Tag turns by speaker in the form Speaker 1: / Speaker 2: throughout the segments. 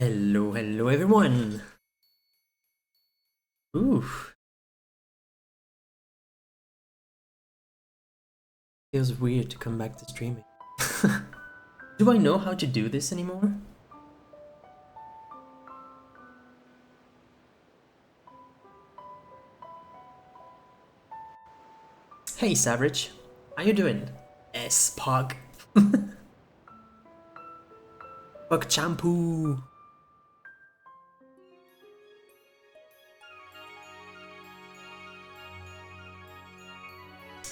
Speaker 1: Hello, hello everyone! Ooh, feels weird to come back to streaming. Do I know how to do this anymore? Hey Savage, how you doing? Pug. Pug shampoo!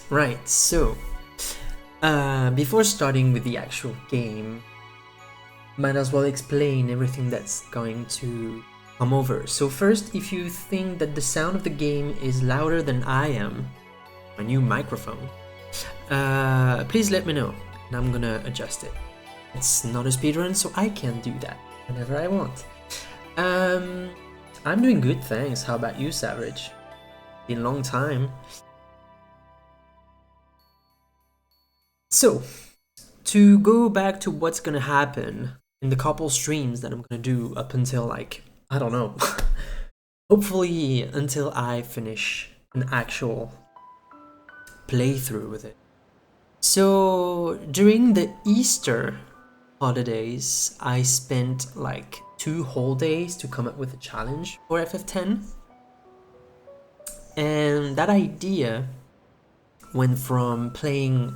Speaker 1: Right, so, before starting with the actual game, might as well explain everything that's going to come over. So first, if you think that the sound of the game is louder than I am, my new microphone, please let me know and I'm gonna adjust it. It's not a speedrun, so I can do that whenever I want. I'm doing good, thanks. How about you, Savage? Been a long time. So, to go back to what's gonna happen in the couple streams that I'm gonna do up until, like, I don't know, hopefully until I finish an actual playthrough with it. So, during the Easter holidays, I spent like 2 whole days to come up with a challenge for FF10. And that idea went from playing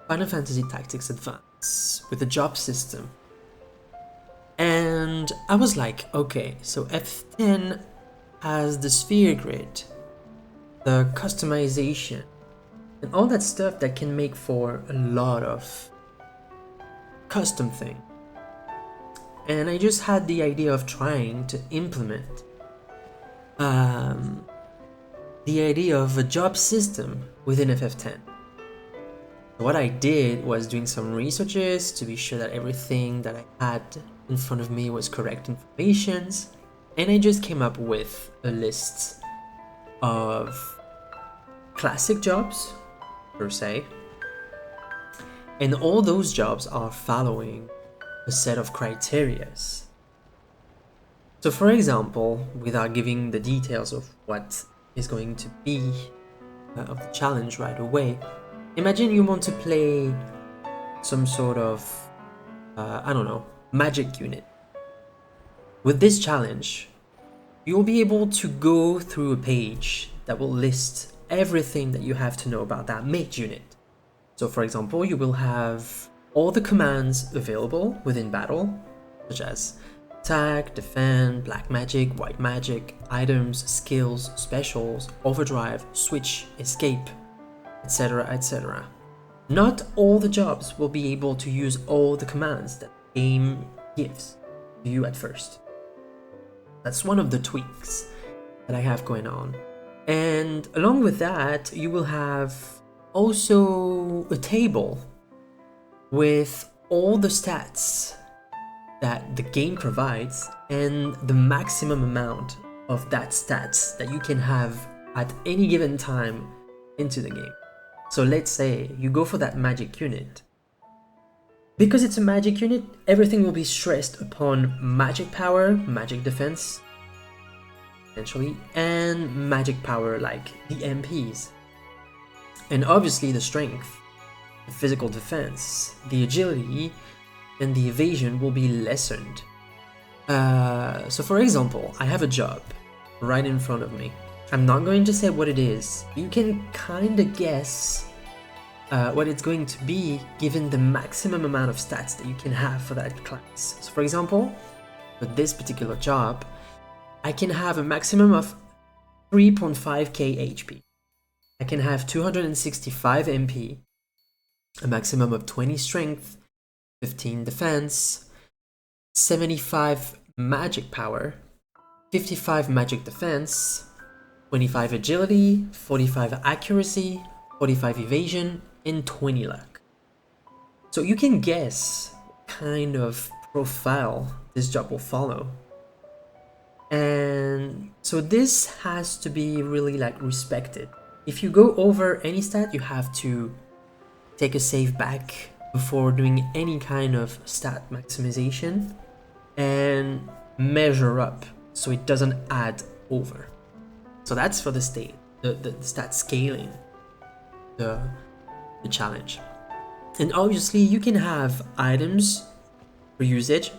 Speaker 1: Final Fantasy Tactics Advance with a job system. And I was like, okay, so F10 has the sphere grid, the customization, and all that stuff that can make for a lot of custom thing. And I just had the idea of trying to implement the idea of a job system within FF10. What I did was doing some researches to be sure that everything that I had in front of me was correct information, and I just came up with a list of classic jobs, per se, and all those jobs are following a set of criterias. So for example, without giving the details of what is going to be of the challenge right away, imagine you want to play some sort of, I don't know, magic unit. With this challenge, you'll be able to go through a page that will list everything that you have to know about that mage unit. So for example, you will have all the commands available within battle, such as attack, defend, black magic, white magic, items, skills, specials, overdrive, switch, escape, etc, etc. Not all the jobs will be able to use all the commands that the game gives to you at first. That's one of the tweaks that I have going on. And along with that, you will have also a table with all the stats that the game provides and the maximum amount of that stats that you can have at any given time into the game. So let's say you go for that magic unit. Because it's a magic unit, everything will be stressed upon magic power, magic defense, essentially, and magic power like the MPs. And obviously the strength, the physical defense, the agility, and the evasion will be lessened. So for example, I have a job right in front of me. I'm not going to say what it is. You can kinda guess what it's going to be given the maximum amount of stats that you can have for that class. So for example, with this particular job, I can have a maximum of 3.5k HP. I can have 265 MP, a maximum of 20 strength, 15 defense, 75 magic power, 55 magic defense, 25 agility, 45 accuracy, 45 evasion, and 20 luck. So you can guess what kind of profile this job will follow. And so this has to be really like respected. If you go over any stat, you have to take a save back before doing any kind of stat maximization. And measure up so it doesn't add over. So that's for the state, the stat scaling, the challenge. And obviously you can have items for usage.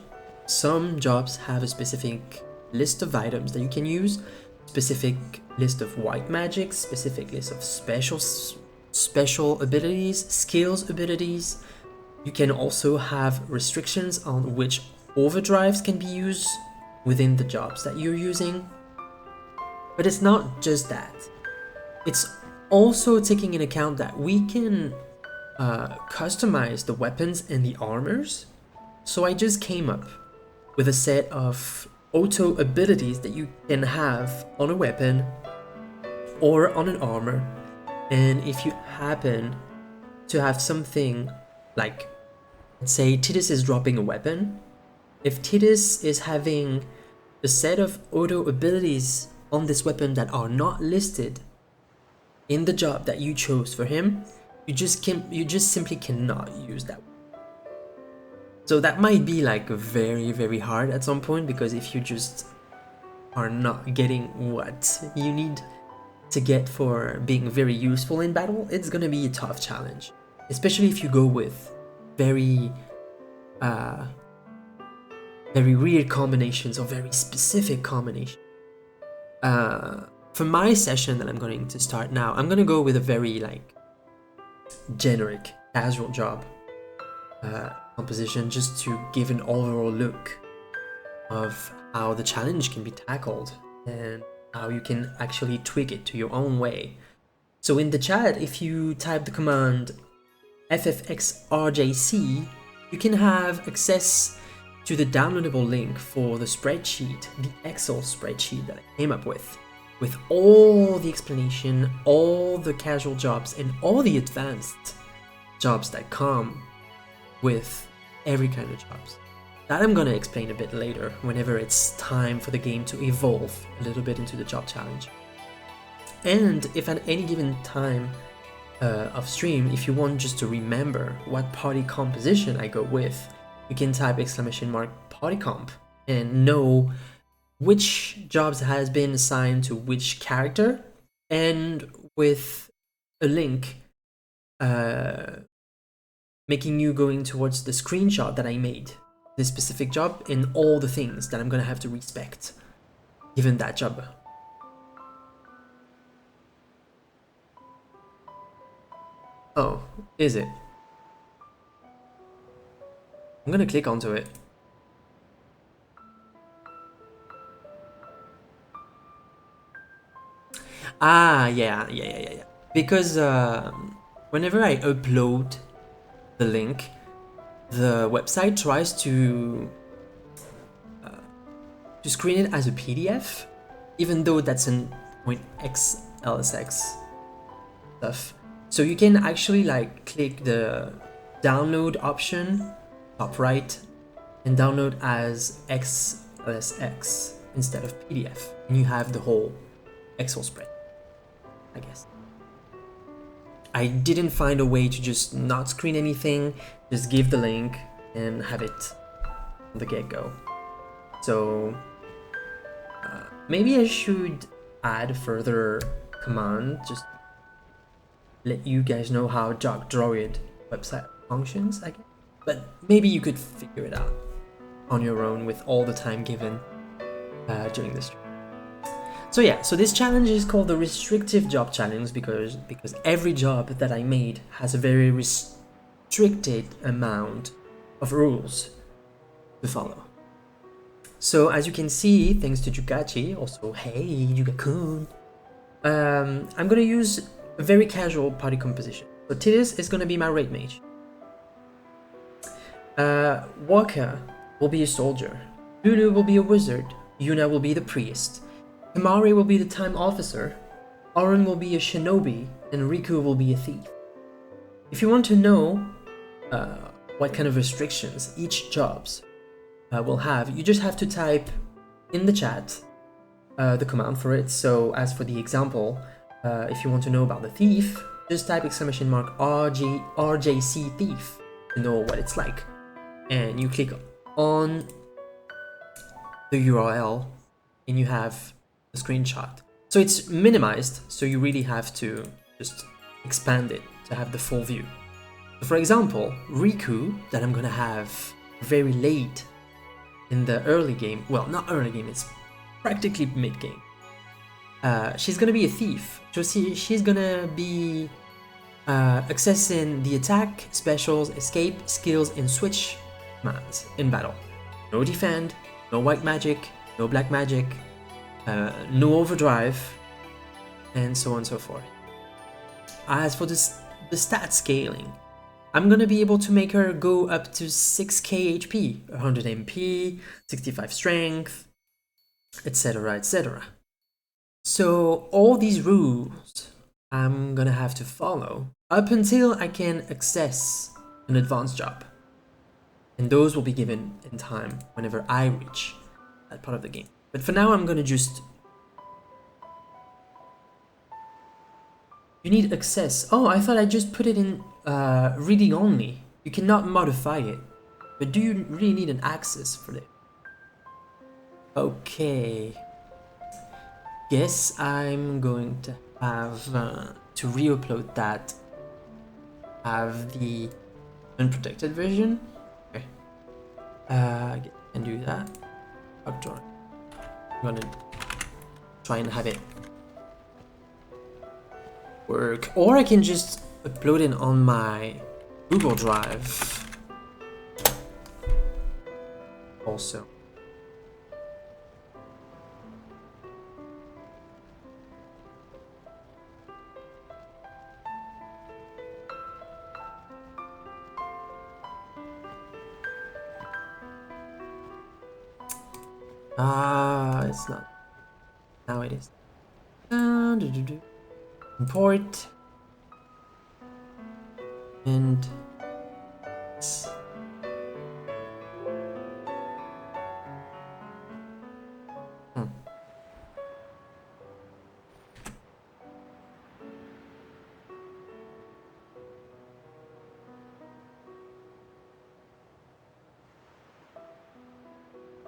Speaker 1: Some jobs have a specific list of items that you can use, specific list of white magic, specific list of special abilities, skills abilities. You can also have restrictions on which overdrives can be used within the jobs that you're using. But it's not just that. It's also taking into account that we can customize the weapons and the armors. So I just came up with a set of auto abilities that you can have on a weapon or on an armor. And if you happen to have something like, let's say Titus is dropping a weapon, if Titus is having a set of auto abilities on this weapon that are not listed in the job that you chose for him, you just simply cannot use that. So that might be like very, very hard at some point, because if you just are not getting what you need to get for being very useful in battle, it's gonna be a tough challenge, especially if you go with very weird combinations or very specific combinations. For my session that I'm going to start now, I'm gonna go with a very like generic casual job composition, just to give an overall look of how the challenge can be tackled and how you can actually tweak it to your own way. So in the chat, if you type the command ffxrjc, you can have access to the downloadable link for the spreadsheet, the Excel spreadsheet that I came up with all the explanation, all the casual jobs, and all the advanced jobs that come with every kind of jobs. That I'm gonna explain a bit later, whenever it's time for the game to evolve a little bit into the job challenge. And if at any given time of stream, if you want just to remember what party composition I go with, you can type !party comp and know which jobs has been assigned to which character, and with a link making you going towards the screenshot that I made, this specific job, and all the things that I'm gonna have to respect given that job. Oh, is it? I'm gonna click onto it. Ah, yeah. Because whenever I upload the link, the website tries to screen it as a PDF, even though that's an .xlsx stuff. So you can actually like click the download option top right and download as xlsx instead of PDF, and you have the whole Excel spread, I guess. I didn't find a way to just not screen anything, just give the link and have it from the get-go. So maybe I should add further command, just let you guys know how Droid website functions, I guess. But maybe you could figure it out on your own with all the time given during this stream. So yeah, so this challenge is called the Restrictive Job Challenge because every job that I made has a very restricted amount of rules to follow. So as you can see, thanks to Jugachi, also hey Yuga-kun, I'm gonna use a very casual party composition. So Titus is gonna be my raid mage. Waka will be a soldier. Lulu will be a wizard. Yuna will be the priest. Kamari will be the time officer. Auron will be a shinobi, and Riku will be a thief. If you want to know what kind of restrictions each jobs will have, you just have to type in the chat the command for it. So as for the example, if you want to know about the thief, just type !RJC thief to know what it's like. And you click on the URL and you have a screenshot. So it's minimized, so you really have to just expand it to have the full view. For example, Riku, that I'm gonna have very late in the early game, well, not early game, it's practically mid-game. She's gonna be a thief, so she's gonna be accessing the attack, specials, escape, skills, and switch commands in battle. No defend, no white magic, no black magic, no overdrive, and so on and so forth. As for the stat scaling, I'm gonna be able to make her go up to 6k HP, 100 MP, 65 strength, etc, etc. So all these rules I'm gonna have to follow up until I can access an advanced job. And those will be given in time whenever I reach that part of the game. But for now I'm gonna just... You need access. Oh, I thought I just put it in reading only. You cannot modify it. But do you really need an access for it? Okay. Guess I'm going to have to re-upload that. Have the unprotected version. Okay. I can do that. Outdoor. I'm gonna try and have it work. Or I can just upload it on my Google Drive. Also. It's not. Now it is. Import. And...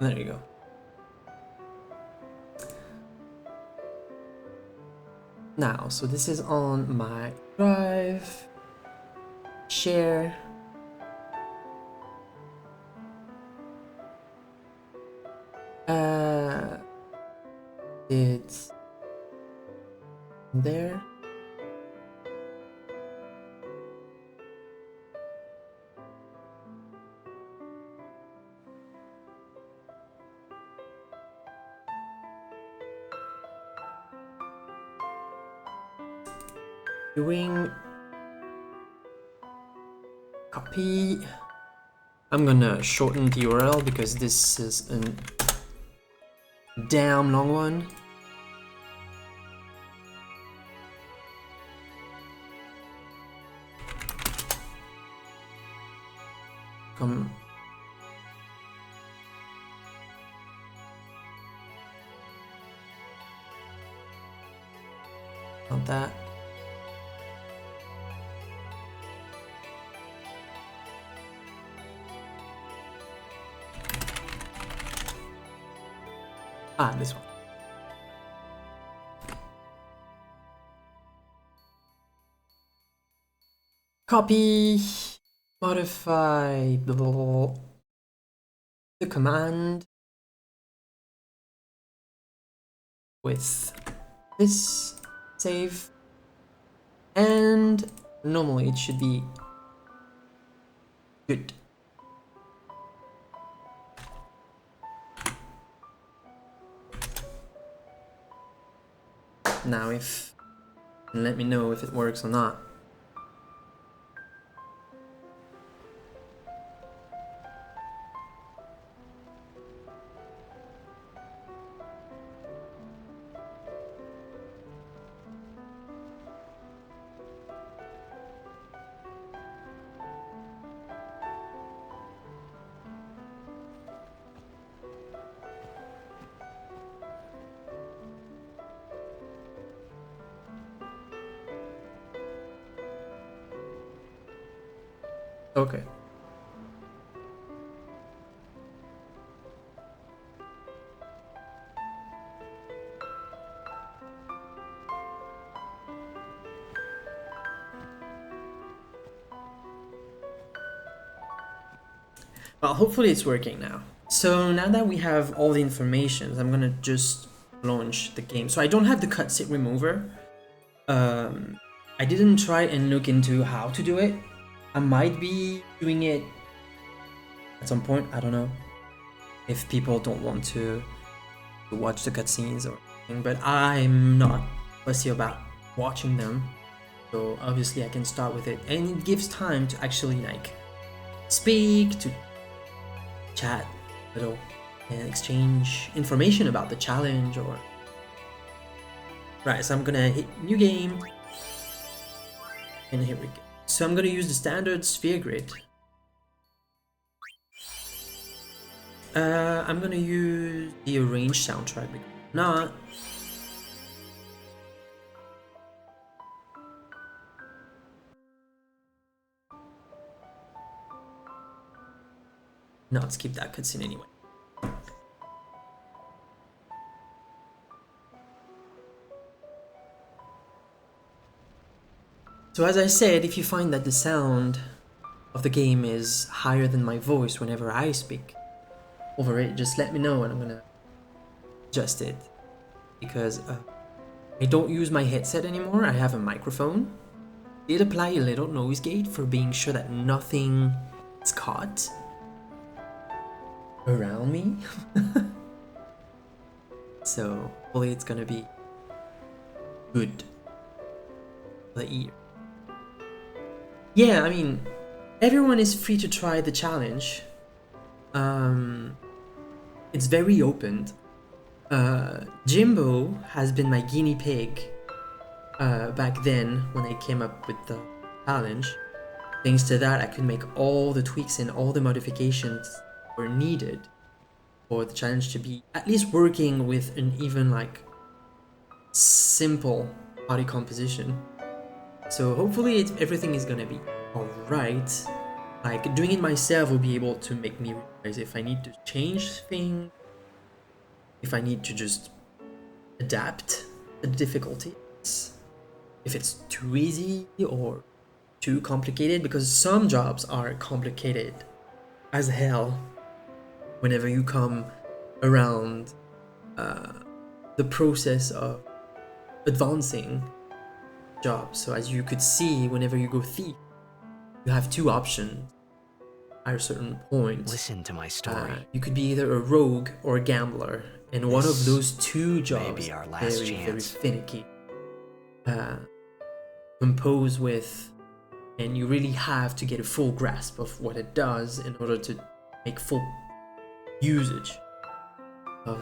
Speaker 1: There you go. Now, so this is on my drive. Share. It's there. Doing copy. I'm gonna shorten the URL because this is a damn long one. Come. Not that. Ah, this one. Copy, modify the command with this, save, and normally it should be good. Now if, let me know if it works or not. Okay. Well, hopefully it's working now. So now that we have all the information, I'm gonna just launch the game. So I don't have the cutscene remover. I didn't try and look into how to do it. I might be doing it at some point, I don't know. If people don't want to watch the cutscenes or anything, but I'm not fussy about watching them. So obviously I can start with it, and it gives time to actually like speak, to chat a little, and exchange information about the challenge or... Right, so I'm gonna hit new game, and here we go. So I'm gonna use the standard sphere grid. I'm gonna use the arranged soundtrack because if not, not skip that cutscene anyway. So as I said, if you find that the sound of the game is higher than my voice whenever I speak over it, just let me know and I'm gonna adjust it. Because I don't use my headset anymore, I have a microphone. Did apply a little noise gate for being sure that nothing is caught around me. So hopefully it's gonna be good for the ear. Yeah, I mean, everyone is free to try the challenge. It's very open. Jimbo has been my guinea pig back then when I came up with the challenge. Thanks to that, I could make all the tweaks and all the modifications were needed for the challenge to be at least working with an even like simple body composition. So hopefully everything is gonna be alright. Like doing it myself will be able to make me realize if I need to change things, if I need to just adapt the difficulties, if it's too easy or too complicated, because some jobs are complicated as hell whenever you come around the process of advancing jobs. So as you could see, whenever you go thief, you have two options at a certain point.
Speaker 2: Listen to my story.
Speaker 1: You could be either a rogue or a gambler, and one of those two jobs
Speaker 2: our last
Speaker 1: very
Speaker 2: chance.
Speaker 1: finicky. Compose with, and you really have to get a full grasp of what it does in order to make full usage of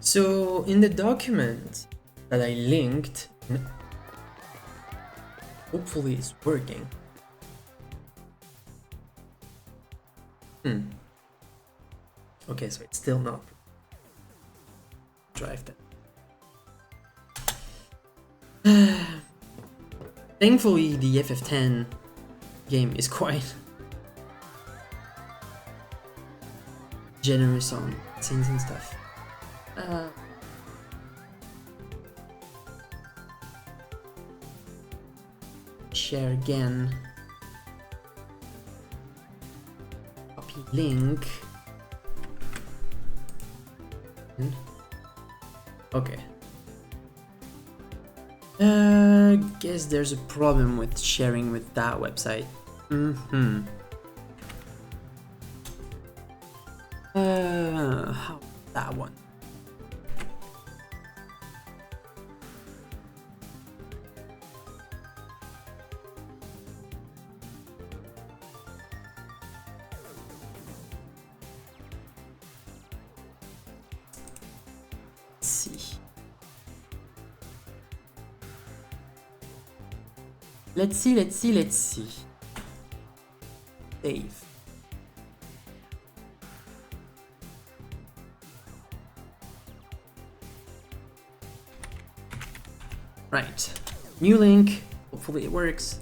Speaker 1: So in the document that I linked, hopefully it's working. Okay, so it's still not. Drive that. Thankfully, the FF10 game is quite generous on scenes and stuff. Share again. Copy link. Okay. Guess there's a problem with sharing with that website. How that one? Let's see. Let's see. Save. Right, new link, hopefully it works.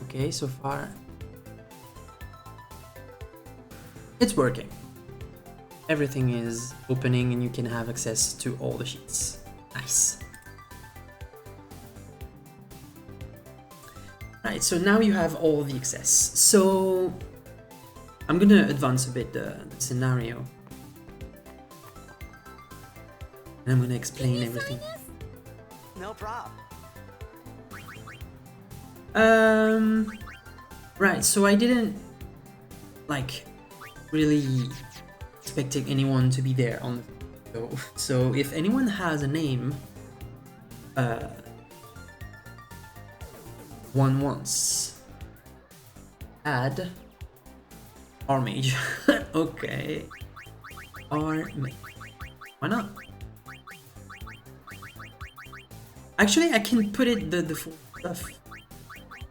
Speaker 1: Okay, so far it's working. Everything is opening and you can have access to all the sheets. Nice. Right, so now you have all the access. So I'm gonna advance a bit the scenario. And I'm gonna explain everything.
Speaker 2: No problem.
Speaker 1: Right, so I didn't like really expecting anyone to be there on the video. So if anyone has a name one wants, add Armage. Okay, Armage. Why not? Actually, I can put it the full stuff.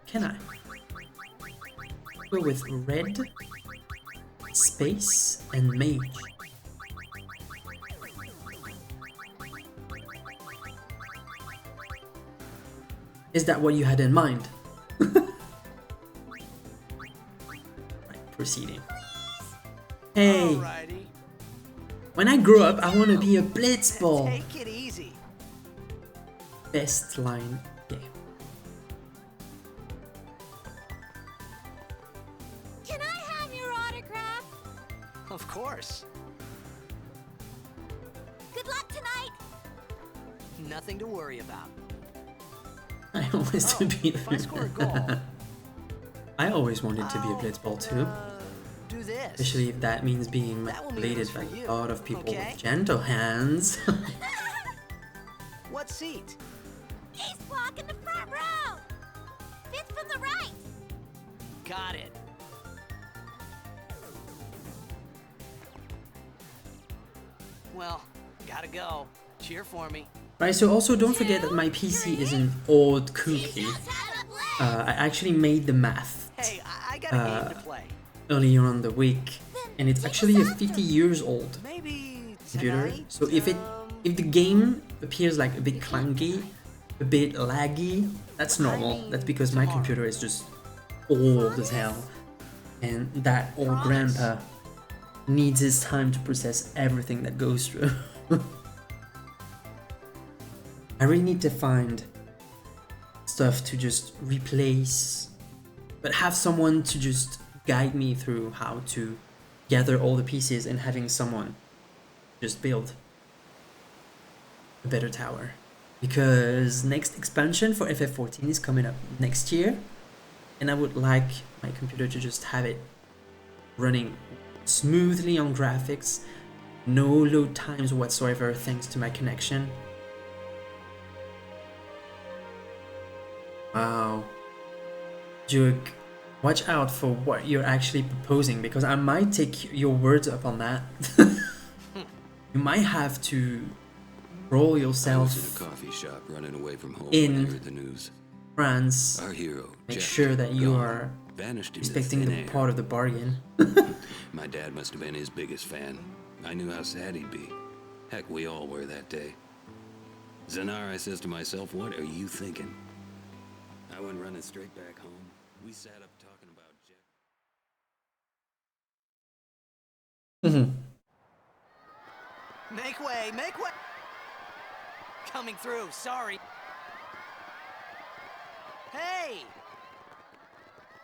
Speaker 1: Can I? Go with red, space, and mage. Is that what you had in mind? Right, proceeding. Hey!
Speaker 2: Alrighty.
Speaker 1: When I grow up, I want to be a blitzball.
Speaker 2: Take it easy.
Speaker 1: Best line. Yeah.
Speaker 3: Can I have your autograph?
Speaker 2: Of course.
Speaker 3: Good luck tonight.
Speaker 2: Nothing to worry about.
Speaker 1: I always to be
Speaker 2: If I score a goal,
Speaker 1: I always wanted to be a blitzball too.
Speaker 2: do this.
Speaker 1: Especially if that means being
Speaker 2: That will mean
Speaker 1: manipulated
Speaker 2: it's
Speaker 1: by
Speaker 2: for you,
Speaker 1: a lot of people
Speaker 2: okay?
Speaker 1: with gentle hands.
Speaker 2: What seat?
Speaker 3: Ace block in the front row. Fifth from the right.
Speaker 2: Got it. Well, gotta go. Cheer for me.
Speaker 1: Right, so also don't forget that my PC is an old cookie. I actually made the math
Speaker 2: Hey, I got a game to play.
Speaker 1: earlier on the week, and it's actually a 50 years old
Speaker 2: Maybe
Speaker 1: computer.
Speaker 2: tonight,
Speaker 1: So if the game appears like a bit clunky, a bit laggy, that's normal. That's because my computer is just old as hell, and that old grandpa needs his time to process everything that goes through. I really need to find stuff to just replace, but have someone to just guide me through how to gather all the pieces, and having someone just build a better tower. Because next expansion for FF14 is coming up next year, and I would like my computer to just have it running smoothly on graphics, no load times whatsoever thanks to my connection. Wow. Duke, watch out for what you're actually proposing, because I might take your words up on that. You might have to roll
Speaker 4: I was
Speaker 1: yourself
Speaker 4: in a coffee shop running away from home
Speaker 1: in
Speaker 4: when I heard the news.
Speaker 1: France.
Speaker 4: Our hero,
Speaker 1: Make
Speaker 4: Jack,
Speaker 1: sure that you
Speaker 4: gone,
Speaker 1: are
Speaker 4: vanished into
Speaker 1: respecting
Speaker 4: thin
Speaker 1: the
Speaker 4: air.
Speaker 1: part of the bargain.
Speaker 4: My dad must have been his biggest fan. I knew how sad he'd be. Heck, we all were that day. Zanar, I says to myself, what are you thinking? I went running straight back home. We sat up talking about Jack.
Speaker 2: Make way, make way. Coming through, sorry. Hey!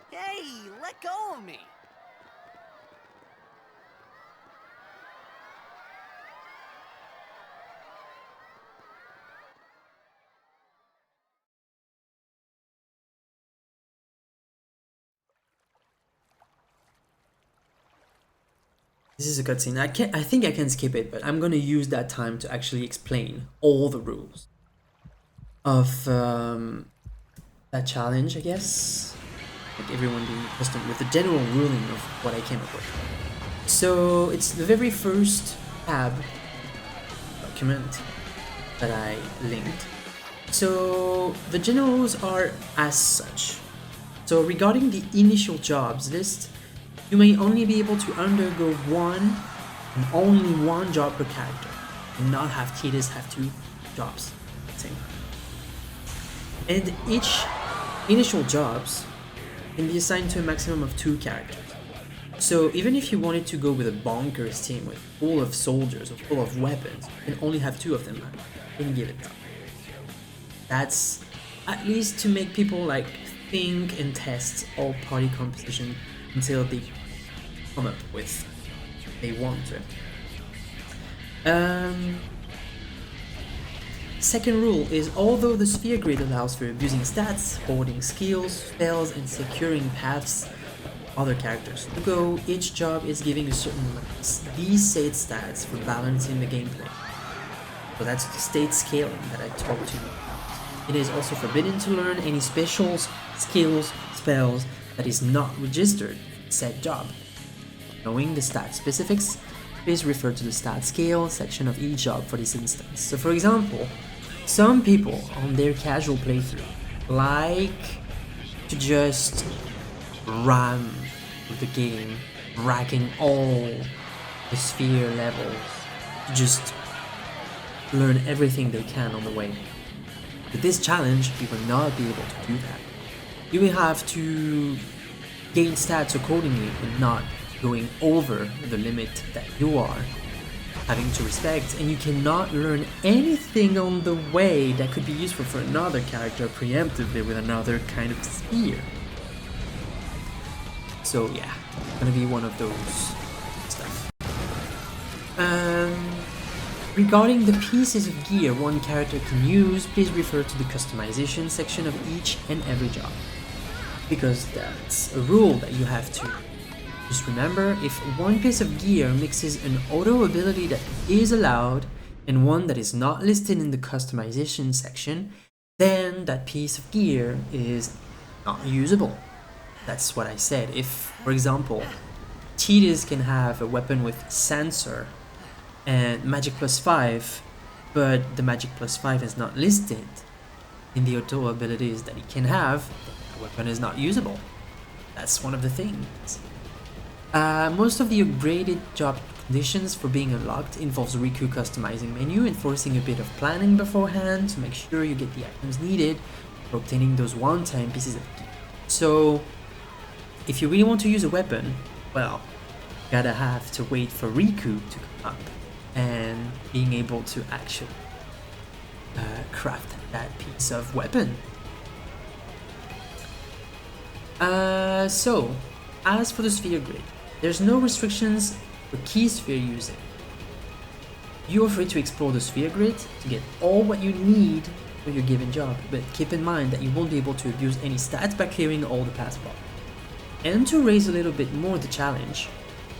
Speaker 2: Hey, let go of me.
Speaker 1: This is a cutscene. I think I can skip it, but I'm gonna use that time to actually explain all the rules of that challenge, I guess. Like everyone being accustomed with the general ruling of what I came up with. So it's the very first tab document that I linked. So the general rules are as such. So regarding the initial jobs list, you may only be able to undergo one and only one job per character, and not have Tidus have 2 jobs. Same. And each initial jobs can be assigned to a maximum of 2 characters. So even if you wanted to go with a bonkers team with full of soldiers or full of weapons, you can only have 2 of them in given time. That's at least to make people like think and test all party composition until they come up with they want to. Second rule is, although the sphere grid allows for abusing stats, hoarding skills, spells, and securing paths other characters to go, each job is giving a certain these state stats for balancing the gameplay. So that's the state scaling that I talked to you about. It is also forbidden to learn any specials, skills, spells that is not registered in said job. Knowing the stat specifics, please refer to the stat scale section of each job for this instance. So for example, some people on their casual playthrough like to just ram the game, racking all the sphere levels, to just learn everything they can on the way. With this challenge, you will not be able to do that. You will have to gain stats accordingly and not going over the limit that you are having to respect, and you cannot learn anything on the way that could be useful for another character preemptively with another kind of sphere. So yeah, gonna be one of those stuff. Regarding the pieces of gear one character can use, please refer to the customization section of each and every job, because that's a rule that you have to just remember. If one piece of gear mixes an auto ability that is allowed and one that is not listed in the customization section, then that piece of gear is not usable. That's what I said. If, for example, Tidus can have a weapon with sensor and magic +5, but the magic +5 is not listed in the auto abilities that he can have, the weapon is not usable. That's one of the things. Most of the upgraded job conditions for being unlocked involves Riku customizing menu and forcing a bit of planning beforehand to make sure you get the items needed for obtaining those one-time pieces of gear. So if you really want to use a weapon, well, you gotta have to wait for Riku to come up and being able to actually craft that piece of weapon. So, as for the sphere grid, there's no restrictions for key sphere using. You are free to explore the sphere grid to get all what you need for your given job, but keep in mind that you won't be able to abuse any stats by clearing all the paths. And to raise a little bit more the challenge,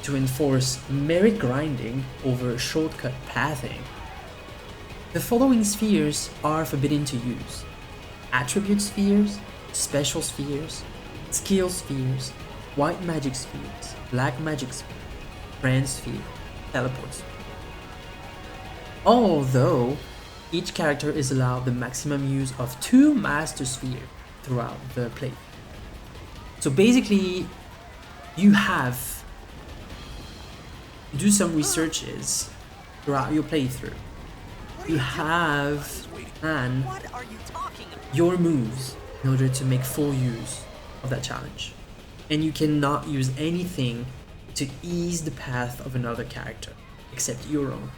Speaker 1: to enforce merit grinding over shortcut pathing, the following spheres are forbidden to use: attribute spheres, special spheres, skill spheres, white magic spheres, black magic sphere, friend sphere, teleport sphere. Although each character is allowed the maximum use of 2 master spheres throughout the play. So basically, you have to do some researches throughout your playthrough. You have and your moves in order to make full use of that challenge. And you cannot use anything to ease the path of another character except your own.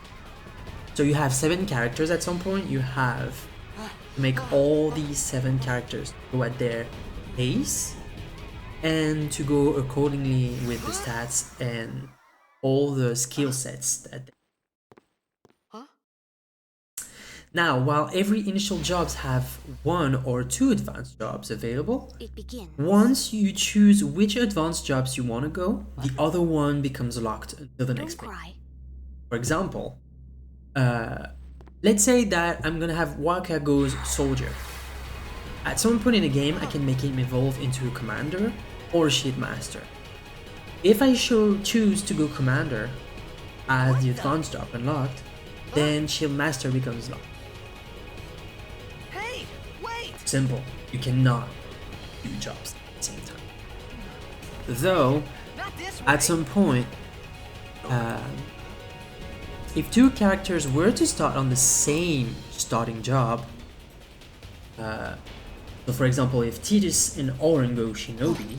Speaker 1: So you have 7 characters at some point. You have to make all these 7 characters go at their pace and to go accordingly with the stats and all the skill sets that they... Now, while every initial jobs have 1 or 2 advanced jobs available,
Speaker 3: It begins.
Speaker 1: once you choose which advanced jobs you want to go, the other one becomes locked until the next
Speaker 3: Don't
Speaker 1: play.
Speaker 3: cry.
Speaker 1: For example, let's say that I'm gonna have Waka goes soldier. At some point in the game, I can make him evolve into a commander or a shield master. If I choose to go commander as the advanced job unlocked, then shield master becomes locked.
Speaker 2: Hey, wait!
Speaker 1: Simple. You cannot do jobs. the same time. Though,
Speaker 2: Not this way.
Speaker 1: at some point, if two characters were to start on the same starting job, so for example, if Titus and Oren go Shinobi,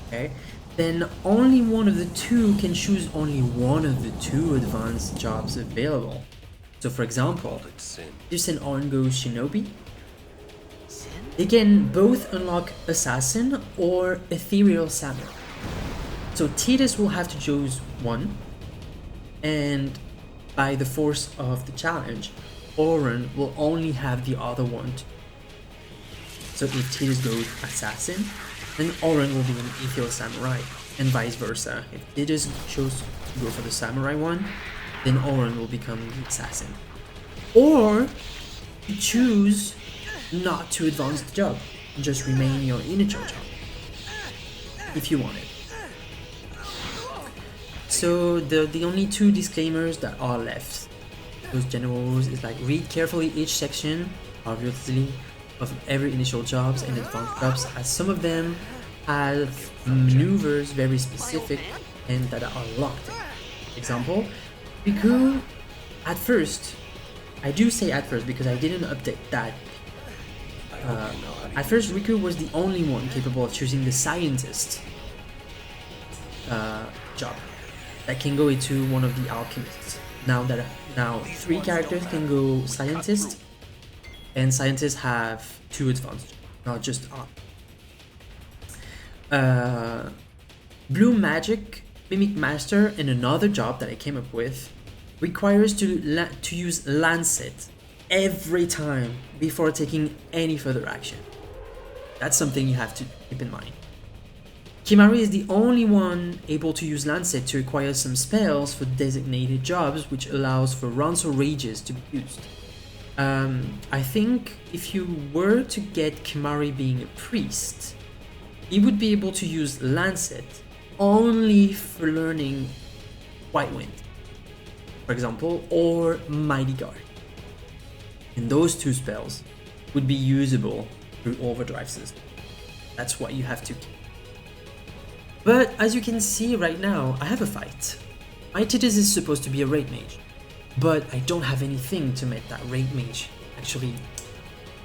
Speaker 1: okay, then only one of the two can choose only one of the two advanced jobs available. So for example, Titus and Oren go Shinobi, they can both unlock Assassin or Ethereal Samurai. So Titus will have to choose one, and by the force of the challenge, Oren will only have the other one. So if Titus goes Assassin, then Oren will be an Ethereal Samurai, and vice versa. If Titus chose to go for the Samurai one, then Oren will become the Assassin. Or you choose not to advance the job, just remain your initial job, if you want it. So the only two disclaimers that are left, those general rules, is like read carefully each section, obviously, of every initial jobs and advanced jobs, as some of them have maneuvers very specific and that are locked in. Example, Riku, at first, I do say at first because I didn't update that. At first, Riku was the only one capable of choosing the scientist job that can go into one of the alchemists. Now 3 characters can go scientist, and scientists have 2 advanced, not just Blue Magic, Mimic Master, and another job that I came up with requires to use Lancet every time before taking any further action. That's something you have to keep in mind. Kimari is the only one able to use Lancet to acquire some spells for designated jobs, which allows for runs or rages to be used. I think if you were to get Kimari being a priest, he would be able to use Lancet only for learning White Wind, for example, or Mighty Guard. And those 2 spells would be usable through Overdrive system. That's what you have to keep. But as you can see right now, I have a fight. My Titus is supposed to be a raid mage, but I don't have anything to make that raid mage actually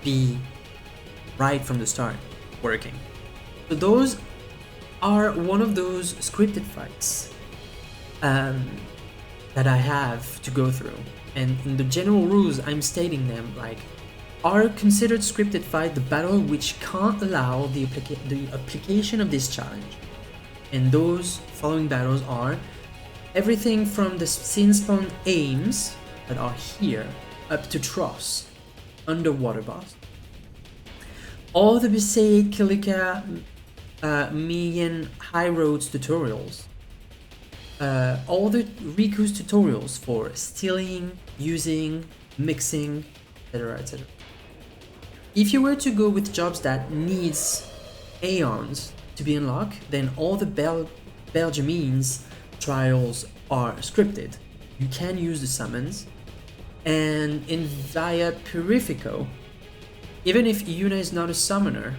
Speaker 1: be right from the start working. So those are one of those scripted fights that I have to go through. And in the general rules, I'm stating them like, are considered scripted fight the battle which can't allow the application of this challenge. And those following battles are everything from the scene spawn aims that are here up to Tross, underwater boss. All the Besaid, Kilika, Mian High Roads tutorials. All the Riku's tutorials for stealing, using, mixing, etc, etc. If you were to go with jobs that needs Aeons to be unlocked, then all the Belgiumines trials are scripted. You can use the summons, and in Via Purifico, even if Yuna is not a summoner,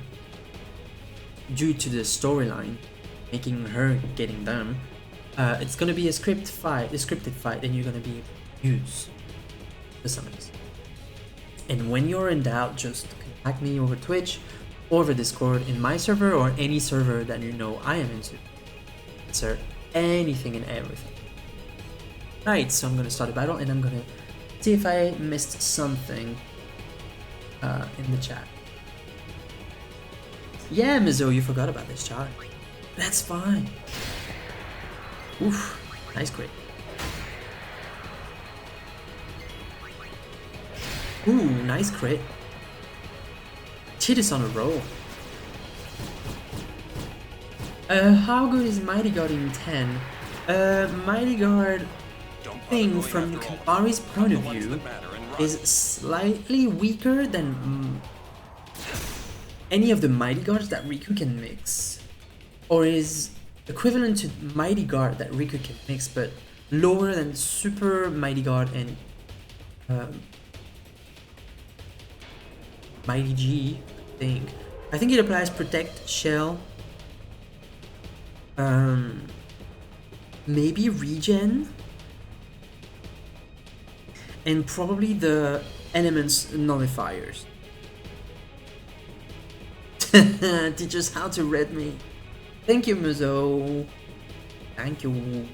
Speaker 1: due to the storyline making her getting them, it's gonna be a scripted fight, and you're gonna be able to use the summons. And when you're in doubt, just contact me over Twitch, over Discord, in my server, or any server that you know I am into. Answer anything and everything. Right, so I'm gonna start a battle, and I'm gonna see if I missed something in the chat. Yeah, Mizo, you forgot about this chart. That's fine. Oof, nice crit. Ooh, nice crit. Titus on a roll. How good is Mighty Guard in 10? Mighty Guard thing from Kimari's point of view is slightly weaker than any of the Mighty Guards that Riku can mix, or is equivalent to Mighty Guard that Riku can mix, but lower than Super Mighty Guard and Mighty G, I think. I think it applies protect, shell, maybe regen, and probably the elements nullifiers. Teach us how to read me. Thank you, Muzo. Thank you.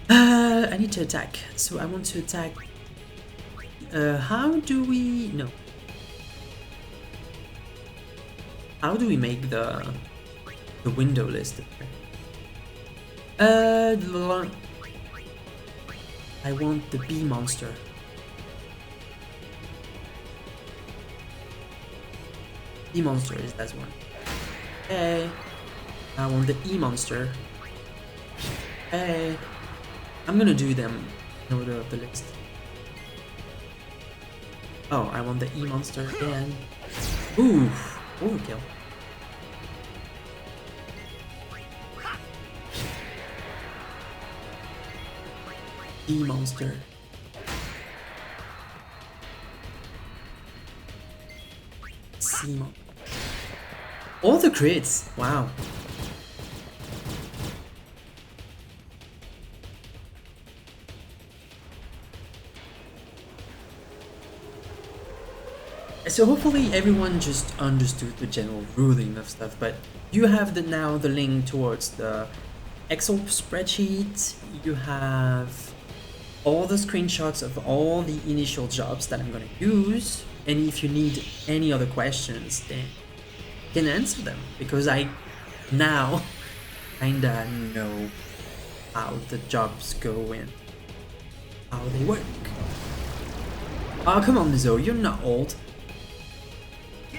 Speaker 1: I need to attack, so I want to attack. How do we... No. How do we make the window list? I want the bee monster. E monster is that one. Okay. I want the E monster. Okay. I'm gonna do them in order of the list. Oh, I want the E monster again. Ooh, overkill. E monster. C monster. All the crits! Wow. So hopefully everyone just understood the general ruling of stuff, but you have now the link towards the Excel spreadsheet. You have all the screenshots of all the initial jobs that I'm going to use, and if you need any other questions, then you can answer them, because I now kinda know how the jobs go and how they work. Oh, come on, Zoe, you're not old.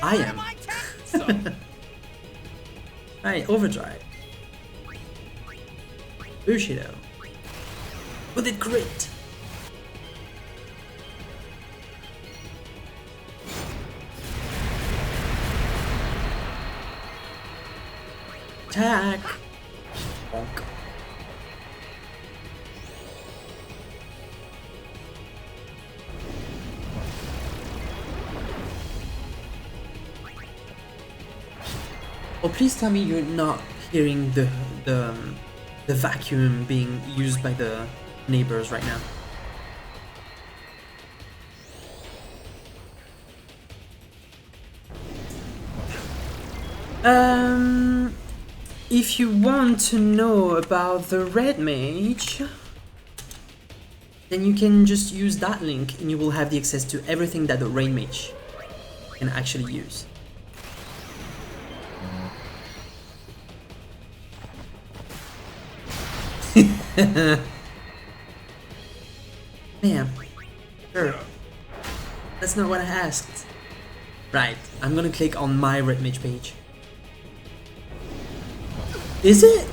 Speaker 1: I am. Alright, overdrive. Bushido. With it crit. Attack. Bonk. Oh, please tell me you're not hearing the vacuum being used by the neighbors right now. If you want to know about the red mage, then you can just use that link and you will have the access to everything that the red mage can actually use. Ma'am, sure. That's not what I asked. Right, I'm gonna click on my red mage page. Is it?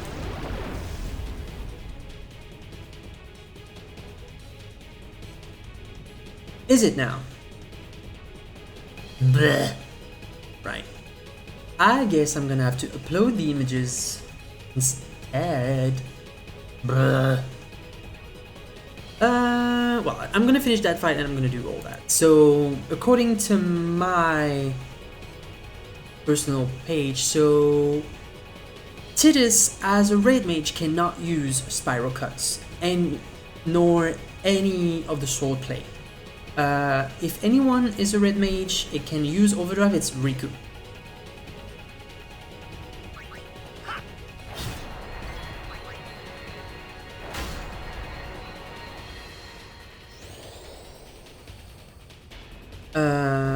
Speaker 1: Is it now? Bleh. Right. I guess I'm gonna have to upload the images instead. Bruh. Well, I'm gonna finish that fight and I'm gonna do all that. So, according to my personal page, so Titus as a raid mage cannot use spiral cuts, and nor any of the sword play. If anyone is a red mage, it can use overdrive, it's Riku.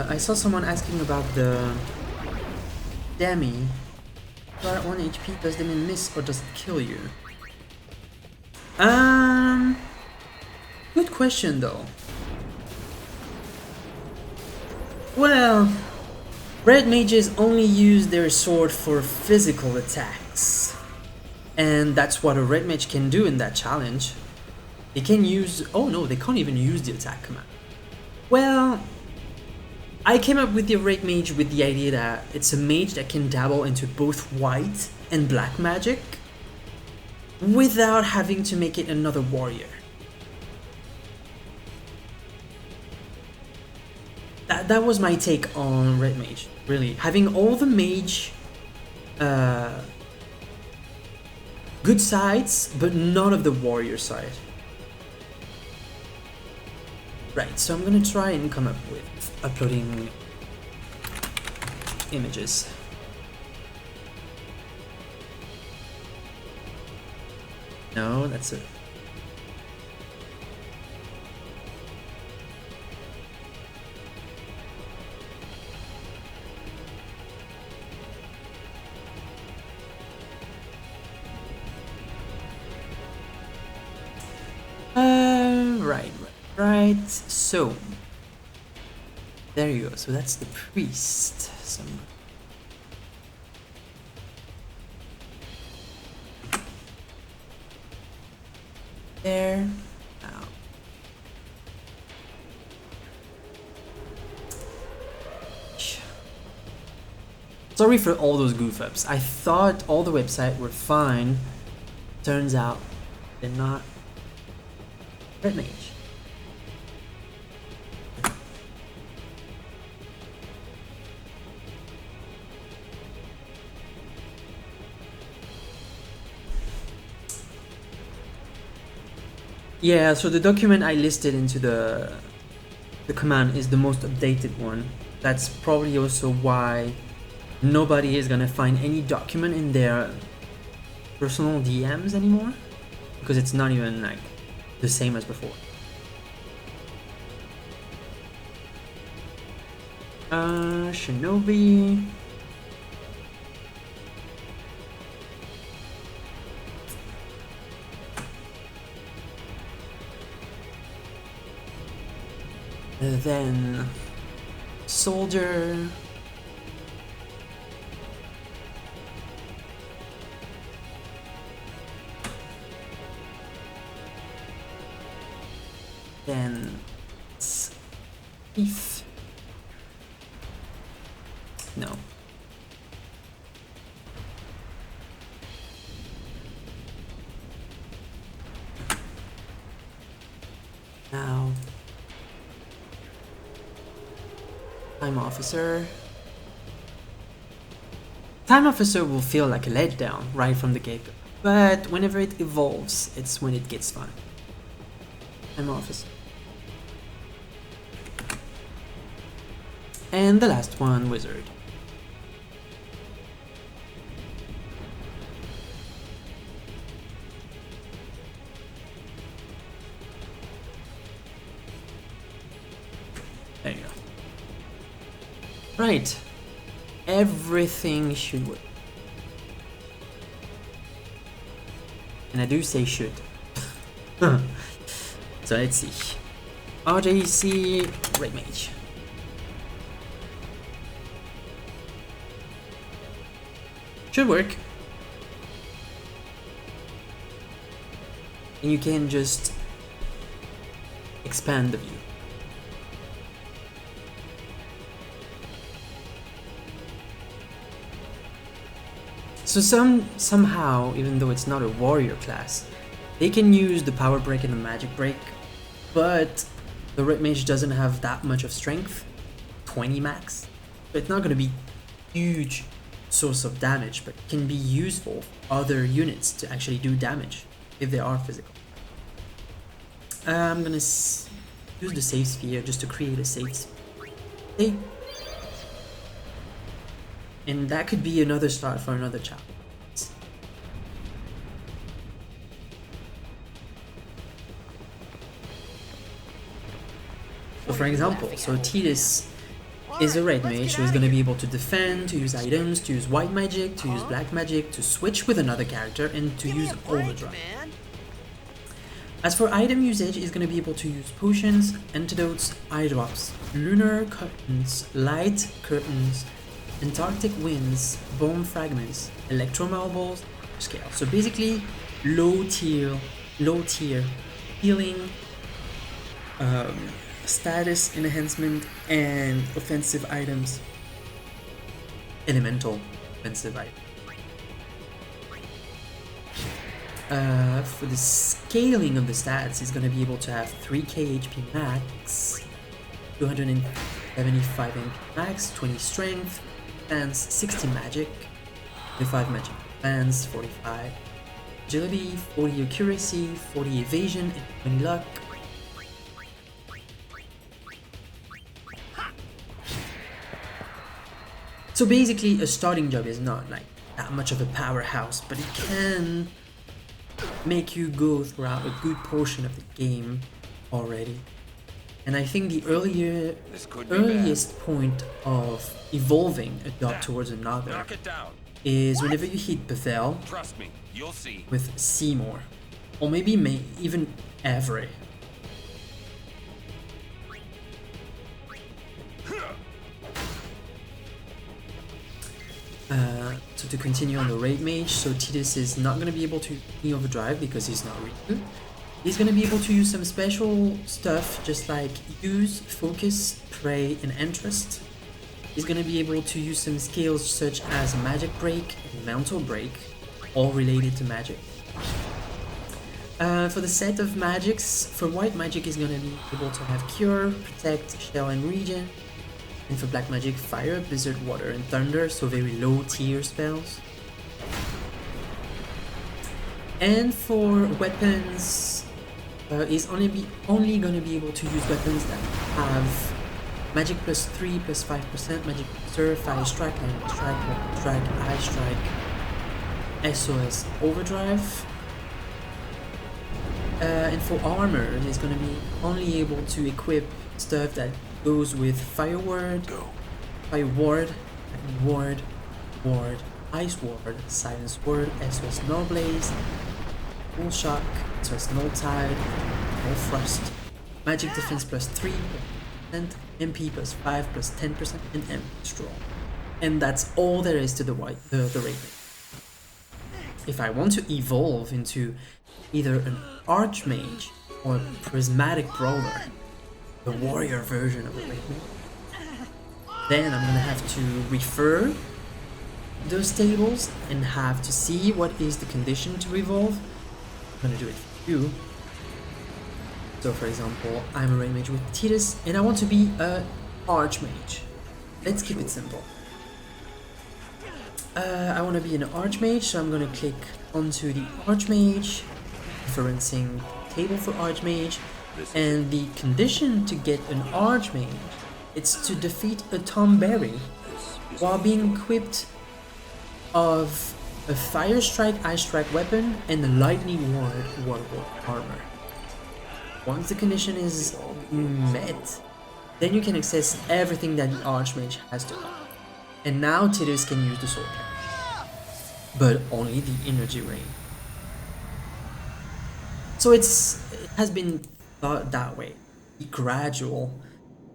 Speaker 1: I saw someone asking about the Demi. You are at 1 HP, does Demi miss or does it kill you? Good question though. Well, red mages only use their sword for physical attacks. And that's what a red mage can do in that challenge. They can use... oh no, they can't even use the attack command. Well, I came up with the red mage with the idea that it's a mage that can dabble into both white and black magic without having to make it another warrior. that was my take on Red Mage. Really, having all the mage good sides, but none of the warrior side. Right, so I'm gonna try and come up with uploading images. No, that's it. Right. So there you go. So that's the priest. There. Now. Sorry for all those goof ups. I thought all the websites were fine. Turns out they're not. Red Mage. Yeah, so the document I listed into the command is the most updated one. That's probably also why nobody is gonna find any document in their personal DMs anymore, because it's not even like the same as before. Shinobi. Then soldier. Then thief. No. Now Time Officer. Time Officer will feel like a letdown right from the get-go, but whenever it evolves, it's when it gets fun. Time Officer. And the last one, Wizard. There you go. Right. Everything should work. And I do say should. So let's see. RJC Red Mage. Should work. And you can just expand the view. So somehow, even though it's not a warrior class, they can use the power break and the magic break, but the Red Mage doesn't have that much of strength, 20 max. So it's not going to be huge source of damage, but can be useful for other units to actually do damage if they are physical. I'm gonna use the save sphere just to create a save state. And that could be another start for another chapter. So for example, so Tidus is a red mage who is going to be able to defend, to use items, to use white magic, to use black magic, to switch with another character, and to use overdrive. As for item usage, he's going to be able to use potions, antidotes, eye drops, lunar curtains, light curtains, Antarctic winds, bone fragments, electro marbles, scale. So basically, low tier healing, status enhancement, and offensive items. Elemental offensive items. For the scaling of the stats, he's going to be able to have 3k HP max, 200 75 MP max, 20 strength, defense, 60 magic, 25 magic defense, 45 agility, 40 accuracy, 40 evasion, and 20 luck. So basically, a starting job is not like that much of a powerhouse, but it can make you go throughout a good portion of the game already. And I think the earliest point of evolving a job towards another is whenever you hit Bethel with Seymour, or maybe even Avery. So to continue on the raid mage, so Titus is not going to be able to overdrive because he's not Riku. He's going to be able to use some special stuff just like use, focus, pray, and interest. He's going to be able to use some skills such as magic break and mental break, all related to magic. For the set of magics, for white magic he's going to be able to have cure, protect, shell, and regen. And for black magic, fire, blizzard, water, and thunder, so very low tier spells. And for weapons, he's only gonna be able to use weapons that have magic plus 3 plus 5%, magic reserve, fire strike, lightning strike, weapon strike, eye strike, SOS overdrive. And for armor, he's gonna be only able to equip stuff that goes with fire ward, ward, ice ward, silence ward, SOS null blaze, full shock, SOS null tide, null frost, magic defense plus 3%, MP plus 5 plus 10%, and MP strong. And that's all there is to the raid. If I want to evolve into either an archmage or a prismatic brawler, the warrior version of a raid mage, then I'm gonna have to refer those tables and have to see what is the condition to evolve. I'm gonna do it for you. So for example, I'm a raid mage with Titus and I want to be an archmage. Let's keep it simple. I want to be an archmage, so I'm gonna click onto the archmage, referencing table for archmage. And the condition to get an archmage is to defeat a Tom Berry while being equipped of a fire strike, ice strike weapon, and a lightning ward armor. Once the condition is met, then you can access everything that the archmage has to offer. And now Titus can use the sword cannon, but only the energy rain. So it has been thought that way, be gradual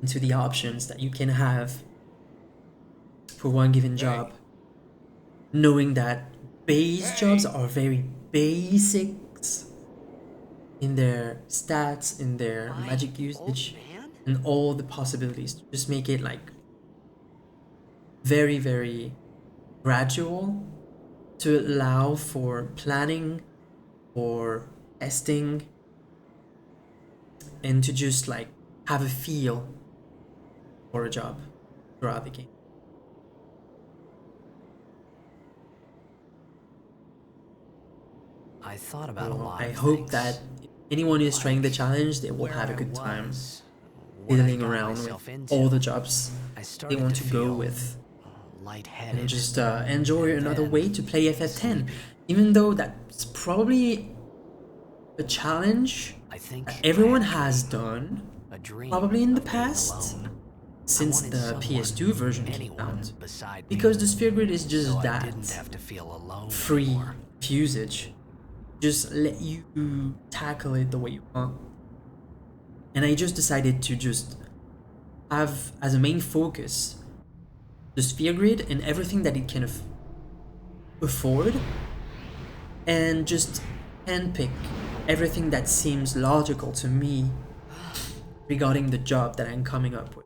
Speaker 1: into the options that you can have for one given job, knowing that base jobs are very basics in their stats, in their magic usage, and all the possibilities to just make it like very, very gradual to allow for planning, for testing, and to just like have a feel for a job throughout the game.
Speaker 2: I thought about a lot.
Speaker 1: I hope that if anyone is trying the challenge, they will have a good time fiddling around with all the jobs they want to go with, and just enjoy another way to play FF10. Even though that's probably a challenge that everyone has done, probably in the past, since the PS2 version came out, because the sphere grid is just that free usage. Just let you tackle it the way you want. And I just decided to just have as a main focus the sphere grid and everything that it can afford, and just handpick everything that seems logical to me regarding the job that I'm coming up with.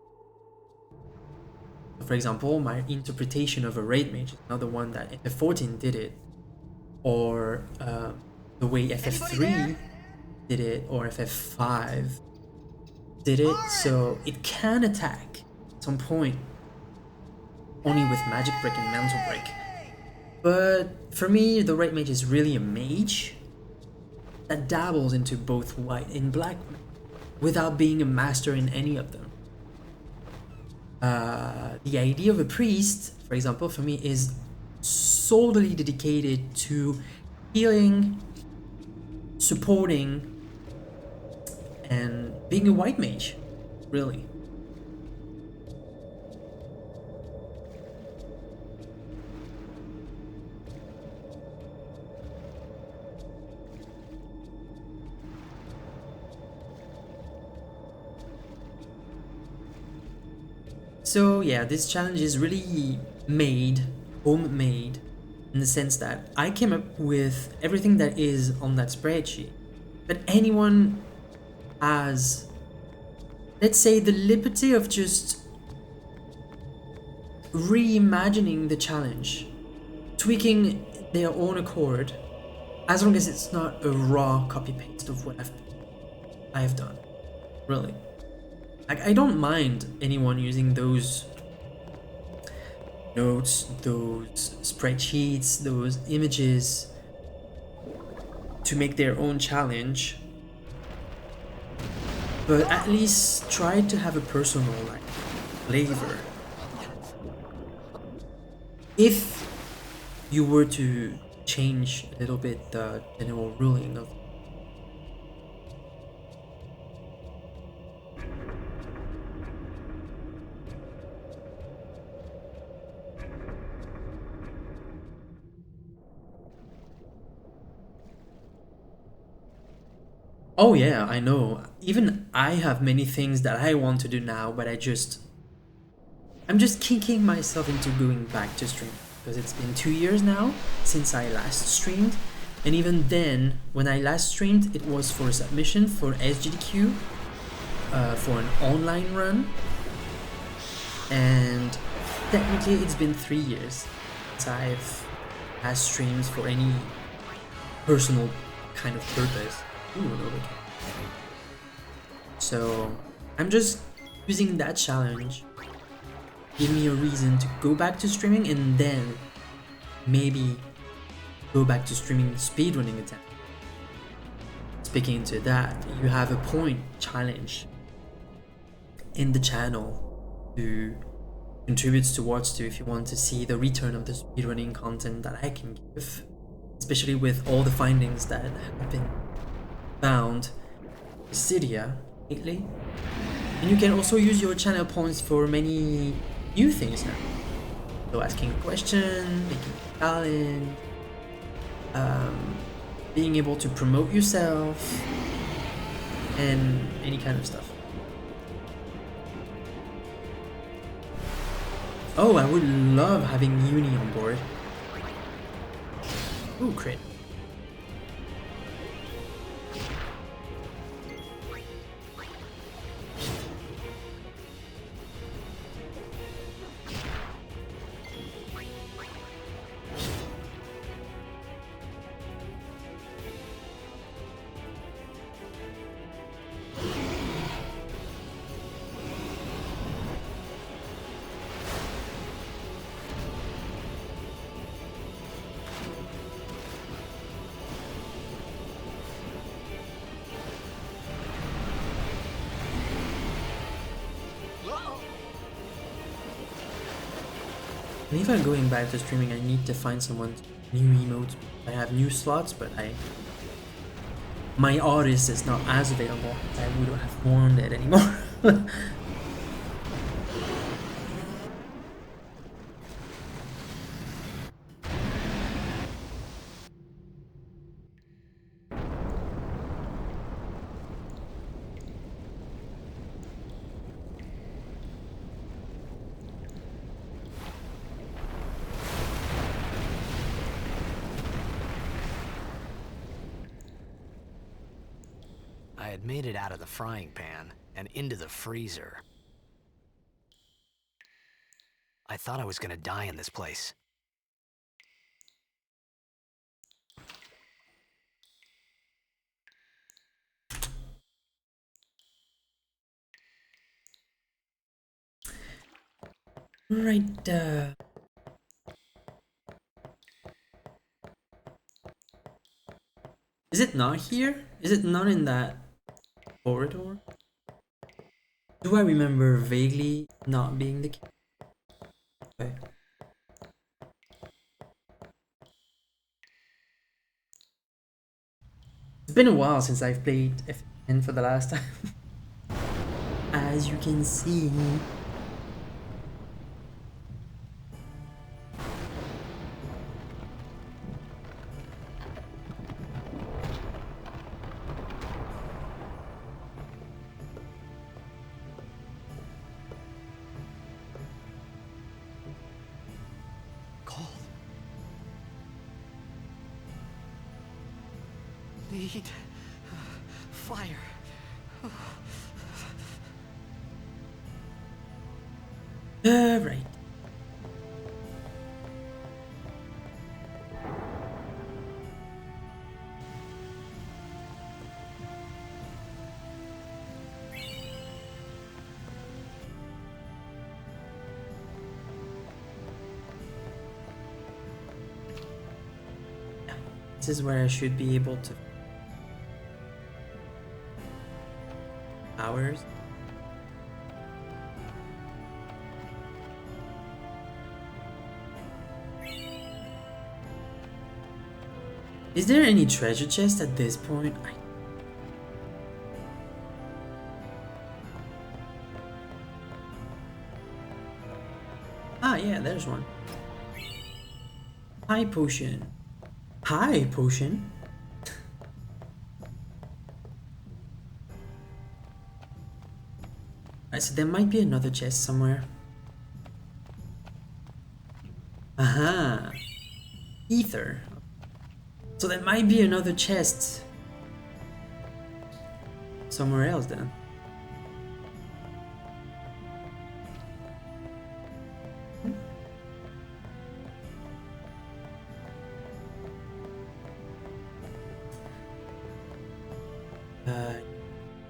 Speaker 1: For example, my interpretation of a raid mage is not the one that FF14 did it, or the way FF3 did it, or FF5 did it. So it can attack some point, only with magic break and mental break. But for me, the right mage is really a mage that dabbles into both white and black without being a master in any of them. The idea of a priest, for example, for me is solely dedicated to healing, supporting, and being a white mage, really. So yeah, this challenge is really homemade, in the sense that I came up with everything that is on that spreadsheet. But anyone has, let's say, the liberty of just reimagining the challenge, tweaking their own accord, as long as it's not a raw copy-paste of what I've done, really. Like, I don't mind anyone using those notes, those spreadsheets, those images to make their own challenge, but at least try to have a personal flavor. If you were to change a little bit the general ruling of Oh yeah, I know. Even I have many things that I want to do now, but I'm just kicking myself into going back to stream, because it's been 2 years now since I last streamed, and even then, when I last streamed, it was for a submission for SGDQ, for an online run, and technically it's been 3 years since I've had streams for any personal kind of purpose. Ooh, no, okay. So I'm just using that challenge, give me a reason to go back to streaming, and then maybe go back to streaming speedrunning attempt. Speaking to that, you have a point challenge in the channel to contribute towards to if you want to see the return of the speedrunning content that I can give, especially with all the findings that have been found in Cydia lately. And you can also use your channel points for many new things now. So asking a question, making a challenge, being able to promote yourself, and any kind of stuff. Oh, I would love having Uni on board. Ooh, crit. And if I'm going back to streaming, I need to find someone new emotes. I have new slots, but my artist is not as available. I would have warned it anymore.
Speaker 2: I had made it out of the frying pan and into the freezer. I thought I was gonna die in this place.
Speaker 1: Right. Is it not here? Is it not in that corridor? Do I remember vaguely not being the case? Okay. It's been a while since I've played FN for the last time. As you can see.
Speaker 2: Cold. Need fire.
Speaker 1: Right. This is where I should be able to hours. Is there any treasure chest at this point? Ah, yeah, there's one. High potion. High potion? Alright, so there might be another chest somewhere. Aha! Ether. So there might be another chest somewhere else then.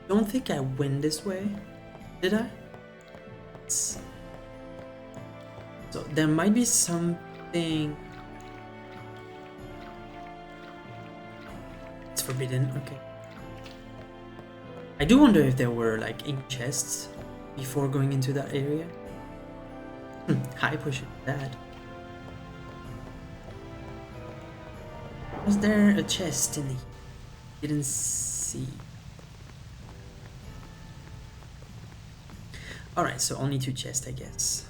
Speaker 1: Don't think I went this way, did I? So there might be something. It's forbidden, okay. I do wonder if there were like ink chests before going into that area. High pushing that. Was there a chest in the... Didn't see. Alright, so only 2 chests, I guess.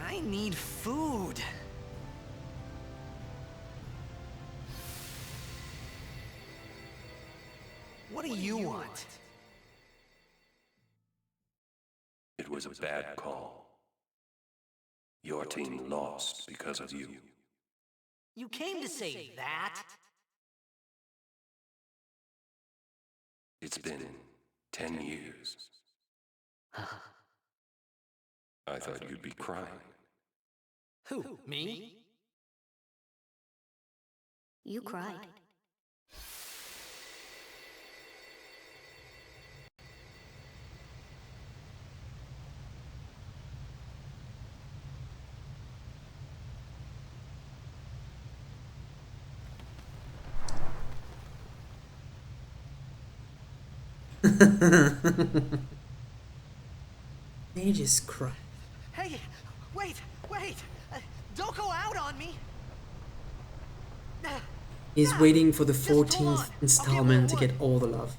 Speaker 2: I need food. What do you want?
Speaker 5: It was a bad call. Your team lost because of you.
Speaker 2: You came to say that?
Speaker 5: It's been 10 years. I thought you'd be crying.
Speaker 2: Who, me?
Speaker 3: You cried.
Speaker 1: They just cry.
Speaker 2: Hey, wait! Don't go out on me!
Speaker 1: He's waiting for the
Speaker 2: Just hold
Speaker 1: 14th
Speaker 2: on.
Speaker 1: installment to
Speaker 2: Okay,
Speaker 1: get all the love.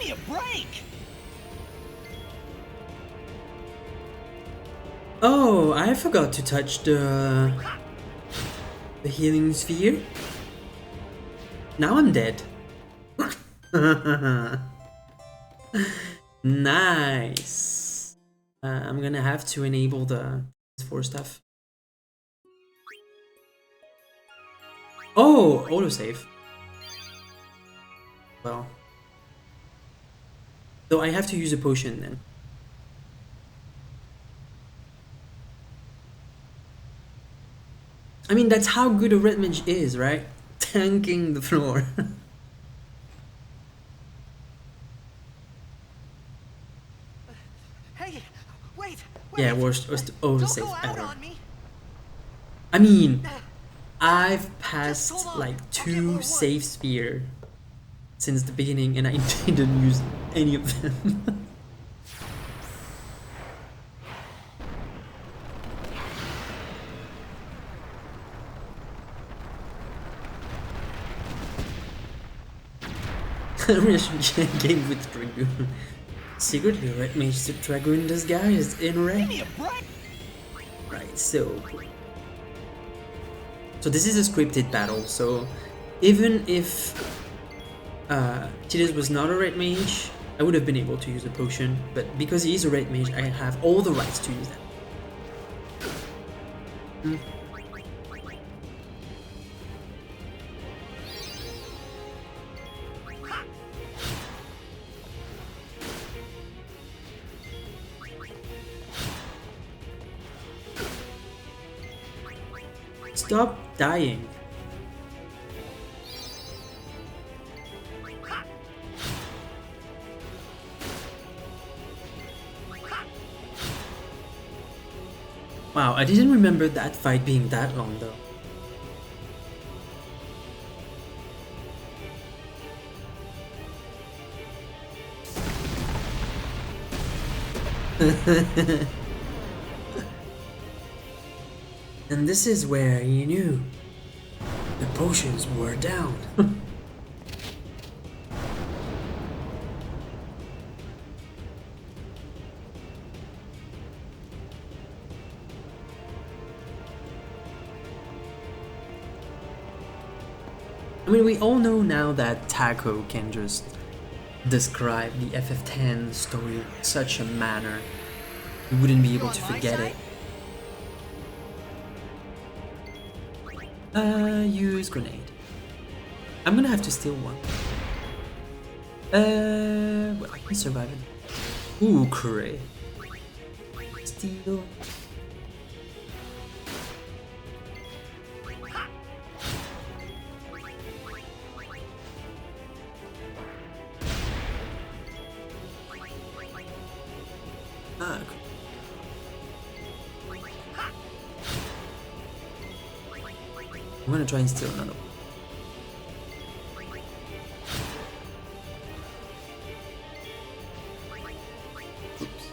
Speaker 6: me a break!
Speaker 1: Oh, I forgot to touch the healing sphere. Now I'm dead. Nice. I'm gonna have to enable the for stuff. Oh, autosave. Well, so I have to use a potion then. I mean, that's how good a red mage is, right? Tanking the floor.
Speaker 6: Hey, wait!
Speaker 1: Yeah, worst
Speaker 6: Don't
Speaker 1: autosave
Speaker 6: go out
Speaker 1: ever.
Speaker 6: on me!
Speaker 1: I mean, I've passed
Speaker 6: hold on.
Speaker 1: like
Speaker 6: I'll get
Speaker 1: 2
Speaker 6: more wood.
Speaker 1: save sphere since the beginning, and I didn't use any of them. Game with Dragoon. Secretly, red mage the Dragoon disguised in
Speaker 6: Give
Speaker 1: red.
Speaker 6: me a break!
Speaker 1: Right, so this is a scripted battle, so even if Tidus was not a red mage, I would have been able to use a potion, but because he is a red mage, I have all the rights to use that. Stop dying. Wow, I didn't remember that fight being that long though. And this is where you knew the potions were down. I mean, we all know now that Taco can just describe the FF10 story in such a manner you wouldn't be able to forget it. Use grenade. I'm gonna have to steal one. Well, I can survive it. Ooh, cray. Steal. Ah, okay. I'm gonna try and steal another one. Oops.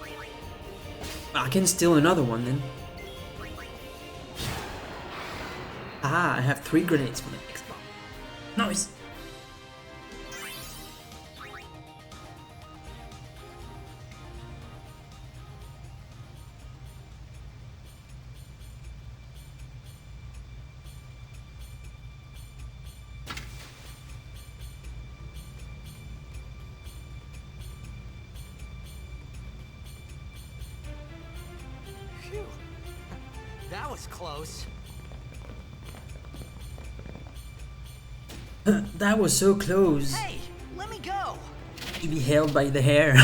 Speaker 1: I can steal another one then. Ah, I have 3 grenades for the next bomb. Nice.
Speaker 6: Phew. That was close.
Speaker 1: That was so close
Speaker 6: Hey, let me go!
Speaker 1: to be held by the hair.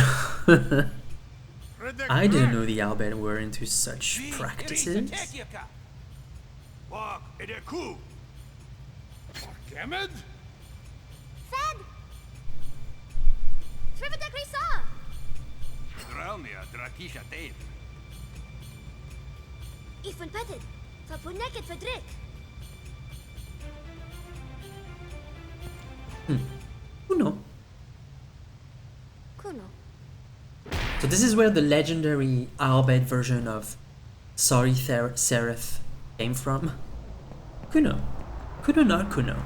Speaker 1: I didn't know the Albert were into such practices.
Speaker 3: Fed! Trivida Grisa! Ifun petted. Fapuneket Fedrik.
Speaker 1: Uno.
Speaker 3: Kuno.
Speaker 1: So this is where the legendary Albert version of Sorry Seraph came from. Kuno. Kuno not Kuno.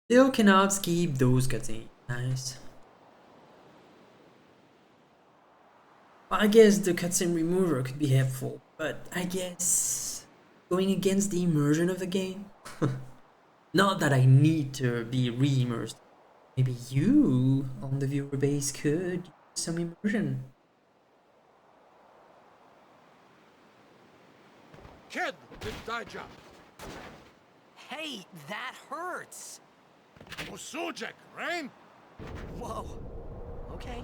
Speaker 1: Still cannot skip those cutscenes. Nice. I guess the cutscene remover could be helpful, but I guess going against the immersion of the game? Not that I need to be re-immersed. Maybe you, on the viewer base, could use some immersion.
Speaker 7: Kid, this die job.
Speaker 6: Hey, that hurts.
Speaker 7: Usujek, right?
Speaker 6: Whoa. Okay.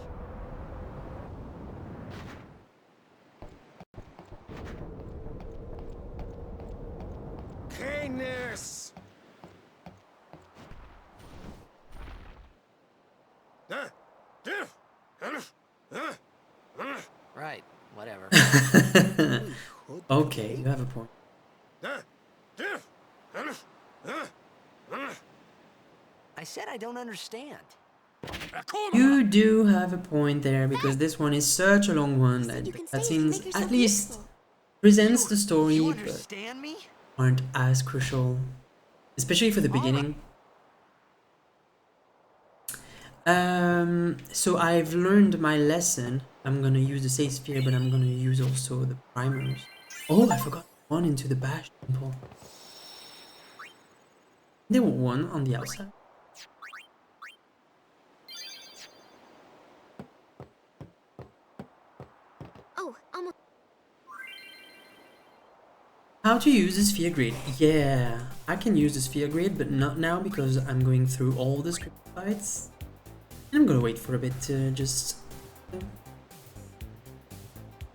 Speaker 7: Penis.
Speaker 2: Right, whatever.
Speaker 1: Okay, you have a point.
Speaker 6: I said I don't understand.
Speaker 1: You do have a point there, because this one is such a long one that
Speaker 3: You
Speaker 1: the
Speaker 3: can say it to
Speaker 1: cutscenes
Speaker 3: make yourself
Speaker 1: at least
Speaker 3: useful.
Speaker 1: presents the story,
Speaker 6: You
Speaker 1: but
Speaker 6: understand me?
Speaker 1: aren't as crucial, especially for the beginning. So I've learned my lesson. I'm gonna use the save sphere, but I'm gonna use also the primers. Oh, I forgot one into the Bash Temple. There were one on the outside.
Speaker 3: Oh, almost.
Speaker 1: How to use the sphere grid? Yeah, I can use the sphere grid, but not now because I'm going through all the script fights. And I'm gonna wait for a bit to just...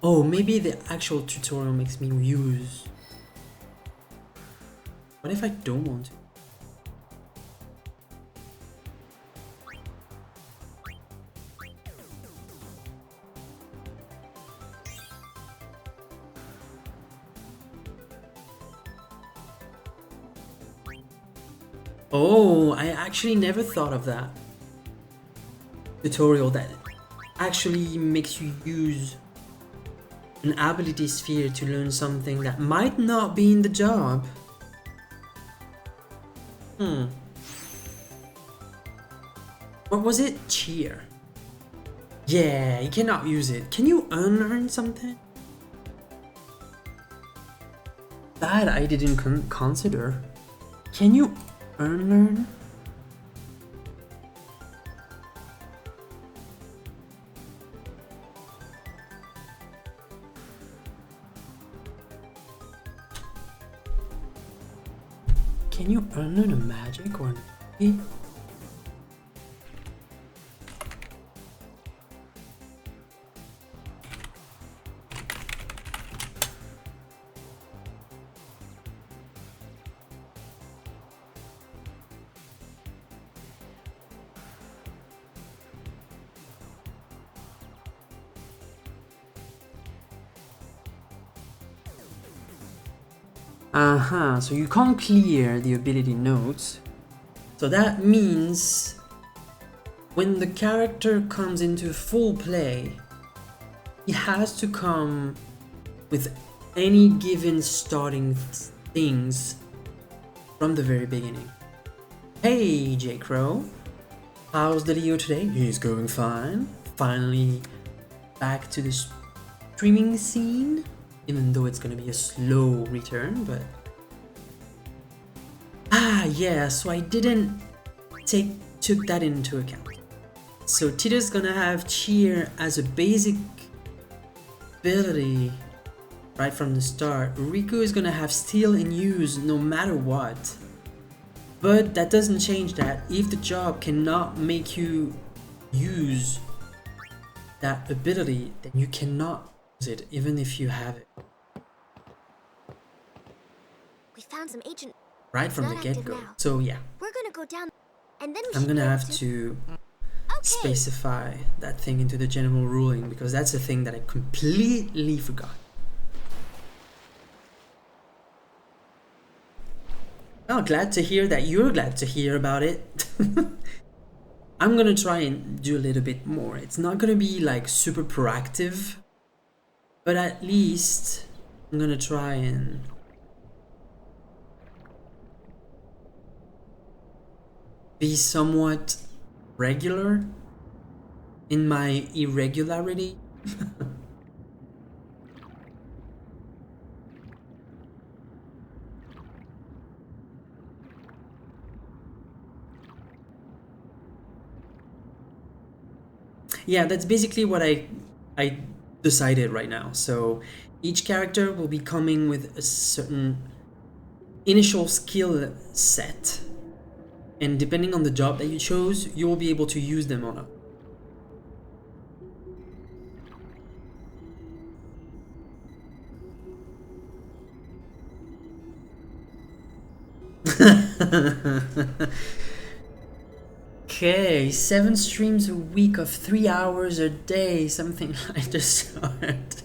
Speaker 1: Oh, maybe the actual tutorial makes me use... What if I don't want to? Oh, I actually never thought of that. Tutorial that actually makes you use an ability sphere to learn something that might not be in the job. What was it? Cheer. Yeah, you cannot use it. Can you unlearn something? That I didn't consider. Can you unlearn? Can you unlearn a magic or an ability? So you can't clear the ability notes. So that means when the character comes into full play, he has to come with any given starting things from the very beginning. Hey, J. Crow. How's the Leo today? He's going fine. Finally back to the streaming scene, even though it's gonna be a slow return, but... yeah, so I didn't took that into account. So Tito's gonna have cheer as a basic ability right from the start. Riku is gonna have steal in use no matter what. But that doesn't change that if the job cannot make you use that ability, then you cannot use it even if you have it.
Speaker 3: We found some agent.
Speaker 1: Right from the
Speaker 3: Not active
Speaker 1: get-go.
Speaker 3: now.
Speaker 1: So yeah,
Speaker 3: We're gonna go down, and then we
Speaker 1: I'm
Speaker 3: should
Speaker 1: gonna
Speaker 3: be able
Speaker 1: have to
Speaker 3: Okay.
Speaker 1: specify that thing into the general ruling because that's a thing that I completely forgot. Oh, glad to hear that you're glad to hear about it. I'm gonna try and do a little bit more. It's not gonna be like super proactive, but at least I'm gonna try and be somewhat regular in my irregularity. Yeah, that's basically what I decided right now. So each character will be coming with a certain initial skill set, and depending on the job that you chose, you will be able to use them or not. Okay, 7 streams a week of 3 hours a day, something like the sort.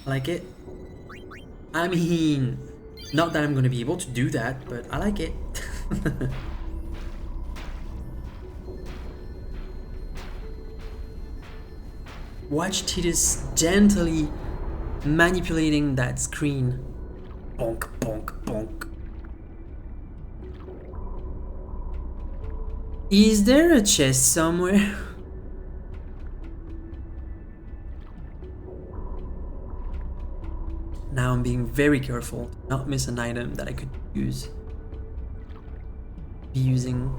Speaker 1: Like it. I mean, not that I'm gonna be able to do that, but I like it. Watch Titus gently manipulating that screen. Bonk, bonk, bonk. Is there a chest somewhere? Now I'm being very careful to not miss an item that I could be using.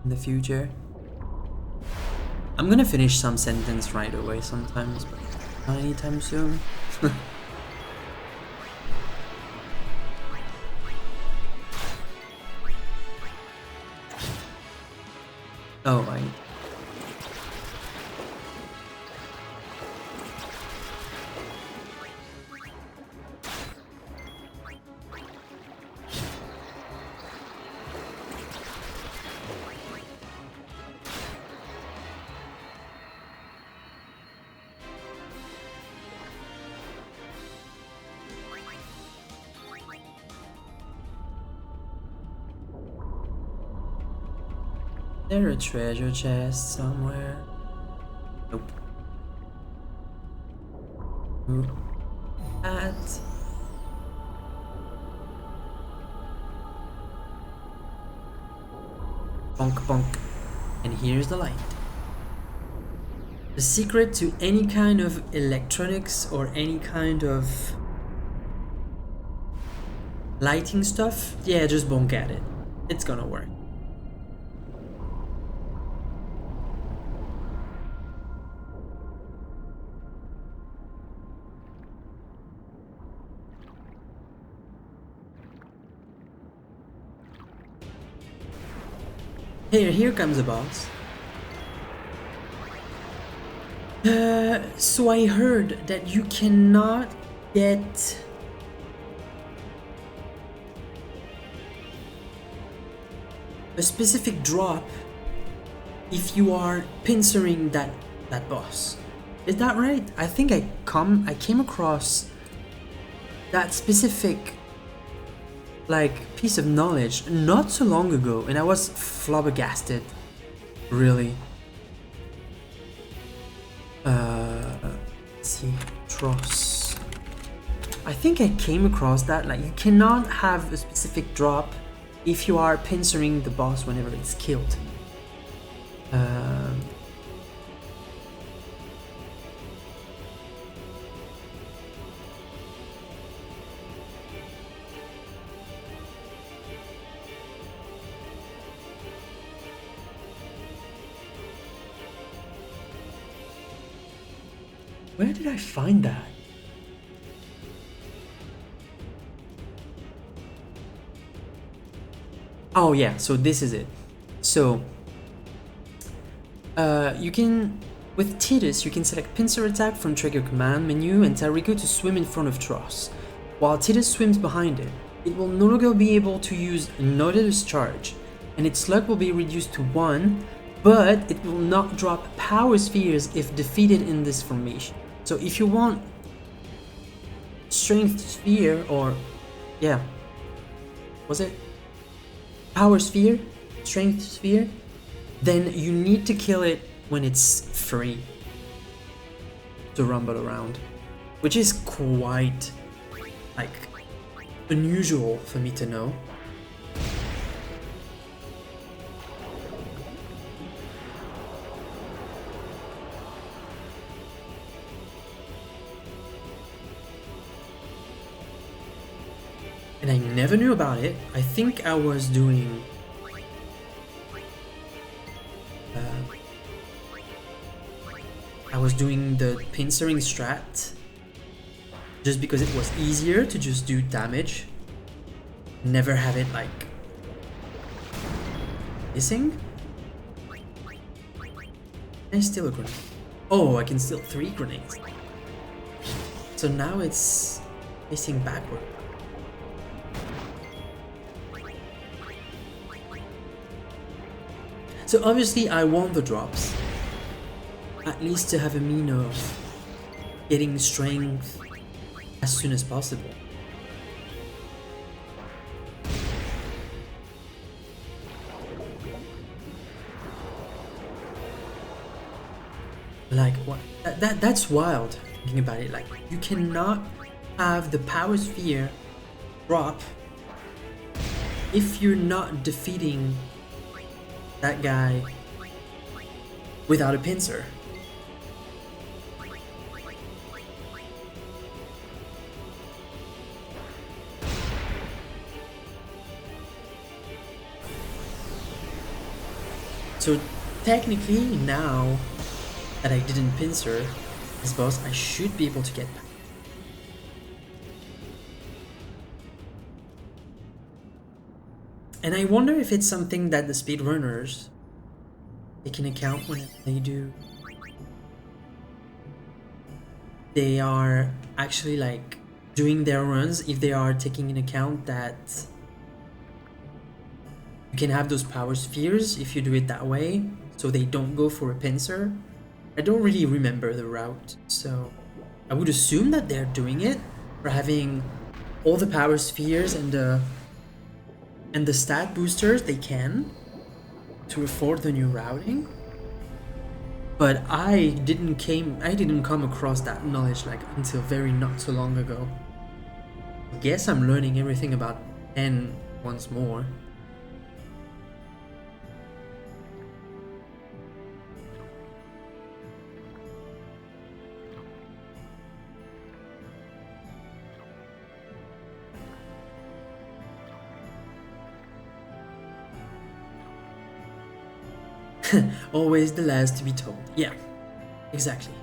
Speaker 1: In the future. I'm gonna finish some sentence right away sometimes, but not anytime soon. Oh, right. There a treasure chest somewhere? Nope. Ooh. At bonk bonk. And here's the light. The secret to any kind of electronics or any kind of lighting stuff, yeah, just bonk at it. It's gonna work. Here comes the boss. So I heard that you cannot get a specific drop if you are pincering that boss. Is that right? I think I came across that specific piece of knowledge not so long ago, and I was flabbergasted, really. Let's see, Tross. I think I came across that, you cannot have a specific drop if you are pincering the boss whenever it's killed. Where did I find that? Oh yeah, so this is it. So you can, with Titus, you can select pincer attack from trigger command menu and tell Rico to swim in front of Tross. While Titus swims behind it, it will no longer be able to use Nautilus charge, and its luck will be reduced to 1, but it will not drop power spheres if defeated in this formation. So if you want strength sphere, or yeah, was it power sphere, strength sphere, then you need to kill it when it's free to rumble around, which is quite like unusual for me to know. And I never knew about it. I think I was doing the pincering strat just because it was easier to just do damage, never have it like missing. I steal a grenade. Oh, I can steal 3 grenades. So now it's facing backward. So obviously I want the drops, at least to have a mean of getting strength as soon as possible. Like what? That's wild thinking about it. Like you cannot have the power sphere drop if you're not defeating that guy without a pincer. So technically now that I didn't pincer this boss, I should be able to get back. And I wonder if it's something that the speedrunners take into account when they do. They are actually like doing their runs, if they are taking into account that you can have those power spheres if you do it that way, so they don't go for a pincer. I don't really remember the route, so I would assume that they're doing it for having all the power spheres and the stat boosters they can to afford the new routing. But I didn't come across that knowledge like until very not so long ago. I guess I'm learning everything about 10 once more. Always the last to be told. Yeah, exactly.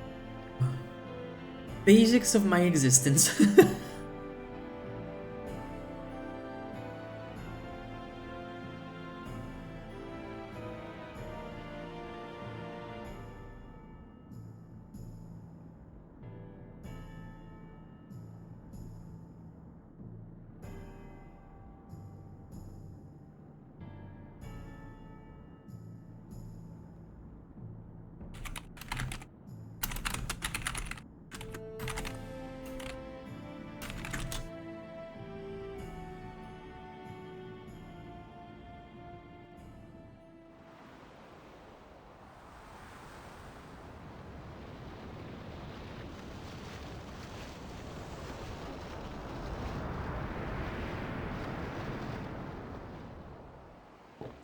Speaker 1: Basics of my existence.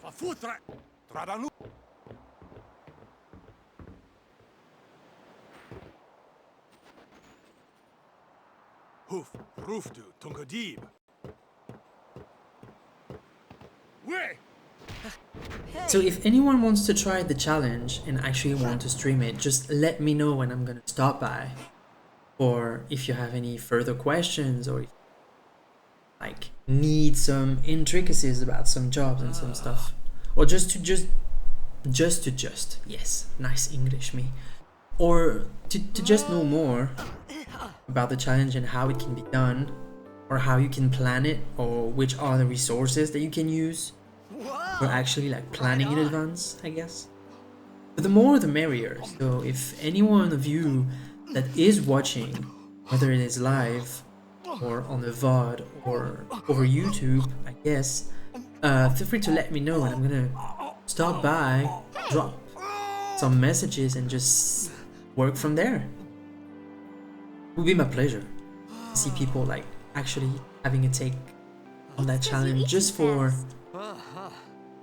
Speaker 7: Va foutre! Tradanu! Hoof, roofdu, tungadib. Way!
Speaker 1: So if anyone wants to try the challenge and actually want to stream it, just let me know when I'm gonna stop by. Or if you have any further questions, or if like need some intricacies about some jobs and some stuff, or just yes, nice English me, or to just know more about the challenge and how it can be done, or how you can plan it, or which are the resources that you can use for actually like planning in advance, I guess. But the more the merrier. So if any one of you that is watching, whether it is live or on the VOD or over YouTube, I guess, feel free to let me know and I'm gonna stop by, drop some messages and just work from there. would be my pleasure to see people like actually having a take on that challenge just for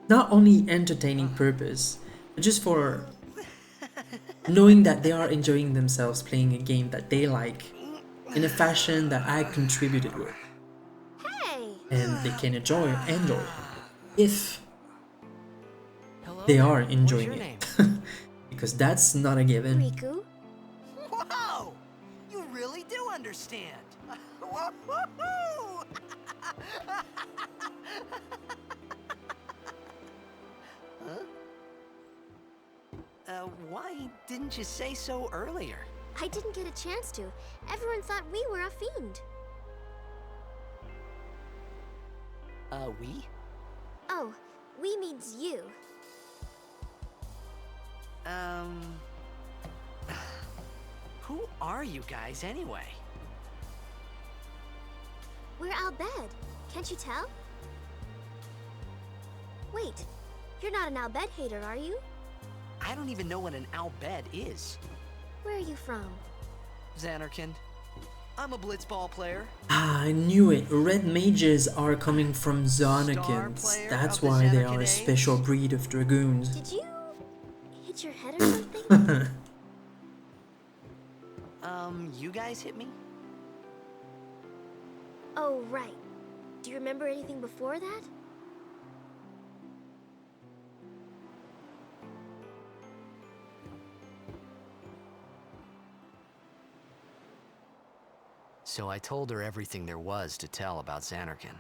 Speaker 1: not only entertaining purpose, but just for knowing that they are enjoying themselves playing a game that they like in a fashion that I contributed with,
Speaker 3: Hey!
Speaker 1: and they can enjoy if
Speaker 6: Hello
Speaker 1: they
Speaker 6: there.
Speaker 1: are
Speaker 6: What's
Speaker 1: enjoying
Speaker 6: your
Speaker 1: it.
Speaker 6: name?
Speaker 1: Because that's not a given.
Speaker 3: Riku?
Speaker 6: Whoa! You really do understand. Woo-hoo-hoo! Huh? Why didn't you say so earlier?
Speaker 3: I didn't get a chance to. Everyone thought we were a fiend.
Speaker 6: We?
Speaker 3: Oh, we means you.
Speaker 6: Who are you guys anyway?
Speaker 3: We're Al Bhed. Can't you tell? Wait, you're not an Al Bhed hater, are you?
Speaker 6: I don't even know what an Al Bhed is.
Speaker 3: Where are you from?
Speaker 6: Xanarkand. I'm a blitzball player.
Speaker 1: Ah, I knew it. Red mages are coming from
Speaker 6: Star
Speaker 1: Zonagans.
Speaker 6: player
Speaker 1: That's
Speaker 6: of the
Speaker 1: why they are
Speaker 6: Zanarkand
Speaker 1: a
Speaker 6: age?
Speaker 1: special breed of dragoons.
Speaker 3: Did you hit your head or something?
Speaker 6: You guys hit me?
Speaker 3: Oh, right. Do you remember anything before that?
Speaker 2: So I told her everything there was to tell about Xanarkand.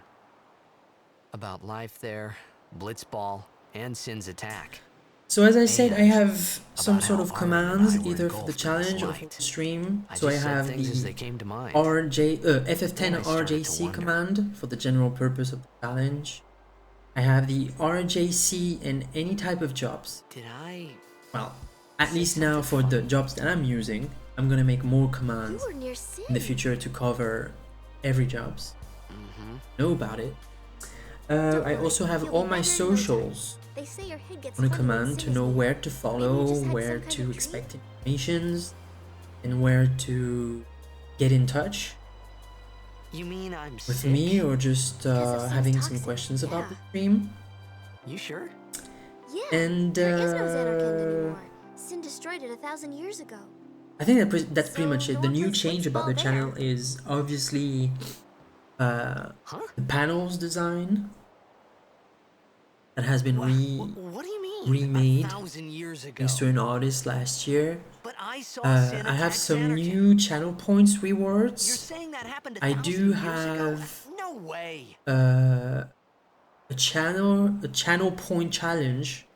Speaker 2: About life there, Blitzball, and Sin's attack.
Speaker 1: So as I said, I
Speaker 2: And
Speaker 1: have some
Speaker 2: about
Speaker 1: sort
Speaker 2: how
Speaker 1: of
Speaker 2: Armin and
Speaker 1: commands
Speaker 2: I were
Speaker 1: either for the
Speaker 2: engulfed in this
Speaker 1: challenge or for
Speaker 2: light.
Speaker 1: the stream.
Speaker 2: I
Speaker 1: So I
Speaker 2: just said
Speaker 1: have
Speaker 2: things as they
Speaker 1: the
Speaker 2: came to mind.
Speaker 1: FF10
Speaker 2: Then I started to
Speaker 1: RJC
Speaker 2: wonder.
Speaker 1: command for the general purpose of the challenge. I have the RJC in any type of jobs.
Speaker 6: Did I?
Speaker 1: Well, at least now for the jobs that I'm using, I'm gonna make more
Speaker 3: You
Speaker 1: commands
Speaker 3: were near Sin.
Speaker 1: in the future to cover every jobs. Know about it. I also have all my socials
Speaker 3: They say your head gets
Speaker 1: on a
Speaker 3: funny when
Speaker 1: command to
Speaker 3: Sin is
Speaker 1: know
Speaker 3: near.
Speaker 1: where to follow,
Speaker 3: just had
Speaker 1: where
Speaker 3: some kind
Speaker 1: to
Speaker 3: of
Speaker 1: expect
Speaker 3: dream?
Speaker 1: informations, and where to get in touch
Speaker 6: You mean I'm
Speaker 1: with
Speaker 6: sick?
Speaker 1: me or just
Speaker 3: Because of Sin's
Speaker 1: having some
Speaker 3: toxin,
Speaker 1: questions about the
Speaker 3: yeah.
Speaker 1: stream.
Speaker 6: You sure?
Speaker 3: Yeah,
Speaker 1: And
Speaker 3: there is no Xanarkand anymore. Sin destroyed it 1,000 years ago.
Speaker 1: I think that's pretty
Speaker 3: So
Speaker 1: much it.
Speaker 3: no
Speaker 1: The
Speaker 3: one
Speaker 1: new
Speaker 3: plays
Speaker 1: change about the
Speaker 3: Blitzball
Speaker 1: channel
Speaker 3: there.
Speaker 1: is obviously
Speaker 6: Huh?
Speaker 1: the panels design that has been
Speaker 6: What do you mean?
Speaker 1: remade
Speaker 6: 1,000 years ago.
Speaker 1: thanks to an artist last year.
Speaker 6: But I saw Sin
Speaker 1: I have
Speaker 6: attack
Speaker 1: some
Speaker 6: Xanarkand.
Speaker 1: new channel points
Speaker 6: You're
Speaker 1: rewards.
Speaker 6: saying that happened
Speaker 1: I
Speaker 6: 1,000
Speaker 1: do
Speaker 6: years
Speaker 1: have
Speaker 6: ago? No way.
Speaker 1: a channel point challenge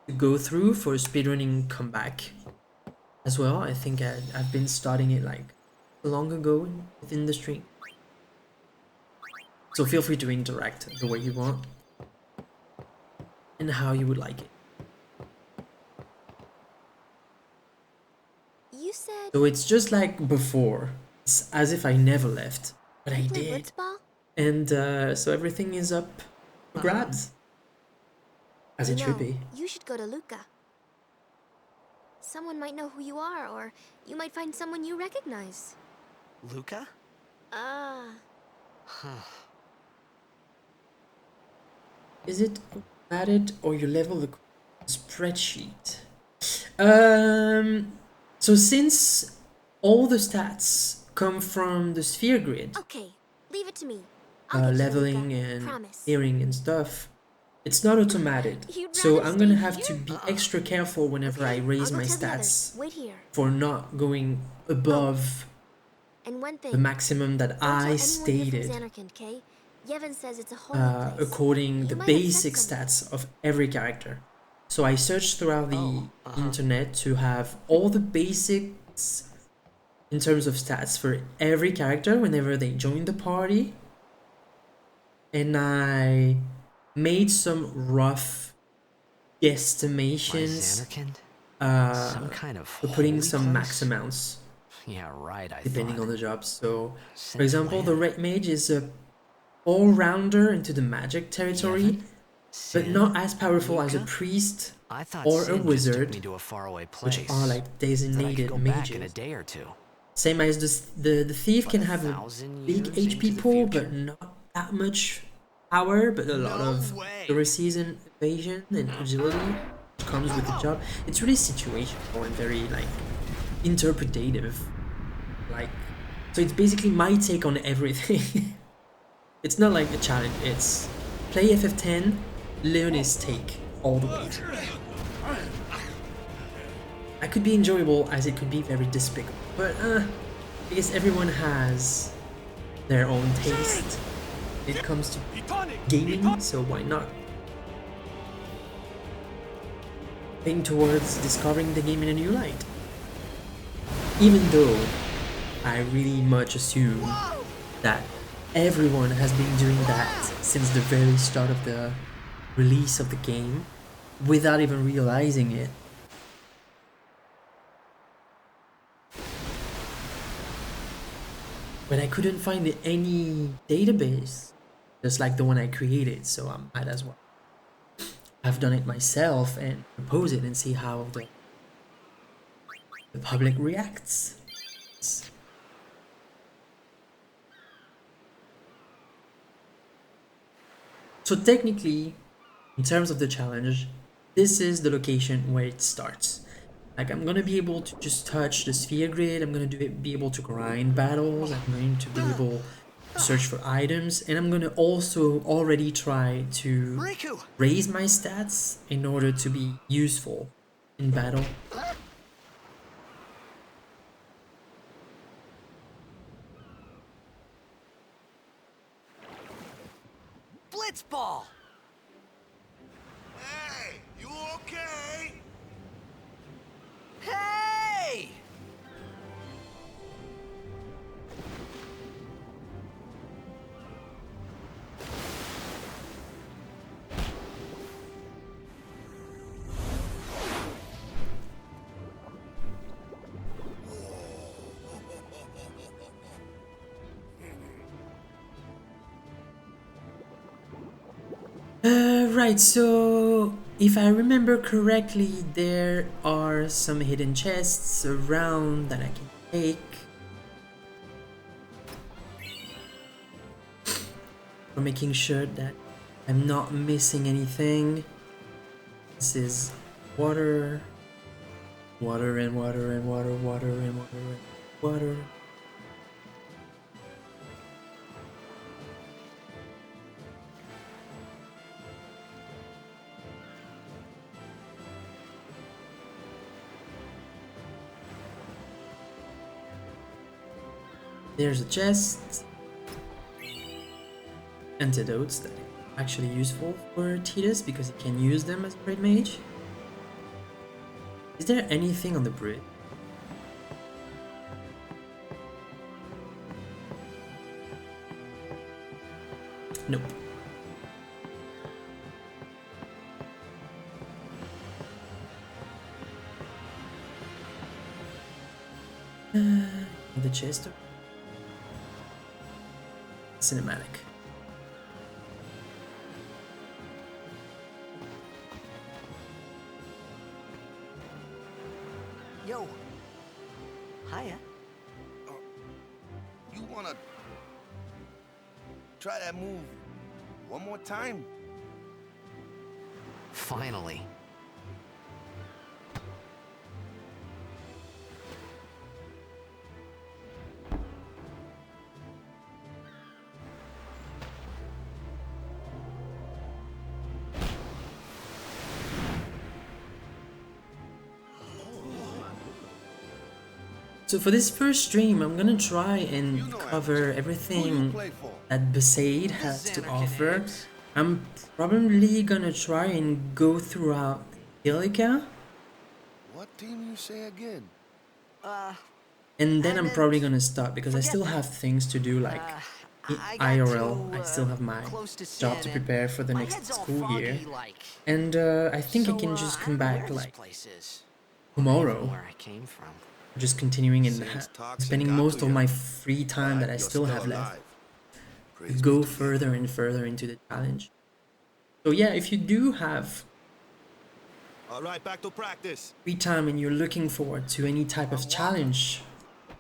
Speaker 1: to go through for speedrunning comeback as well. I think I've been starting it like long ago within the stream. So feel free to interact the way you want and how you would like it.
Speaker 3: You said
Speaker 1: So it's just like before. It's as if I never left, but I
Speaker 3: you play
Speaker 1: did.
Speaker 3: Blitzball?
Speaker 1: And so everything is up for grabs. As it should be.
Speaker 3: You should go to Luca. Someone might know who you are, or you might find someone you recognize.
Speaker 6: Luca?
Speaker 1: Is it added or you level the spreadsheet? So since all the stats come from the sphere grid,
Speaker 3: Okay, leave it to me. I'll get you to
Speaker 1: leveling
Speaker 3: Luca.
Speaker 1: and
Speaker 3: Promise.
Speaker 1: hearing and stuff, it's not automatic.
Speaker 3: You'd
Speaker 1: So
Speaker 3: rather
Speaker 1: I'm gonna
Speaker 3: stay
Speaker 1: have to
Speaker 3: here?
Speaker 1: be extra careful whenever I
Speaker 3: Okay,
Speaker 1: raise
Speaker 3: I'll go
Speaker 1: my
Speaker 3: tell the others.
Speaker 1: stats
Speaker 3: Wait here.
Speaker 1: for not going above
Speaker 3: And one thing.
Speaker 1: the maximum that
Speaker 3: don't tell
Speaker 1: I
Speaker 3: anyone
Speaker 1: stated.
Speaker 3: here from Xanarkand, okay? Yevon says it's a holy place.
Speaker 1: According
Speaker 3: You
Speaker 1: the
Speaker 3: might upset
Speaker 1: basic
Speaker 3: someone.
Speaker 1: stats of every character. So I searched throughout the internet to have all the basics in terms of stats for every character whenever they join the party. And I made some rough
Speaker 2: My
Speaker 1: guesstimations
Speaker 2: Xanarkand? Some kind of
Speaker 1: for putting
Speaker 2: holy
Speaker 1: some
Speaker 2: place?
Speaker 1: max amounts
Speaker 2: Yeah, right, I
Speaker 1: depending
Speaker 2: thought.
Speaker 1: on the jobs. So for
Speaker 2: Since
Speaker 1: example, the
Speaker 2: when?
Speaker 1: Red Mage is a all-rounder into the magic territory.
Speaker 2: Yevon?
Speaker 1: But
Speaker 2: Sin?
Speaker 1: not as powerful as a
Speaker 2: Luca?
Speaker 1: priest
Speaker 2: I thought
Speaker 1: or a
Speaker 2: Sin just
Speaker 1: wizard,
Speaker 2: took me to a faraway place.
Speaker 1: which are like
Speaker 2: that I could
Speaker 1: designated
Speaker 2: go back in a
Speaker 1: mages.
Speaker 2: day or two.
Speaker 1: Same as the thief can have a
Speaker 2: 1,000
Speaker 1: big
Speaker 2: years into
Speaker 1: HP
Speaker 2: the
Speaker 1: pool,
Speaker 2: future?
Speaker 1: but not that much power, but a lot of accuracy and evasion and agility, which comes with the job. It's really situational and very like interpretative. Like, so it's basically my take on everything. It's not like a challenge, it's play FF10, learn his take all the way. It could be enjoyable as it could be very despicable, but I guess everyone has their own taste when it comes to gaming, so why not? Aim towards discovering the game in a new light. Even though I really much assume that everyone has been doing that since the very start of the release of the game without even realizing it. But I couldn't find any database just like the one I created, so I might as well. I've done it myself and propose it and see how the public reacts. So technically, in terms of the challenge, this is the location where it starts. Like, I'm gonna be able to just touch the sphere grid, I'm gonna be able to grind battles, I'm going to be able to search for items, and I'm gonna also already try to raise my stats in order to be useful in battle.
Speaker 6: Blitzball!
Speaker 7: Hey, you okay?
Speaker 6: Hey!
Speaker 1: Right, so if I remember correctly, there are some hidden chests around that I can take. For making sure that I'm not missing anything. This is water, water and water and water, water and water and water. There's a chest. Antidotes that are actually useful for Titus because he can use them as a great mage. Is there anything on the bridge? Nope. The chest. Cinematic.
Speaker 6: Yo. Hiya.
Speaker 7: You wanna try that move one more time?
Speaker 2: Finally.
Speaker 1: So for this first stream, I'm gonna try and cover everything that Besaid has to offer. I'm probably gonna try and go throughout Helica.
Speaker 7: What team you say again?
Speaker 1: And then I'm probably gonna stop because I still have things to do, like IRL. I still have my job to prepare for the next school year. And I think I can just come back like tomorrow.
Speaker 2: Where I came from.
Speaker 1: Just continuing and spending most of my free time that I still have left to go further and further into the challenge. So yeah, if you do have
Speaker 7: All right, back to practice.
Speaker 1: free time and you're looking forward to any type of challenge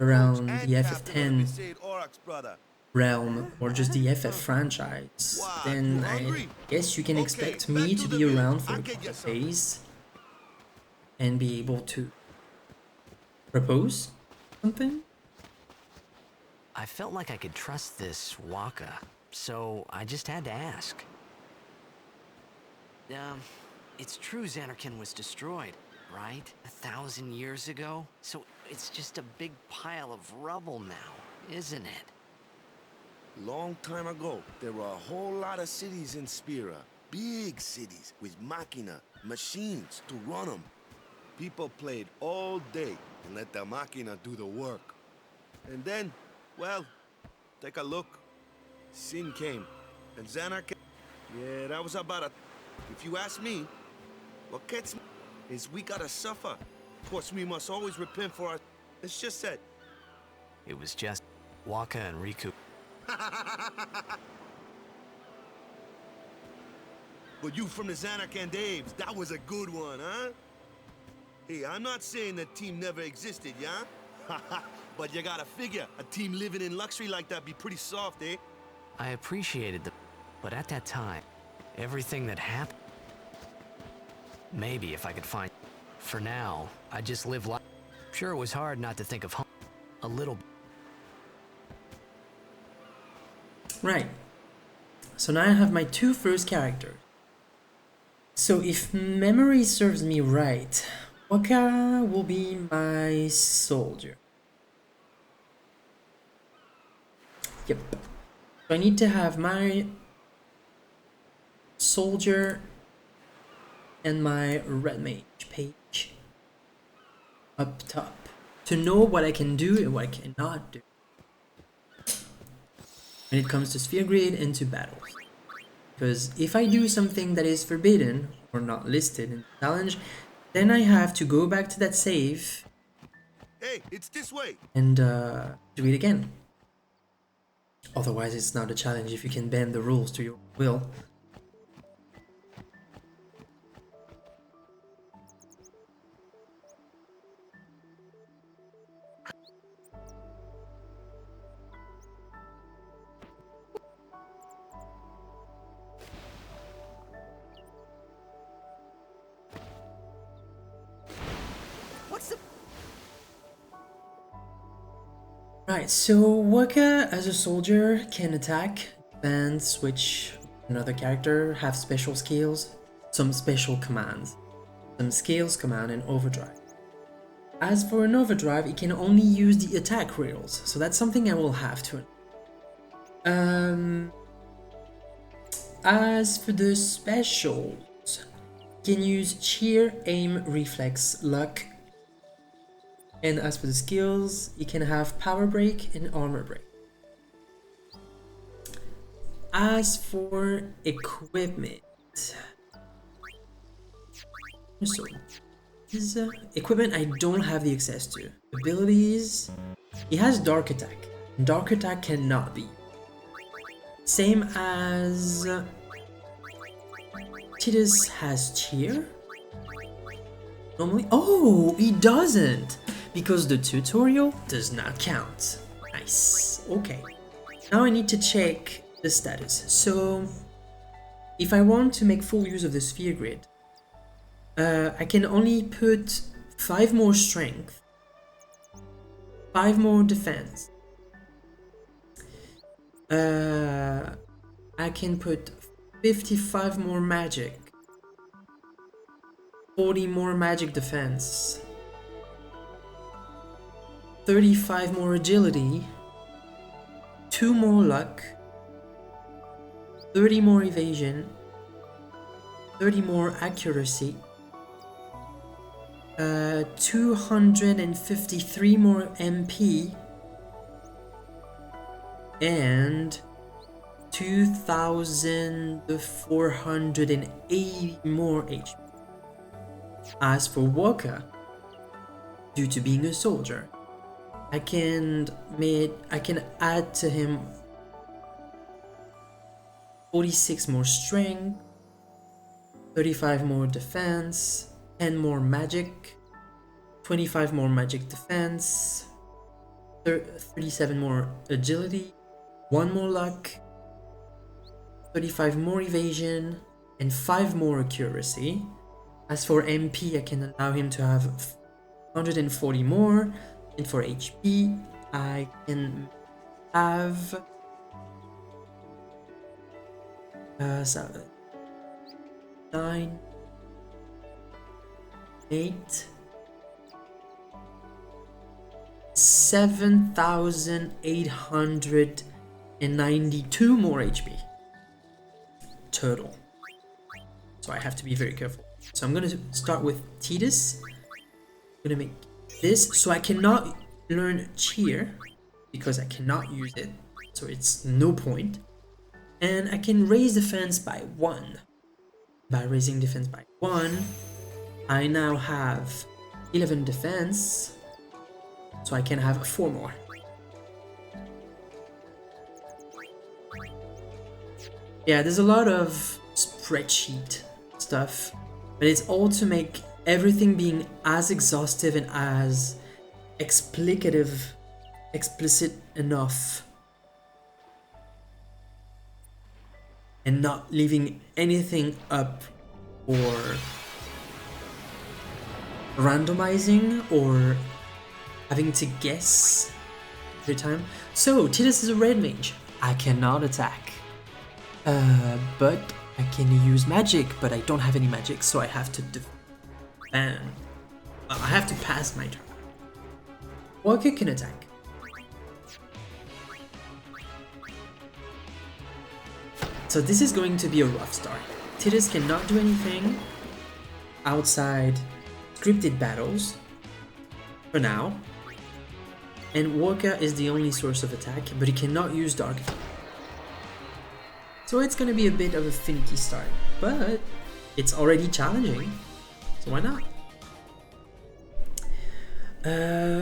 Speaker 1: around
Speaker 7: And
Speaker 1: the
Speaker 7: Captain of the
Speaker 1: FF10
Speaker 7: Besaid Aurochs, brother.
Speaker 1: realm or just the FF franchise,
Speaker 7: What,
Speaker 1: then
Speaker 7: you
Speaker 1: I
Speaker 7: hungry?
Speaker 1: guess you can
Speaker 7: Okay,
Speaker 1: expect
Speaker 7: back
Speaker 1: me
Speaker 7: to
Speaker 1: to
Speaker 7: the
Speaker 1: be
Speaker 7: village.
Speaker 1: around for
Speaker 7: I'll
Speaker 1: a
Speaker 7: get
Speaker 1: couple
Speaker 7: you
Speaker 1: of
Speaker 7: something.
Speaker 1: days and be able to propose something.
Speaker 2: I felt like I could trust this Waka, so I just had to ask. It's true Xanarkin was destroyed, right? 1,000 years ago? So it's just a big pile of rubble now, isn't it?
Speaker 7: Long time ago, there were a whole lot of cities in Spira. Big cities with machina, machines to run them. People played all day and let the machina do the work. And then, well, take a look. Sin came, and Xanar came. Yeah, that was about a... If you ask me, what gets me is we gotta suffer. Of course, we must always repent for our... It's just that...
Speaker 2: It was just Waka and Riku.
Speaker 7: But you from the Xanarkan Daves, that was a good one, huh? Hey, I'm not saying that team never existed, yeah? But you gotta figure, a team living in luxury like that be pretty soft, eh?
Speaker 2: I appreciated the... But at that time, everything that happened... Maybe if I could find... For now, I just live life... Sure, it was hard not to think of home. A little...
Speaker 1: Right. So now I have my two first characters. So if memory serves me right, Waka will be my soldier. Yep. So I need to have my soldier and my red mage page up top to know what I can do and what I cannot do when it comes to sphere grid and to battles. Because if I do something that is forbidden or not listed in the challenge, then I have to go back to that save
Speaker 7: Hey, it's this way.
Speaker 1: and do it again. Otherwise, it's not a challenge if you can bend the rules to your will.
Speaker 6: What's the...
Speaker 1: Right, so Waka as a soldier can attack, defend, switch another character, have special skills, some special commands, some skills command and overdrive. As for an overdrive, it can only use the attack rails, so that's something I will have to. As for the specials, you can use cheer, aim, reflex, luck. And as for the skills, you can have power break and armor break. As for equipment, so this equipment I don't have the access to. Abilities, he has dark attack. Dark attack cannot be. Same as Titus has cheer. Normally, oh, he doesn't, because the tutorial does not count. Nice. Okay. Now I need to check the status. So, if I want to make full use of the sphere grid, I can only put 5 more strength, 5 more defense. I can put 55 more magic, 40 more magic defense, 35 more agility, 2 more luck, 30 more evasion, 30 more accuracy, 253 more MP, and 2,480 more HP. As for Waka, due to being a soldier, I can add to him 46 more strength, 35 more defense, 10 more magic, 25 more magic defense, 37 more agility, 1 more luck, 35 more evasion, and 5 more accuracy. As for MP, I can allow him to have 140 more, and for HP, I can have 7, 9, 8, 7,892 more HP total. So I have to be very careful. So I'm gonna start with Titus. I'm gonna make this, so I cannot learn cheer because I cannot use it, so it's no point. And I can raise defense by 1. By raising defense by 1, I now have 11 defense, so I can have 4 more. Yeah, there's a lot of spreadsheet stuff, but it's all to make everything being as exhaustive and as explicit enough, and not leaving anything up or randomizing or having to guess every time. So Titus is a red mage. I cannot attack, but I can use magic, but I don't have any magic, so I have to I have to pass my turn. Walker can attack. So this is going to be a rough start. Titus cannot do anything outside scripted battles for now, and Walker is the only source of attack, but he cannot use Dark. So it's gonna be a bit of a finicky start, but it's already challenging, so why not?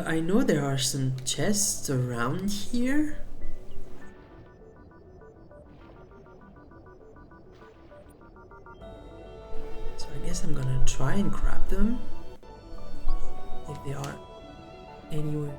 Speaker 1: I know there are some chests around here. So I guess I'm gonna try and grab them, if they are anywhere.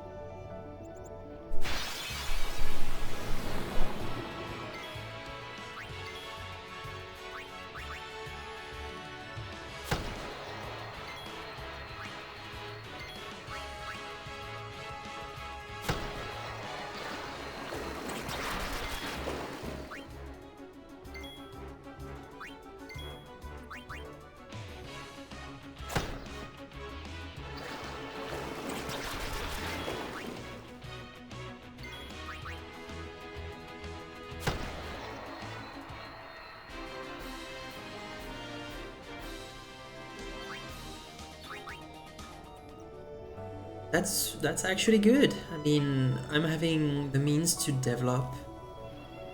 Speaker 1: That's actually good. I mean, I'm having the means to develop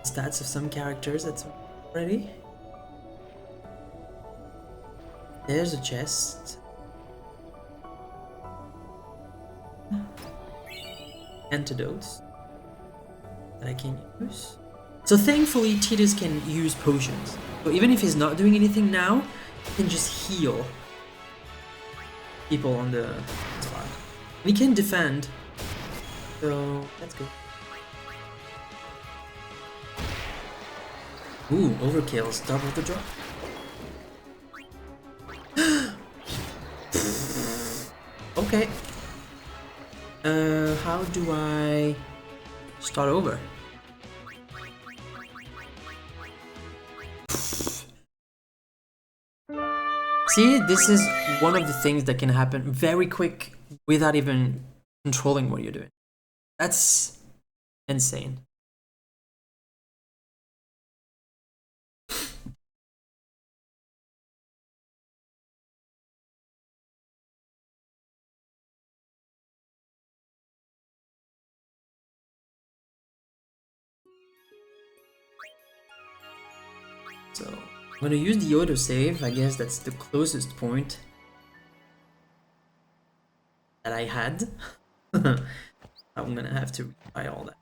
Speaker 1: stats of some characters that's already. There's a chest. Antidotes that I can use. So thankfully Titus can use potions. So even if he's not doing anything now, he can just heal people on the spot. And he can defend. So that's good. Ooh, overkills, double the drop. Okay. How do I start over? See, this is one of the things that can happen very quick without even controlling what you're doing. That's insane. So I'm gonna use the autosave. I guess that's the closest point that I had. I'm gonna have to retry all that.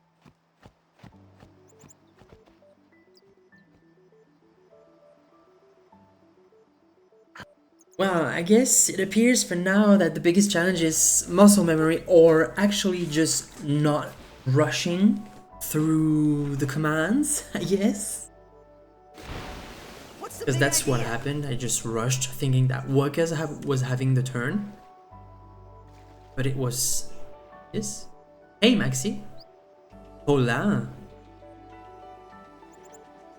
Speaker 1: Well, I guess it appears for now that the biggest challenge is muscle memory, or actually just not rushing through the commands, I guess.
Speaker 6: What's the
Speaker 1: Because
Speaker 6: big
Speaker 1: that's what
Speaker 6: idea?
Speaker 1: happened. I just rushed thinking that Workers was having the turn. But it was this. Hey Maxi. Hola.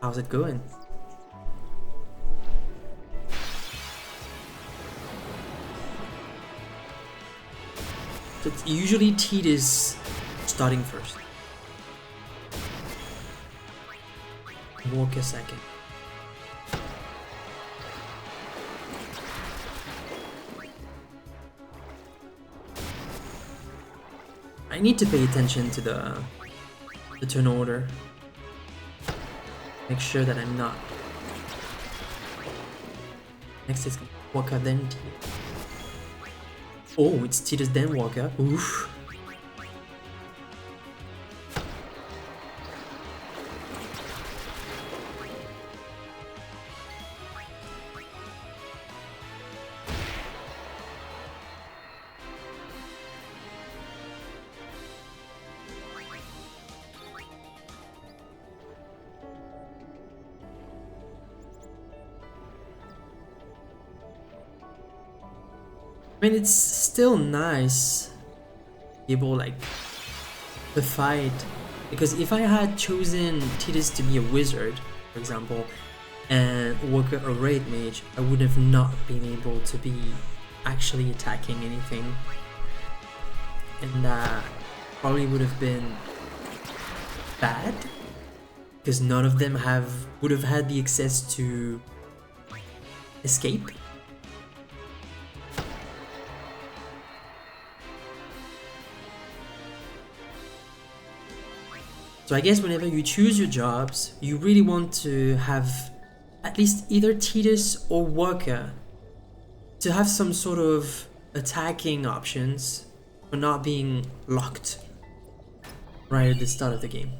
Speaker 1: How's it going? So it's usually Titus starting first. Walk a second. I need to pay attention to the turn order. Make sure that I'm not. Next is Walker then Titus. Oh, it's Titus then Walker. Oof. I mean, it's still nice to be able, like, to fight, because if I had chosen Titus to be a wizard, for example, and Walker a raid mage, I would have not been able to be actually attacking anything, and that probably would have been bad, because none of them would have had the access to escape. So I guess whenever you choose your jobs, you really want to have at least either Titus or Worker to have some sort of attacking options for not being locked right at the start of the game,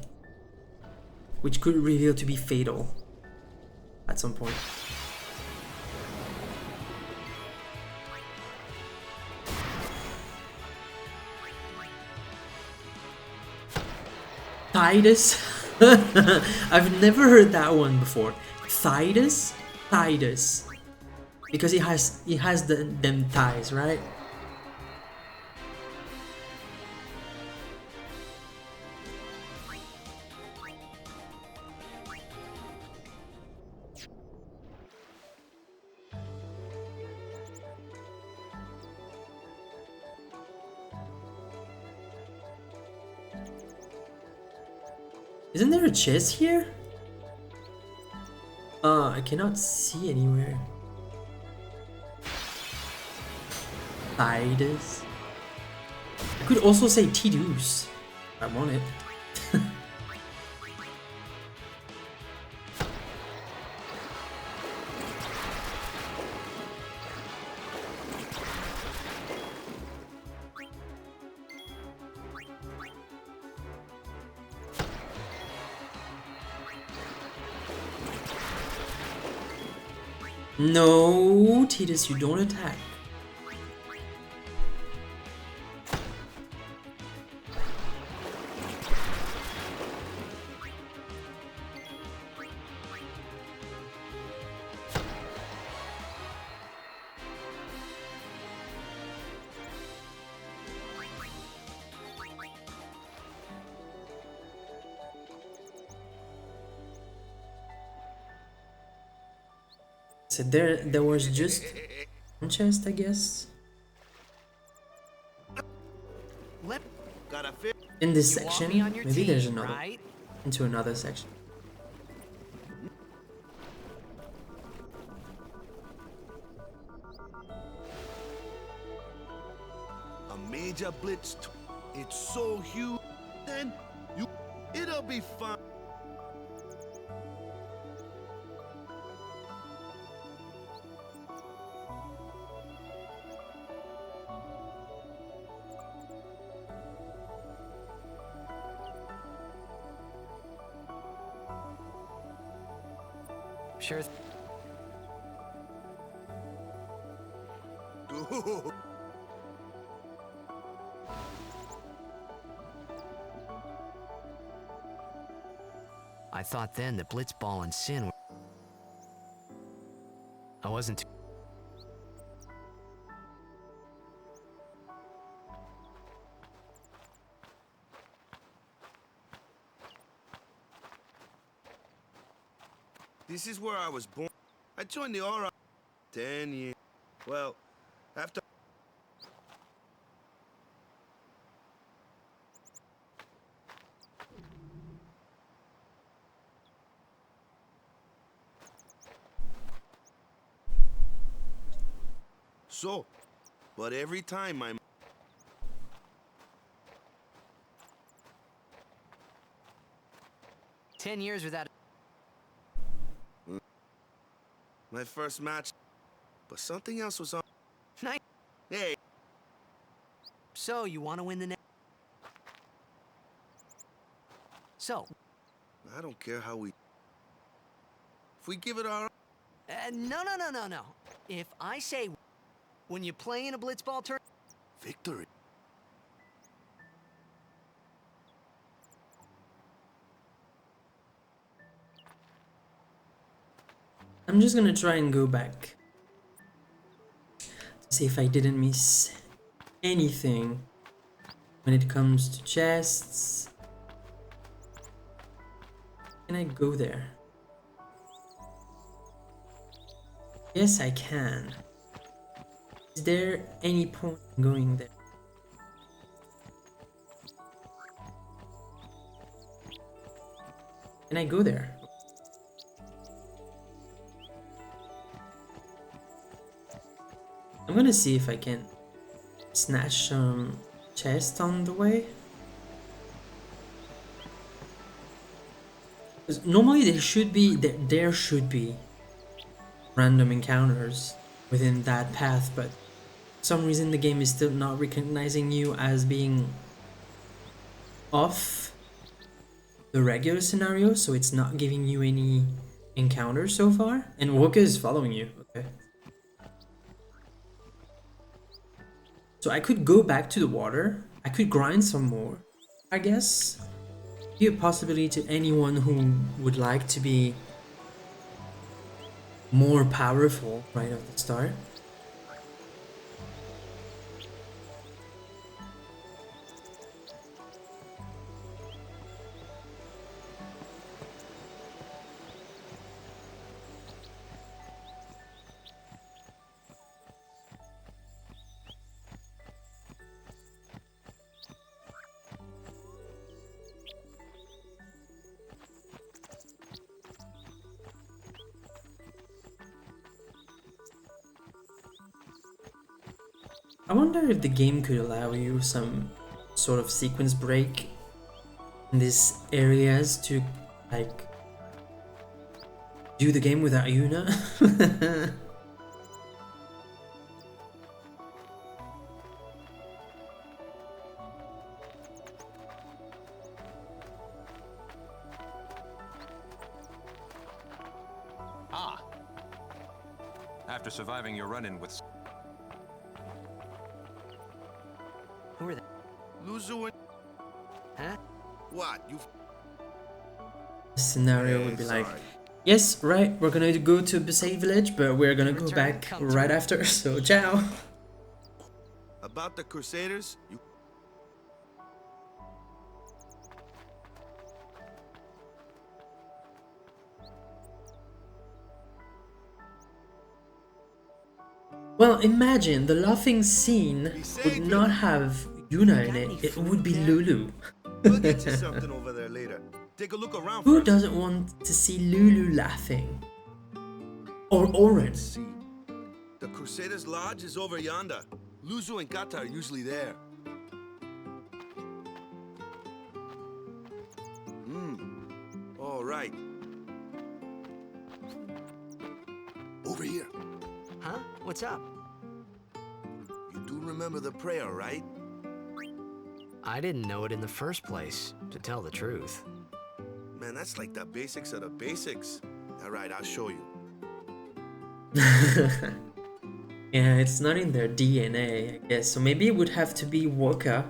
Speaker 1: which could reveal to be fatal at some point. Titus? I've never heard that one before. Titus? Titus. Because he has them ties, right? Isn't there a chest here? I cannot see anywhere. Titus. I could also say Tidus. I want it. No, Titus, you don't attack. So there was just one chest, I guess, in this section. Maybe there's another
Speaker 6: right?
Speaker 1: into another section.
Speaker 7: A major blitz. It's so huge. Then it'll be fun.
Speaker 6: Sure.
Speaker 2: I thought then that Blitzball and Sin were... I wasn't too...
Speaker 7: This is where I was born. I joined the Aura 10 years. Well, after... So, but every time my...
Speaker 2: 10 years without...
Speaker 7: My first match, but something else was on.
Speaker 2: Nice.
Speaker 7: Hey,
Speaker 2: So, you want to win the next... So,
Speaker 7: I don't care how we... If we give it our...
Speaker 2: no. If I say, when you play in a Blitzball tournament...
Speaker 7: Victory.
Speaker 1: I'm just gonna try and go back to see if I didn't miss anything when it comes to chests. Can I go there? Yes, I can. Is there any point in going there? Can I go there? I'm gonna see if I can snatch some chest on the way. 'Cause normally there should be random encounters within that path, but for some reason the game is still not recognizing you as being off the regular scenario, so it's not giving you any encounters so far. And Walker is following you. Okay. So I could go back to the water, I could grind some more, I guess. Be a possibility to anyone who would like to be more powerful right at the start. I wonder if the game could allow you some sort of sequence break in these areas to, like, do the game without Yuna.
Speaker 8: Ah! After surviving your run-in with...
Speaker 2: Who are they?
Speaker 7: Luzu and...
Speaker 2: Huh?
Speaker 7: What? You...
Speaker 1: The scenario
Speaker 7: Hey,
Speaker 1: would be like,
Speaker 7: sorry.
Speaker 1: yes, right, we're gonna go to Bisay village, but we're gonna go
Speaker 2: Return
Speaker 1: back
Speaker 2: come
Speaker 1: right
Speaker 2: to-
Speaker 1: after, so ciao.
Speaker 7: About the Crusaders, you...
Speaker 1: Well, imagine the laughing scene would not have Yuna in it, it would be Lulu.
Speaker 7: We'll get you something over there later. Take a look around
Speaker 1: Who
Speaker 7: first.
Speaker 1: doesn't want to see Lulu laughing? Or Oren?
Speaker 7: Let's see. The Crusaders' Lodge is over yonder. Luzu and Kata are usually there. All right. Over here.
Speaker 2: Huh? What's up?
Speaker 7: You do remember the prayer, right?
Speaker 2: I didn't know it in the first place, to tell the truth.
Speaker 7: Man, that's like the basics of the basics. All right, I'll show you.
Speaker 1: Yeah, it's not in their DNA, I guess. So maybe it would have to be Waka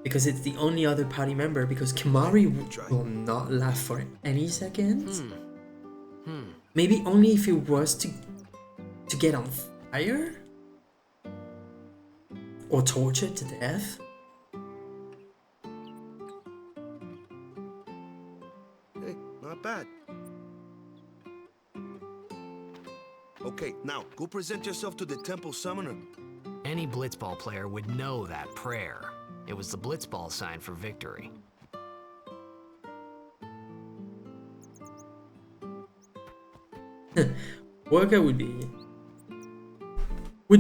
Speaker 1: because it's the only other party member, because Kimari will not laugh for any seconds. Maybe only if it was to get on fire or tortured to death.
Speaker 7: Hey, not bad. Okay, now go present yourself to the temple summoner.
Speaker 2: Any blitzball player would know that prayer. It was the blitzball sign for victory.
Speaker 1: Workout would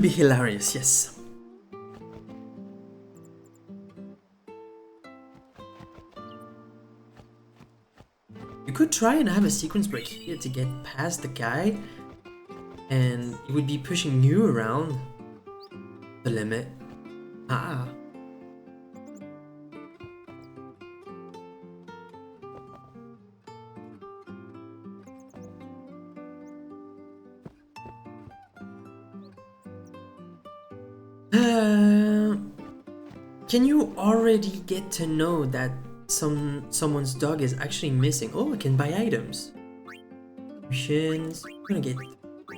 Speaker 1: be hilarious, yes. You could try and have a sequence break here to get past the guy, and it would be pushing you around the limit. Ah. Can you already get to know that someone's dog is actually missing? Oh, I can buy items. Missions. I'm gonna get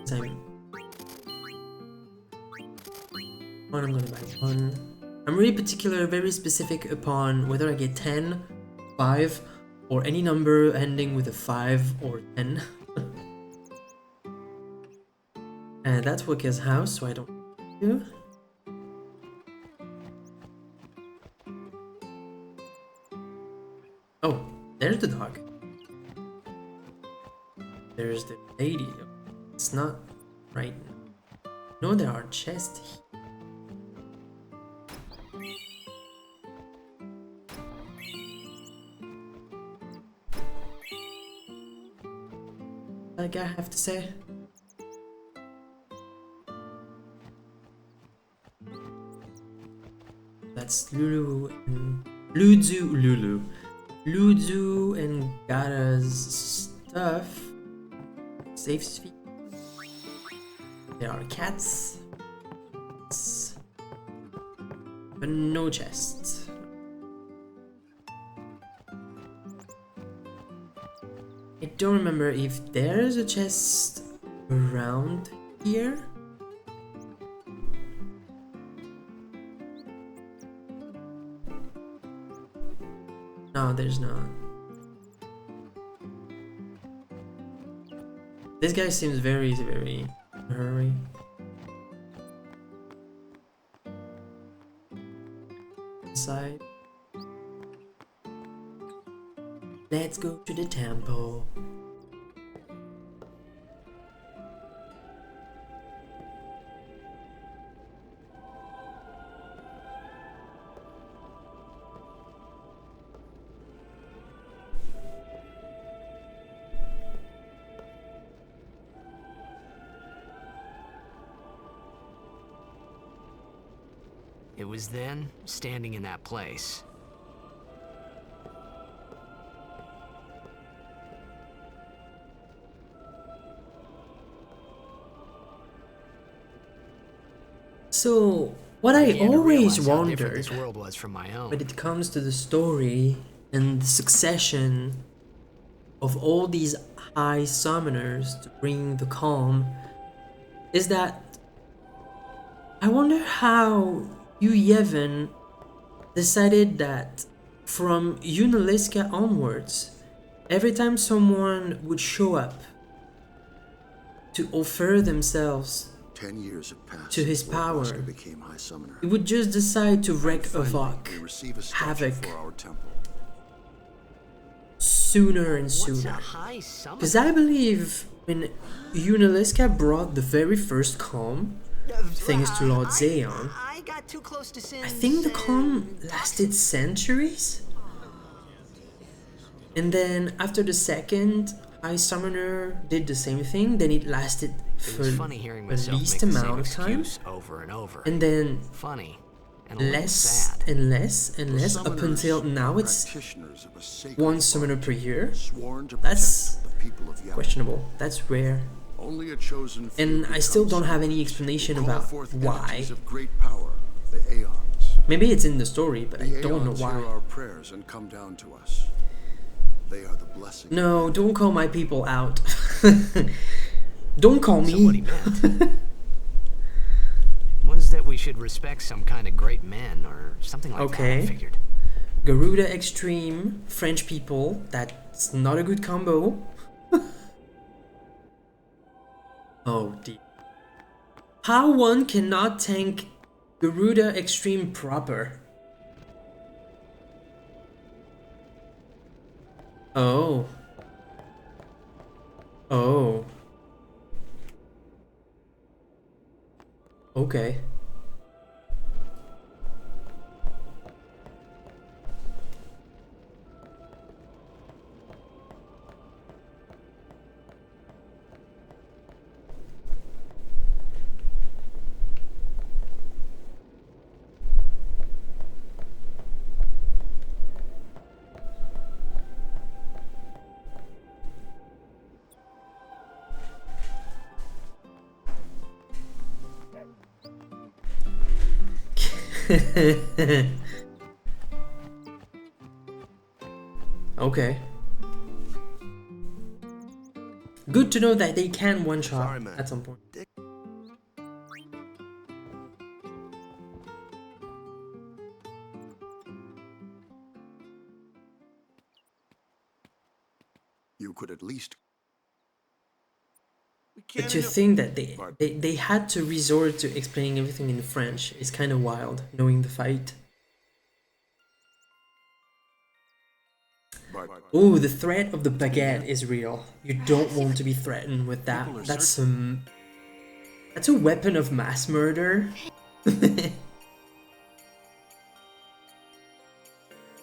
Speaker 1: time. One, I'm gonna buy one. I'm really particular, very specific upon whether I get 10, 5, or any number ending with a 5 or 10. And that's Wicca's house, so I don't do. Oh, there's the dog. There's the lady. It's not right now. No, there are chests here. Like I have to say. That's Lulu and Lulu and Gara's stuff. Safe speed. There are cats. But no chests. I don't remember if there's a chest around here. No, there's not. This guy seems very in a hurry. Inside. Let's go to the temple.
Speaker 2: It was then, standing in that place.
Speaker 1: So, what I always wondered
Speaker 2: this world was from my own.
Speaker 1: when it comes to the story and the succession of all these high summoners to bring the calm is that I wonder how Yu Yevon decided that from Unaliska onwards, every time someone would show up to offer themselves
Speaker 9: 10 years have passed
Speaker 1: to his
Speaker 9: since
Speaker 1: power,
Speaker 9: Oscar became High Summoner.
Speaker 1: he would just decide to wreak
Speaker 9: Finally, we receive a statue
Speaker 1: havoc
Speaker 9: for our temple.
Speaker 1: sooner and
Speaker 2: What's a
Speaker 1: sooner.
Speaker 2: high summoner?
Speaker 1: Because I believe when Unaliska brought the very first calm, thanks to Lord Zeon,
Speaker 2: I got too close to Sin's,
Speaker 1: I think the calm lasted centuries. And then after the second High Summoner did the same thing, then it lasted
Speaker 2: It
Speaker 1: for
Speaker 2: was funny hearing
Speaker 1: the
Speaker 2: myself
Speaker 1: least
Speaker 2: make the same
Speaker 1: amount of time.
Speaker 2: excuse over and over.
Speaker 1: And then
Speaker 2: Funny and a little
Speaker 1: less
Speaker 2: sad.
Speaker 1: and less and less up
Speaker 9: Summoners
Speaker 1: until
Speaker 9: are
Speaker 1: now it's
Speaker 9: practitioners of a sacred
Speaker 1: one
Speaker 9: art,
Speaker 1: summoner per year.
Speaker 9: sworn to
Speaker 1: That's
Speaker 9: protect the people of Yavin.
Speaker 1: questionable. That's rare.
Speaker 9: Only a chosen few
Speaker 1: And I still
Speaker 9: become
Speaker 1: don't have any
Speaker 9: summoners
Speaker 1: explanation
Speaker 9: who call
Speaker 1: about
Speaker 9: forth
Speaker 1: why.
Speaker 9: entities of great power, the Aeons.
Speaker 1: Maybe it's in the story, but I
Speaker 9: The
Speaker 1: don't know
Speaker 9: Aeons
Speaker 1: why.
Speaker 9: hear our prayers and come down to us. They are the blessing.
Speaker 1: No, don't call my people out. Don't call
Speaker 2: So what he
Speaker 1: me.
Speaker 2: meant was that we should respect some kind of great men or something like that, I
Speaker 1: Okay.
Speaker 2: figured.
Speaker 1: Garuda Extreme, French people, that's not a good combo. Oh dear. How one cannot tank Garuda Extreme proper? Oh. Oh. Okay. Okay. Good to know that they can one shot
Speaker 7: Sorry, man.
Speaker 1: at some point.
Speaker 9: You could at least.
Speaker 7: We
Speaker 1: But
Speaker 7: can't
Speaker 1: to
Speaker 7: enough.
Speaker 1: think that they had to resort to explaining everything in French is kind of wild, knowing the fight.
Speaker 9: But
Speaker 1: Oh, the threat of the baguette is real. You don't want to be threatened with that. That's a weapon of mass murder.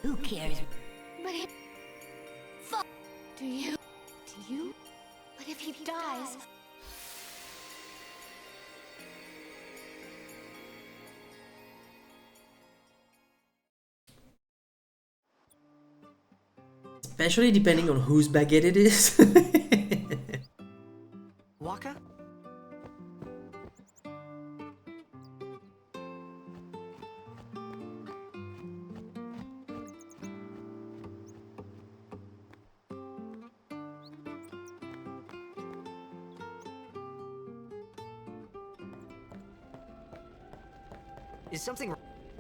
Speaker 3: Who cares? But if... Fuck. Do you? Do you? But if he dies...
Speaker 1: Especially depending on whose baguette it is.
Speaker 2: Waka? Is something...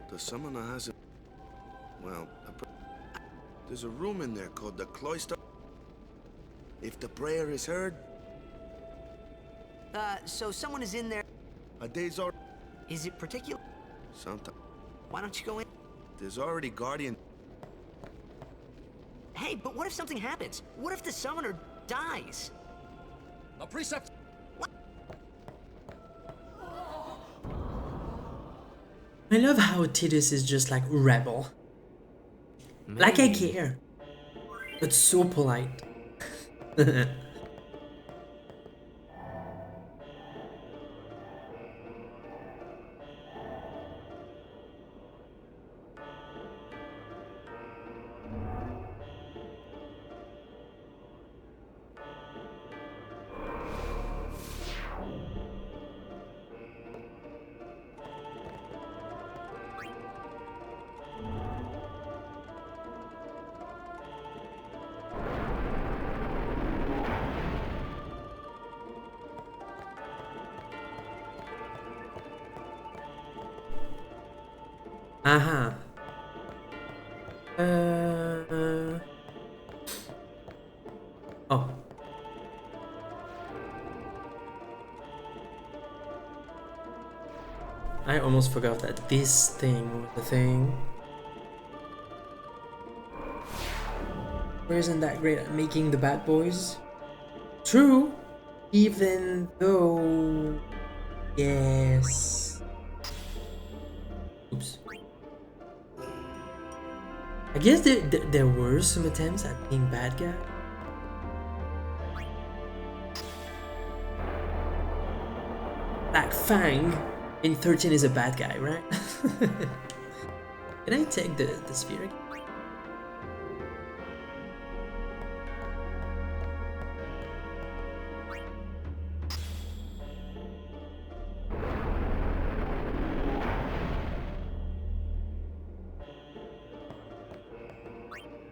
Speaker 7: The summoner has a... Well, there's a room in there called the cloister. If the prayer is heard,
Speaker 2: so someone is in there.
Speaker 7: a day's already...
Speaker 2: Is it particular?
Speaker 7: Sometimes.
Speaker 2: Why don't you go in?
Speaker 7: There's already guardian...
Speaker 2: Hey, but what if something happens? What if the summoner dies?
Speaker 8: A precept.
Speaker 1: I love how Titus is just like rebel. Like I care. But so polite. Aha. Oh. I almost forgot that this thing was the thing. Where isn't that great at making the bad boys? True. Even though... Yes. Oops. I guess there were some attempts at being bad guy. Like Fang in 13 is a bad guy, right? Can I take the sphere again?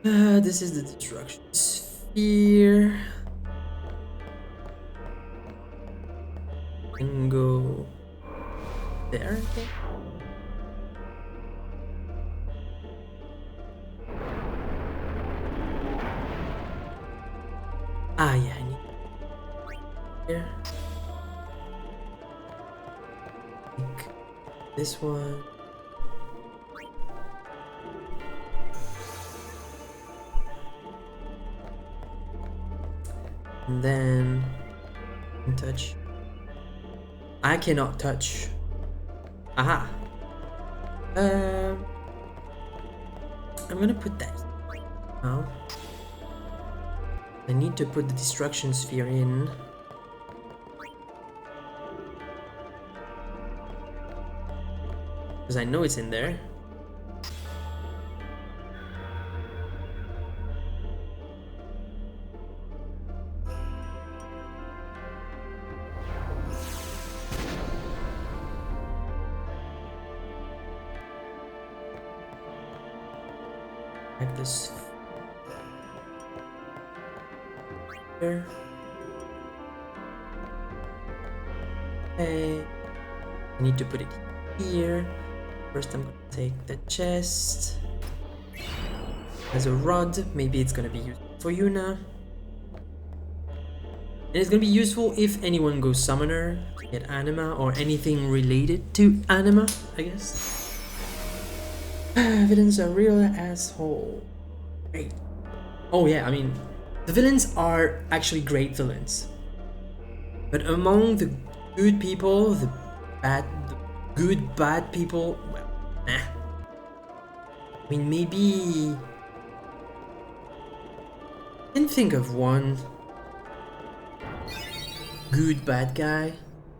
Speaker 1: This is the destruction sphere. And go there, I think. Ah, yeah, I need here. Like this one. And then touch. I cannot touch. Aha. I'm gonna put that now. I need to put the destruction sphere in. Because I know it's in there. Like this. Here. Okay. I need to put it here. First I'm gonna take the chest. As a rod, maybe it's gonna be useful for Yuna. And it's gonna be useful if anyone goes summoner to get anima or anything related to anima, I guess. Villains are real asshole. Great. Oh yeah, I mean, the villains are actually great villains. But among the good people, the good bad people, well, nah. I mean, maybe I can think of one good bad guy.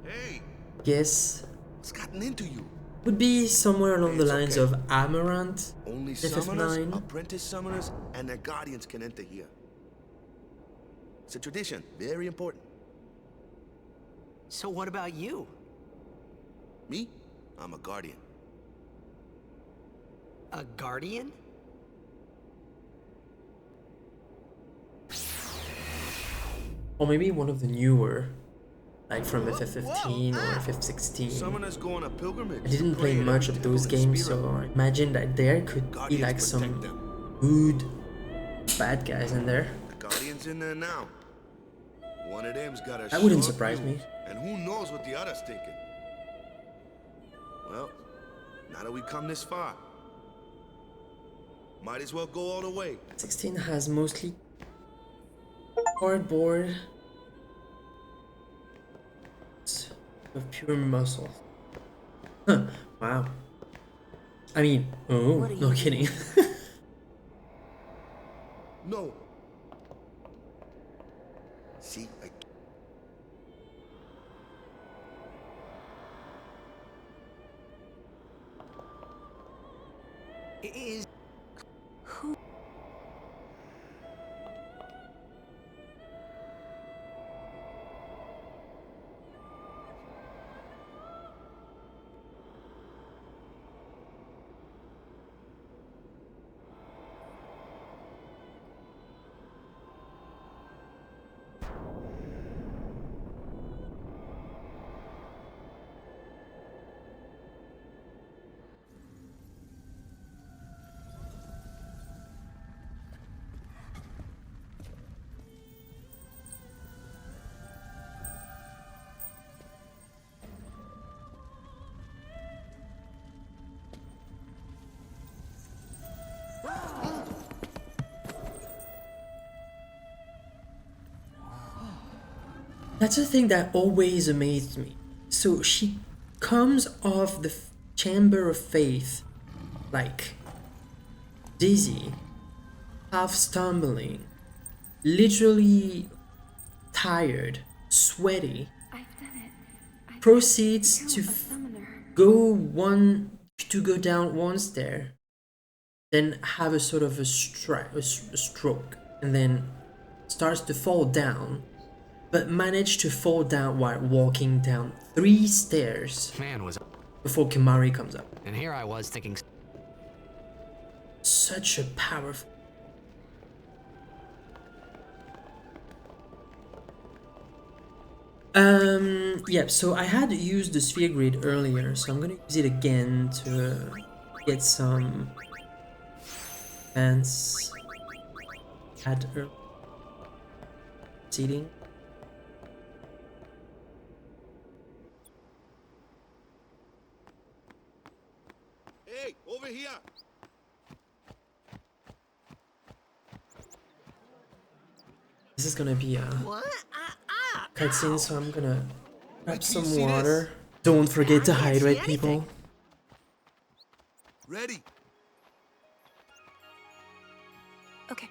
Speaker 7: Hey,
Speaker 1: Guess
Speaker 7: what's gotten into you?
Speaker 1: would be somewhere along the
Speaker 7: It's
Speaker 1: lines
Speaker 7: okay.
Speaker 1: of Amaranth.
Speaker 7: Only
Speaker 1: FF9.
Speaker 7: summoners, apprentice summoners, and their guardians can enter here. It's a tradition, very important.
Speaker 2: So what about you?
Speaker 7: Me? I'm a guardian.
Speaker 2: A guardian?
Speaker 1: Or maybe one of the newer, like from FF15 or FF16.
Speaker 7: Summoners go on a pilgrimage.
Speaker 1: I didn't play
Speaker 7: pray at
Speaker 1: much
Speaker 7: every
Speaker 1: of those
Speaker 7: temple in
Speaker 1: games,
Speaker 7: Spira.
Speaker 1: so I imagine that there could be
Speaker 7: Guardians
Speaker 1: like
Speaker 7: protect
Speaker 1: some
Speaker 7: them.
Speaker 1: good bad guys in there.
Speaker 7: The guardian's in there now. One of them's got a
Speaker 1: That wouldn't
Speaker 7: sharp
Speaker 1: surprise
Speaker 7: view,
Speaker 1: me.
Speaker 7: And who knows what the other's thinking? Well, now that we come this far, might as well go all the way.
Speaker 1: 16 has mostly cardboard of pure muscle. Huh, wow. I mean, oh, no kidding.
Speaker 7: No. See,
Speaker 2: Is
Speaker 1: That's the thing that always amazed me. So she comes off the chamber of faith, like dizzy, half stumbling, literally tired, sweaty, proceeds to go down one stair, then have a sort of a stroke, and then starts to fall down, but managed to fall down while walking down 3 stairs
Speaker 2: man was,
Speaker 1: before Kimari comes up.
Speaker 2: and here I was thinking.
Speaker 1: Such a powerful. Yeah, so I had used the sphere grid earlier, so I'm gonna use it again to get some fence at seating.
Speaker 7: Hey, over here!
Speaker 1: This is gonna be a cutscene, so I'm gonna grab some water. Don't forget to hydrate, people.
Speaker 7: Ready?
Speaker 3: Okay.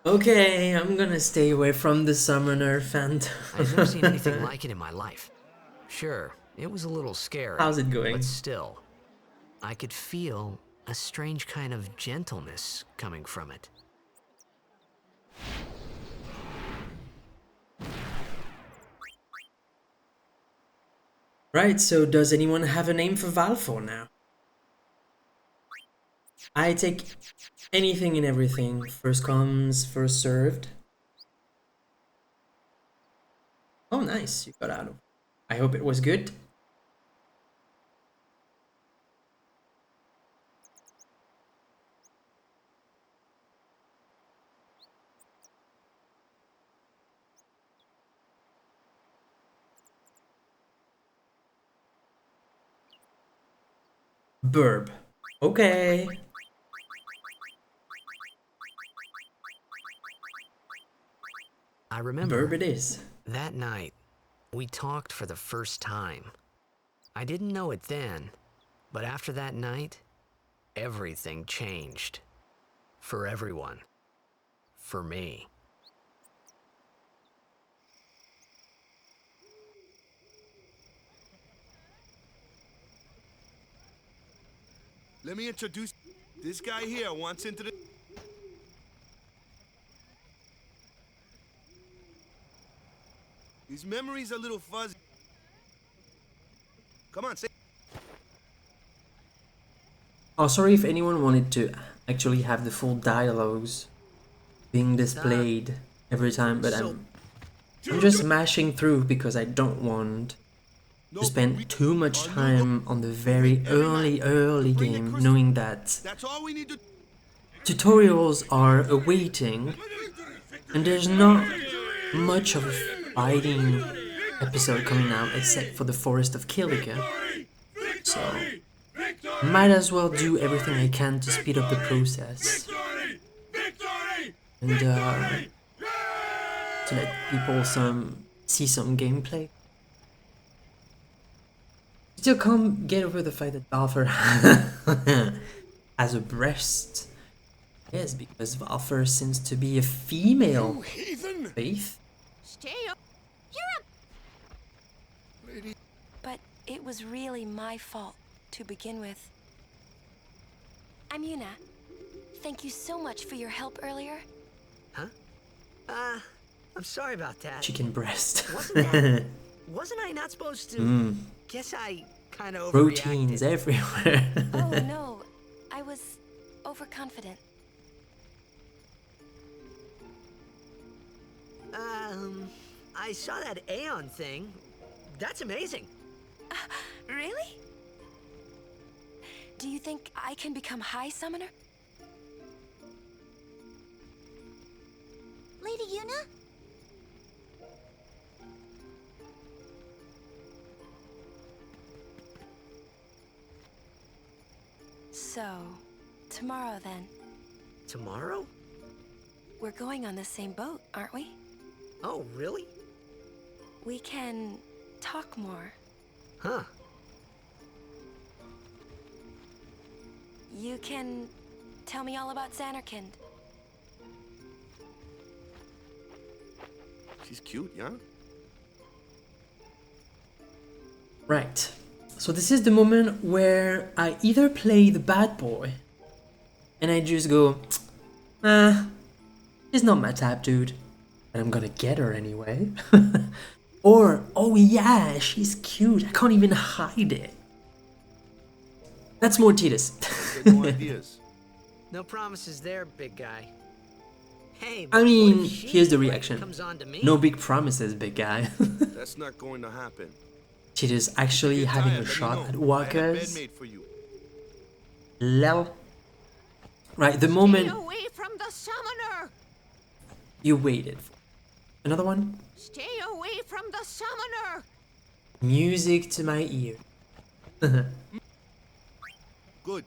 Speaker 1: Okay, I'm gonna stay away from the summoner phantom.
Speaker 2: I've never seen anything like it in my life. Sure, it was a little scary.
Speaker 1: How's it going?
Speaker 2: But still, I could feel a strange kind of gentleness coming from it.
Speaker 1: Right, so does anyone have a name for Valfor now? I take anything and everything. First comes, first served. Oh, nice. You got out of. I hope it was good. Burb. Okay.
Speaker 2: I remember
Speaker 1: Burb it is.
Speaker 2: that night, we talked for the first time. I didn't know it then, but after that night, everything changed. For everyone. For me.
Speaker 7: Let me introduce this guy here wants into the... His memory's a little fuzzy. Come on, say...
Speaker 1: Oh, sorry if anyone wanted to actually have the full dialogues being displayed every time, but I'm just mashing through because I don't want to spend too much time on the very early game, knowing that
Speaker 7: That's all we need to...
Speaker 1: tutorials are awaiting, and there's not much of a fighting episode coming out except for the Forest of Kilika. So, might as well do everything I can to speed up the process. And to let people see some gameplay. Still can't get over the fact that Valfer has a breast. Yes, because Valfer seems to be a female. Faith?
Speaker 3: Stay up. You're up. But it was really my fault to begin with. I'm Yuna. Thank you so much for your help earlier.
Speaker 6: Huh? I'm sorry about that.
Speaker 1: Chicken breast.
Speaker 6: Wasn't I not supposed to? Guess I kind of overreacted.
Speaker 1: Proteins everywhere.
Speaker 3: Oh no, I was overconfident.
Speaker 6: I saw that Aeon thing. That's amazing.
Speaker 3: Really? Do you think I can become High Summoner?
Speaker 10: Lady Yuna?
Speaker 3: So, tomorrow then.
Speaker 6: Tomorrow?
Speaker 3: We're going on the same boat, aren't we?
Speaker 6: Oh, really?
Speaker 3: We can talk more.
Speaker 6: Huh.
Speaker 3: You can tell me all about Xanarkand.
Speaker 7: She's cute, yeah?
Speaker 1: Right. So this is the moment where I either play the bad boy and I just go, she's not my type, dude, and I'm gonna get her anyway. Or, oh yeah, she's cute, I can't even hide it. That's more Titus.
Speaker 7: No ideas.
Speaker 2: No promises there, big guy.
Speaker 6: Hey,
Speaker 1: I
Speaker 6: what
Speaker 1: mean,
Speaker 6: if she,
Speaker 1: here's the
Speaker 6: like,
Speaker 1: reaction.
Speaker 6: comes on to me?
Speaker 1: No big promises, big guy.
Speaker 7: That's not going to happen.
Speaker 1: Titus actually
Speaker 7: Get
Speaker 1: having
Speaker 7: tired,
Speaker 1: a
Speaker 7: let me
Speaker 1: shot
Speaker 7: know.
Speaker 1: at
Speaker 7: I have
Speaker 1: walkers.
Speaker 7: bed made for you.
Speaker 1: Lel. Right, the moment
Speaker 10: away from the summoner!
Speaker 1: you waited for. Another one?
Speaker 10: Stay away from the summoner!
Speaker 1: Music to my ear.
Speaker 7: Good.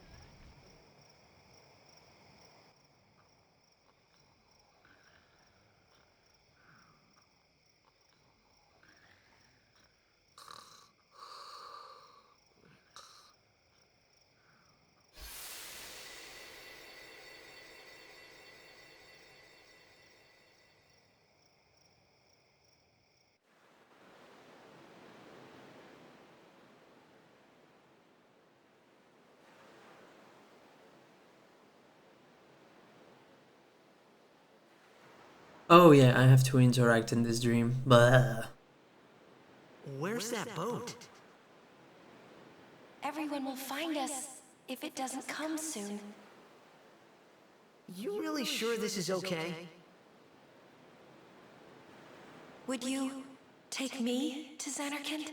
Speaker 1: Oh yeah, I have to interact in this dream. Blah.
Speaker 6: Where's that boat?
Speaker 3: Everyone will find us if it doesn't come soon.
Speaker 6: You really sure this is okay?
Speaker 3: Would you take me to Xanarkand?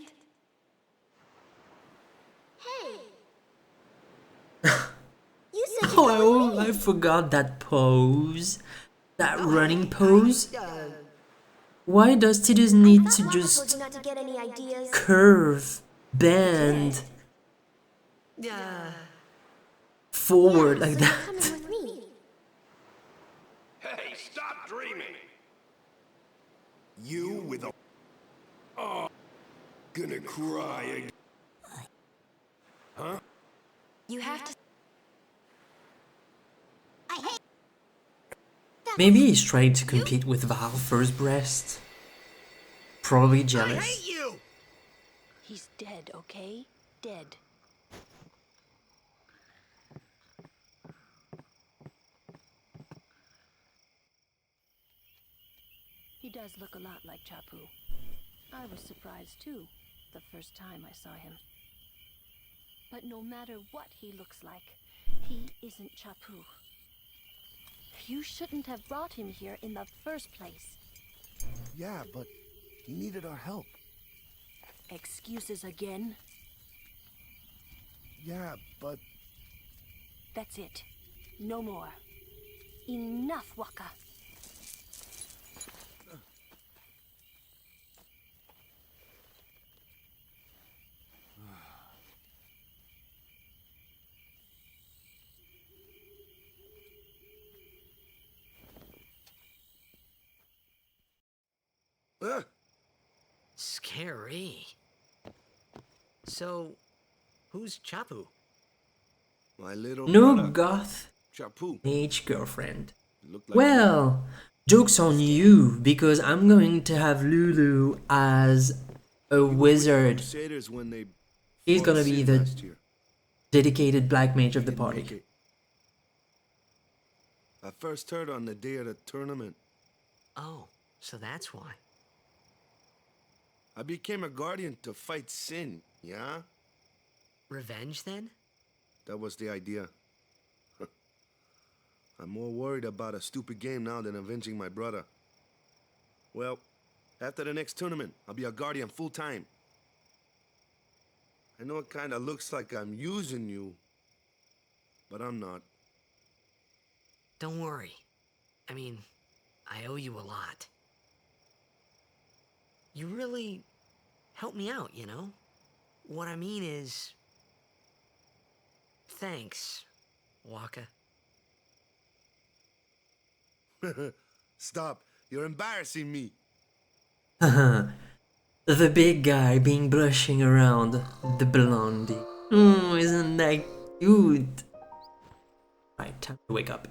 Speaker 10: You said
Speaker 1: Oh, I forgot that pose. That running pose. Why does Titus need to just
Speaker 10: not to get any ideas.
Speaker 1: curve, bend forward like that?
Speaker 10: Coming with me.
Speaker 5: Hey, stop dreaming!
Speaker 9: You with a... Oh, gonna cry again.
Speaker 3: You have to.
Speaker 1: Maybe he's trying to compete with Val first breast. Probably jealous.
Speaker 6: You!
Speaker 3: He's dead, okay? Dead.
Speaker 11: He does look a lot like Chapu. I was surprised too, the first time I saw him. But no matter what he looks like, he isn't Chapu. You shouldn't have brought him here in the first place.
Speaker 7: Yeah, but he needed our help.
Speaker 11: Excuses again?
Speaker 7: Yeah, but
Speaker 11: That's it. No more. Enough, Waka.
Speaker 6: Scary. So, who's Chapu?
Speaker 7: my little
Speaker 1: No
Speaker 7: brother,
Speaker 1: goth
Speaker 7: Chapu.
Speaker 1: mage girlfriend.
Speaker 7: Look like
Speaker 1: Well, joke's on you, because I'm going to have Lulu as a wizard.
Speaker 7: Crusaders when they
Speaker 1: He's
Speaker 7: fought
Speaker 1: gonna be
Speaker 7: Sid
Speaker 1: the
Speaker 7: last year.
Speaker 1: dedicated black mage of the
Speaker 7: Didn't make
Speaker 1: party.
Speaker 7: it. I first heard on the day of the tournament.
Speaker 6: Oh, so that's why.
Speaker 7: I became a guardian to fight sin, yeah?
Speaker 6: Revenge, then?
Speaker 7: That was the idea. I'm more worried about a stupid game now than avenging my brother. Well, after the next tournament, I'll be a guardian full time. I know it kind of looks like I'm using you, but I'm not.
Speaker 6: Don't worry. I mean, I owe you a lot. You really helped me out, you know? What I mean is... Thanks, Waka.
Speaker 7: Stop. You're embarrassing me.
Speaker 1: The big guy being blushing around the blondie. Isn't that cute? Right, time to wake up.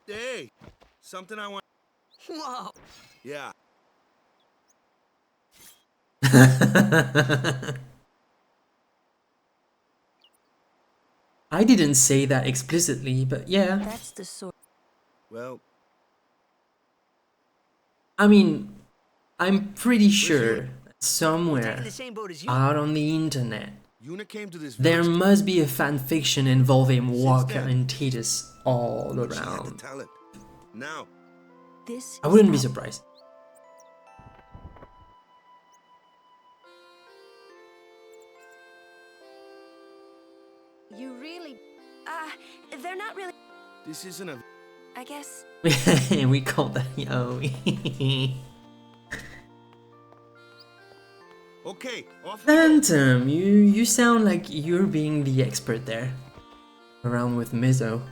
Speaker 7: Hey, something I want.
Speaker 6: Whoa!
Speaker 7: Yeah.
Speaker 1: I didn't say that explicitly, but yeah.
Speaker 11: That's the sort.
Speaker 7: Well,
Speaker 1: I mean, I'm pretty sure
Speaker 7: Yuna?
Speaker 1: that somewhere out on the internet
Speaker 7: Yuna came to this
Speaker 1: there
Speaker 7: village.
Speaker 1: must be a fanfiction involving Waka
Speaker 7: then,
Speaker 1: and Titus all
Speaker 7: She had the
Speaker 1: around.
Speaker 7: talent. Now,
Speaker 11: This
Speaker 1: I wouldn't be surprised.
Speaker 3: You really... they're not really...
Speaker 7: this isn't a...
Speaker 3: I guess...
Speaker 1: We call that yaoi.
Speaker 7: Okay, off we go.
Speaker 1: Phantom, you sound like you're being the expert there. Around with Mizo.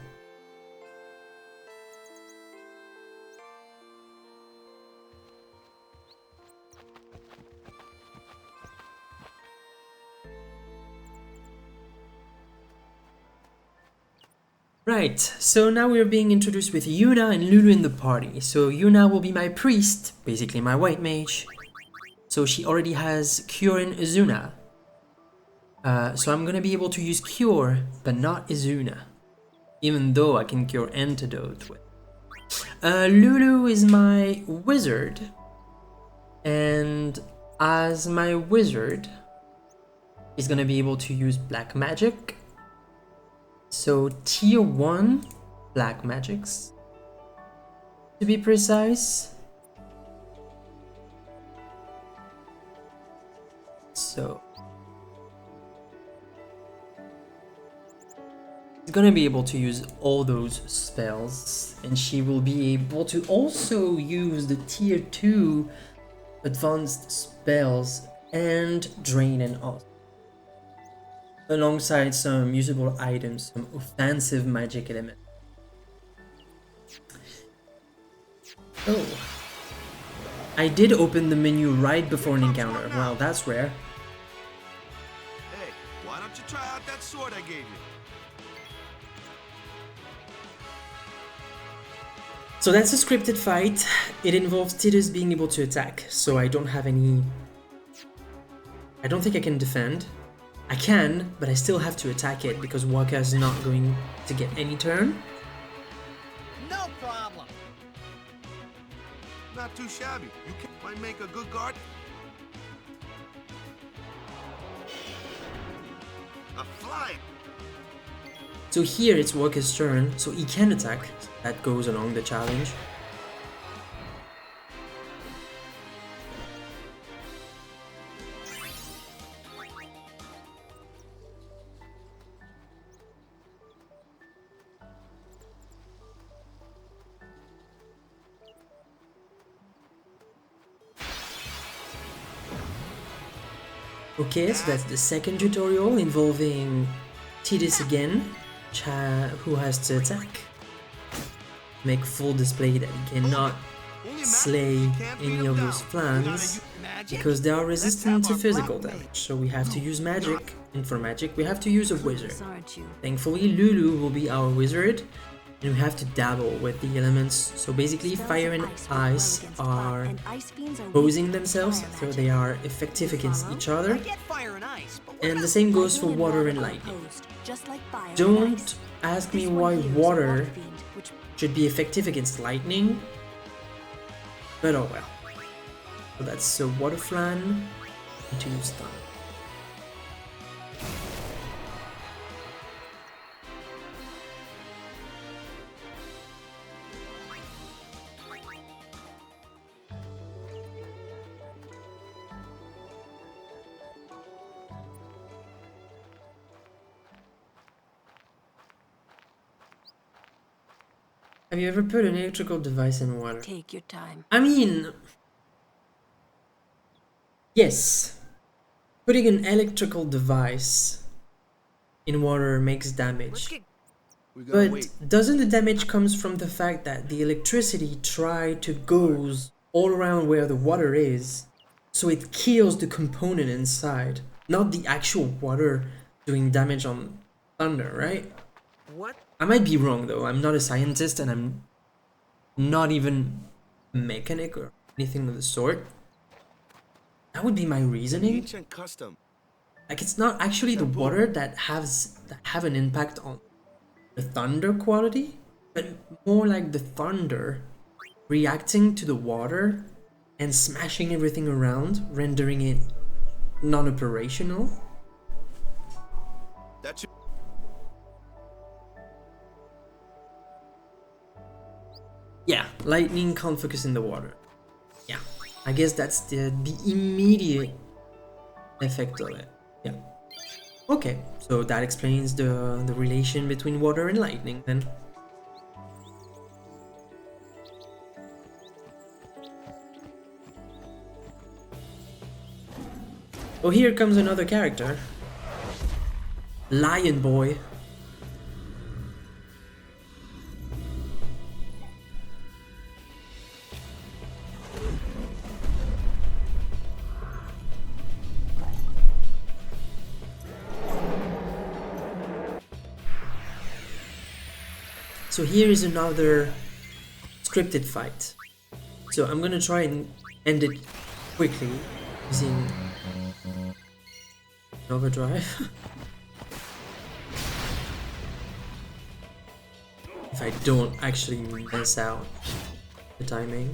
Speaker 1: Right, so now we're being introduced with Yuna and Lulu in the party. So Yuna will be my priest, basically my white mage. So she already has Cure and Izuna. So I'm gonna be able to use Cure, but not Izuna. Even though I can cure Antidote with. Lulu is my wizard. And as my wizard, he's gonna be able to use Black Magic. So tier 1 Black Magics, to be precise. So she's gonna be able to use all those spells, and she will be able to also use the tier 2 advanced spells and Drain and Oath, alongside some usable items, some offensive magic elements. Oh, I did open the menu right before an encounter. Wow, that's rare.
Speaker 7: Hey, why don't you try out that sword I gave you?
Speaker 1: So that's a scripted fight. It involves Titus being able to attack, so I don't have any... I don't think I can defend. I can, but I still have to attack it because Waka is not going to get any turn.
Speaker 6: No problem.
Speaker 7: Not too shabby. You might make a good guard. A fly.
Speaker 1: So here it's Waka's turn, so he can attack. That goes along the challenge. Okay, so that's the second tutorial involving Titus again, who has to attack. Make full display that he cannot slay any of those flanks because they are resistant to physical damage. So we have to use magic, and for magic we have to use a wizard. Thankfully Lulu will be our wizard, and we have to dabble with the elements. So basically fire and ice are opposing themselves, so they are effective against each other. And the same goes for water and lightning. Don't ask me why water should be effective against lightning, but oh well. So that's a water flan into stun. Have you ever put an electrical device in water?
Speaker 11: Take your time.
Speaker 1: I mean, yes. Putting an electrical device in water makes damage. But doesn't the damage comes from the fact that the electricity goes all around where the water is, so it kills the component inside, not the actual water doing damage on thunder, right?
Speaker 2: What?
Speaker 1: I might be wrong though. I'm not a scientist and I'm not even a mechanic or anything of the sort. That would be my reasoning.
Speaker 7: Ancient custom.
Speaker 1: Like it's not actually the water that have an impact on the thunder quality, but more like the thunder reacting to the water and smashing everything around, rendering it non-operational.
Speaker 7: That's
Speaker 1: Yeah, lightning can't focus in the water. Yeah, I guess that's the immediate effect of it. Yeah. Okay, so that explains the relation between water and lightning then. Oh, here comes another character. Lion Boy. So here is another scripted fight. So I'm gonna try and end it quickly using overdrive. If I don't actually mess out the timing.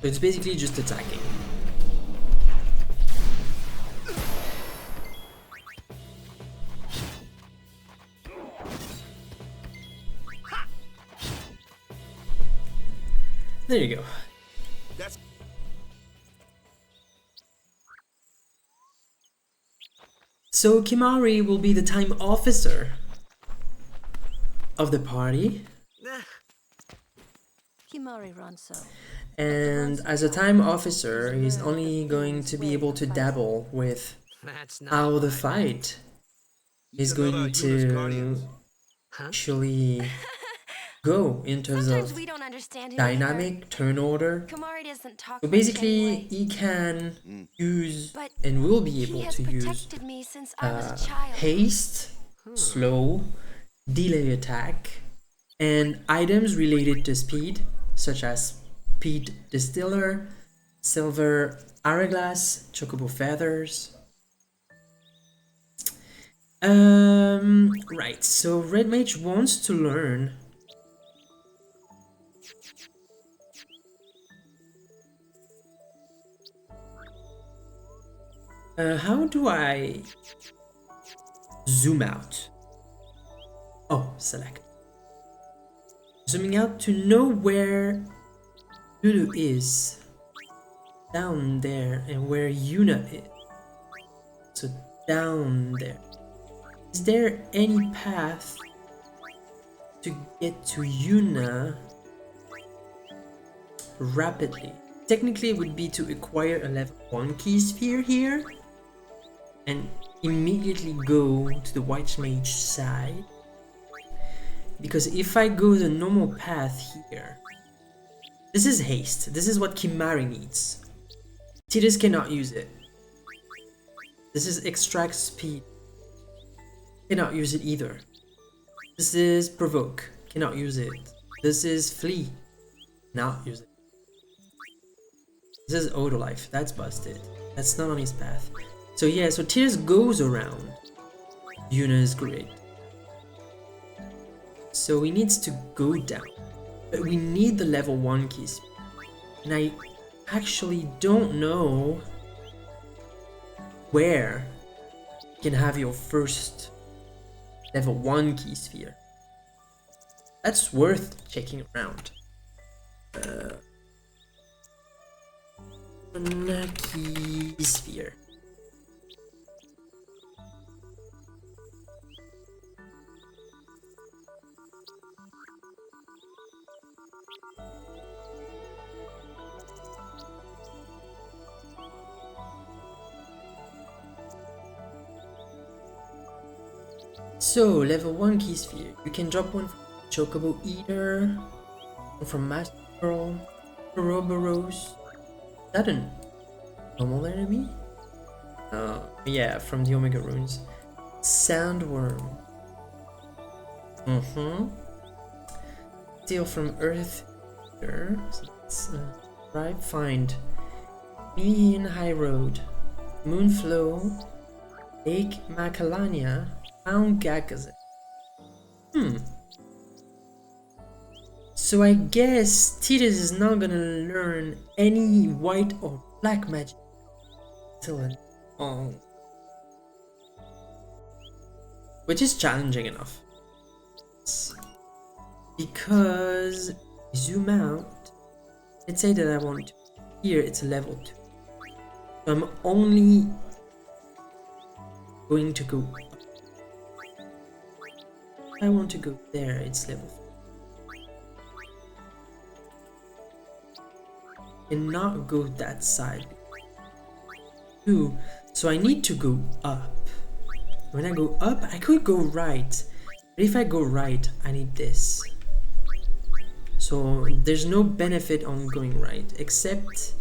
Speaker 1: So it's basically just attacking. There you go.
Speaker 7: That's
Speaker 1: So Kimari will be the time officer of the party.
Speaker 11: Kimari Ronso.
Speaker 1: And as a time officer, he's only going to be able to dabble with how the fight is going to actually go in terms of
Speaker 3: we don't understand him
Speaker 1: dynamic, turn order.
Speaker 3: Kimari doesn't talk
Speaker 1: So
Speaker 3: much
Speaker 1: basically,
Speaker 3: anyway.
Speaker 1: he can use
Speaker 3: But
Speaker 1: and will be able
Speaker 3: he has
Speaker 1: to use
Speaker 3: protected me since I was a child.
Speaker 1: haste, slow, delay attack, and items related to speed, such as speed distiller, silver hourglass, chocobo feathers. Right, so Red Mage wants to learn how do I zoom out? Oh, select. Zooming out to know where Lulu is. Down there, and where Yuna is. So down there. Is there any path to get to Yuna rapidly? Technically it would be to acquire a level 1 key sphere here and immediately go to the White Mage side. Because if I go the normal path here, this is haste. This is what Kimari needs. Tidus cannot use it. This is extract speed. Cannot use it either. This is provoke. Cannot use it. This is flee. Not use it. This is auto life. That's busted. That's not on his path. So yeah, so Tidus goes around. Yuna is great. So he needs to go down. But we need the level 1 keys. And I actually don't know where you can have your first level 1 key sphere. That's worth checking around. Key sphere. So, level 1 key sphere. You can drop one from Chocobo Eater, one from Master Pearl, Ouroboros. Is that a normal enemy? Yeah, from the Omega Runes. Sandworm. Steal from Earth Eater. So that's right. Find Mean High Road, Moonflow, Lake Macalania, Mount Gagazet. So I guess Titus is not gonna learn any white or black magic until which is challenging enough. Because zoom out, let's say that I want to, here it's a level 2. So I'm only going to go up. If I want to go there, it's level 3. Cannot go that side. 2. So I need to go up. When I go up, I could go right. But if I go right, I need this. So there's no benefit on going right, except...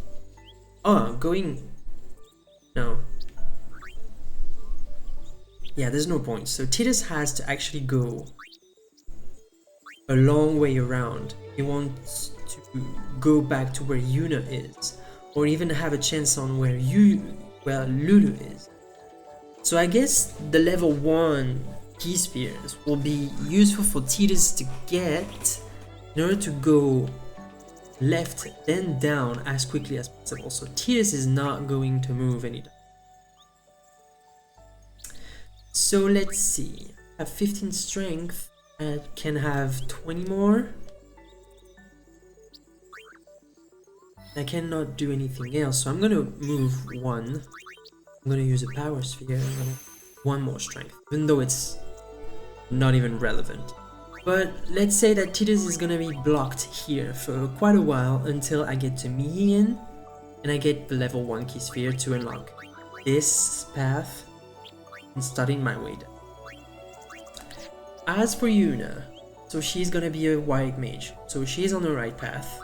Speaker 1: going... No. Yeah, there's no point. So Titus has to actually go a long way around. He wants to go back to where Yuna is, or even have a chance on where Lulu is. So I guess the level 1 key spheres will be useful for Titus to get in order to go left then down as quickly as possible. So Titus is not going to move anytime. So let's see. I have 15 strength. I can have 20 more. I cannot do anything else, so I'm gonna move 1. I'm gonna use a power sphere. I'm gonna 1 more strength, even though it's not even relevant. But let's say that Titus is gonna be blocked here for quite a while until I get to Mihian and I get the level 1 key sphere to unlock this path and starting my way down. As for Yuna, so she's gonna be a white mage, so she's on the right path.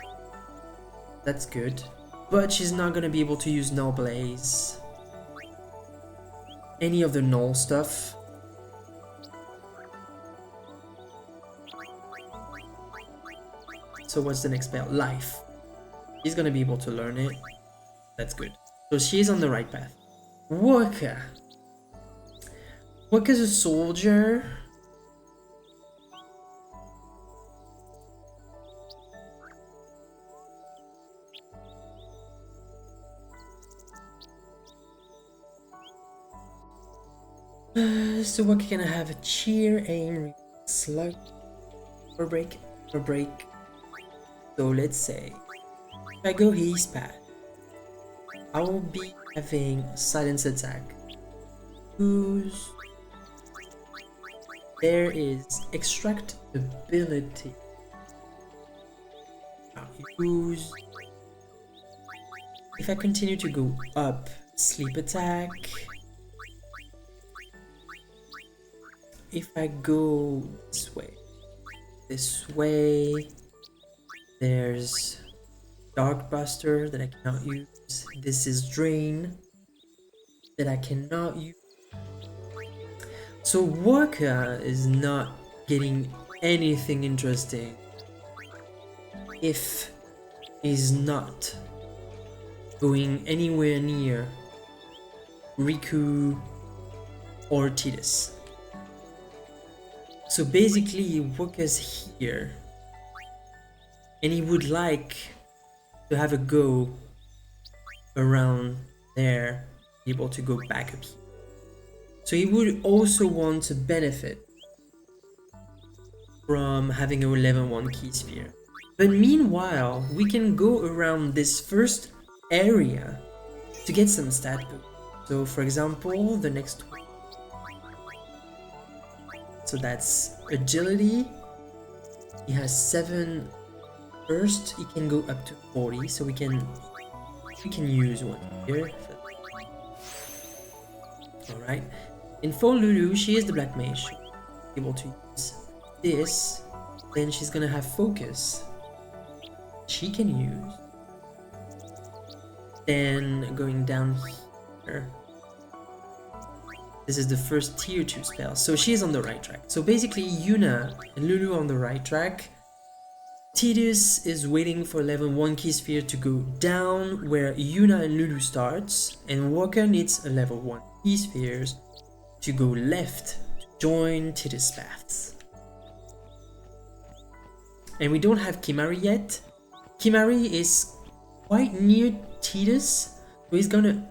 Speaker 1: That's good, but she's not gonna be able to use Null Blaze, any of the Null stuff. So what's the next spell? Life. She's gonna be able to learn it. That's good. So she's on the right path. Waka. Waka's a soldier. So Waka can have a cheer, aim, slug, or break. So let's say if I go his path, I will be having silence attack. Use. There is extract ability. Use. If I continue to go up, sleep attack. If I go this way, there's Dark Buster that I cannot use. This is Drain that I cannot use. So Waka is not getting anything interesting if he's not going anywhere near Riku or Titus. So basically Waka's here and he would like to have a go around there, be able to go back up here. So he would also want to benefit from having a level 1 key sphere. But meanwhile, we can go around this first area to get some stat boost. So for example, the next one. So that's agility. He has 7 first. He can go up to 40. So we can use one here. Alright. And for Lulu, she is the black mage. able to use this, then she's gonna have focus. She can use. Then going down here, this is the first tier 2 spell, so she's on the right track. So basically Yuna and Lulu on the right track. Tidus is waiting for level 1 key sphere to go down where Yuna and Lulu starts, and Walker needs a level 1 key spheres to go left to join Tidus' paths. And we don't have Kimari yet. Kimari is quite near Tidus, so he's gonna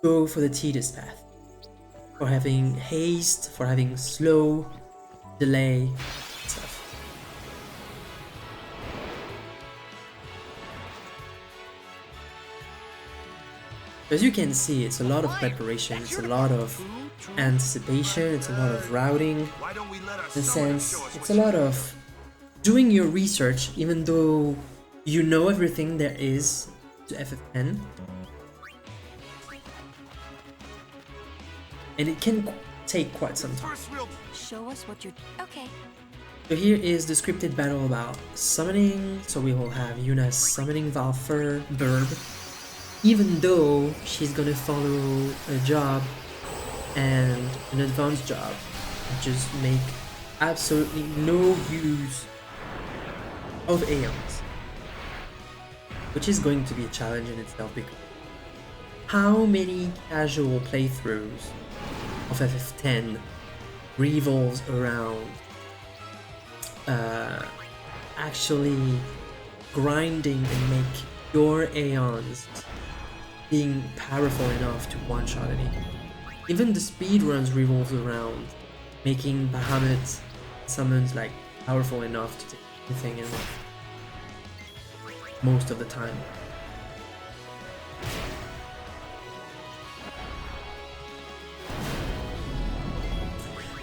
Speaker 1: go for the Tidus path. For having haste, for having slow, delay, stuff. As you can see, it's a lot of preparation, it's a lot of anticipation, it's a lot of routing. In a sense, it's a lot of doing your research, even though you know everything there is to FF10. And it can take quite some time.
Speaker 3: Show us what you're... Okay.
Speaker 1: So here is the scripted battle about summoning. So we will have Yuna summoning Valfer Burb, even though she's gonna follow a job and an advanced job, just make absolutely no use of Aeons, which is going to be a challenge in itself, because how many casual playthroughs of FF10 revolves around actually grinding and make your Aeons being powerful enough to one-shot anything. Even the speedruns revolves around making Bahamut summons like powerful enough to take anything in most of the time.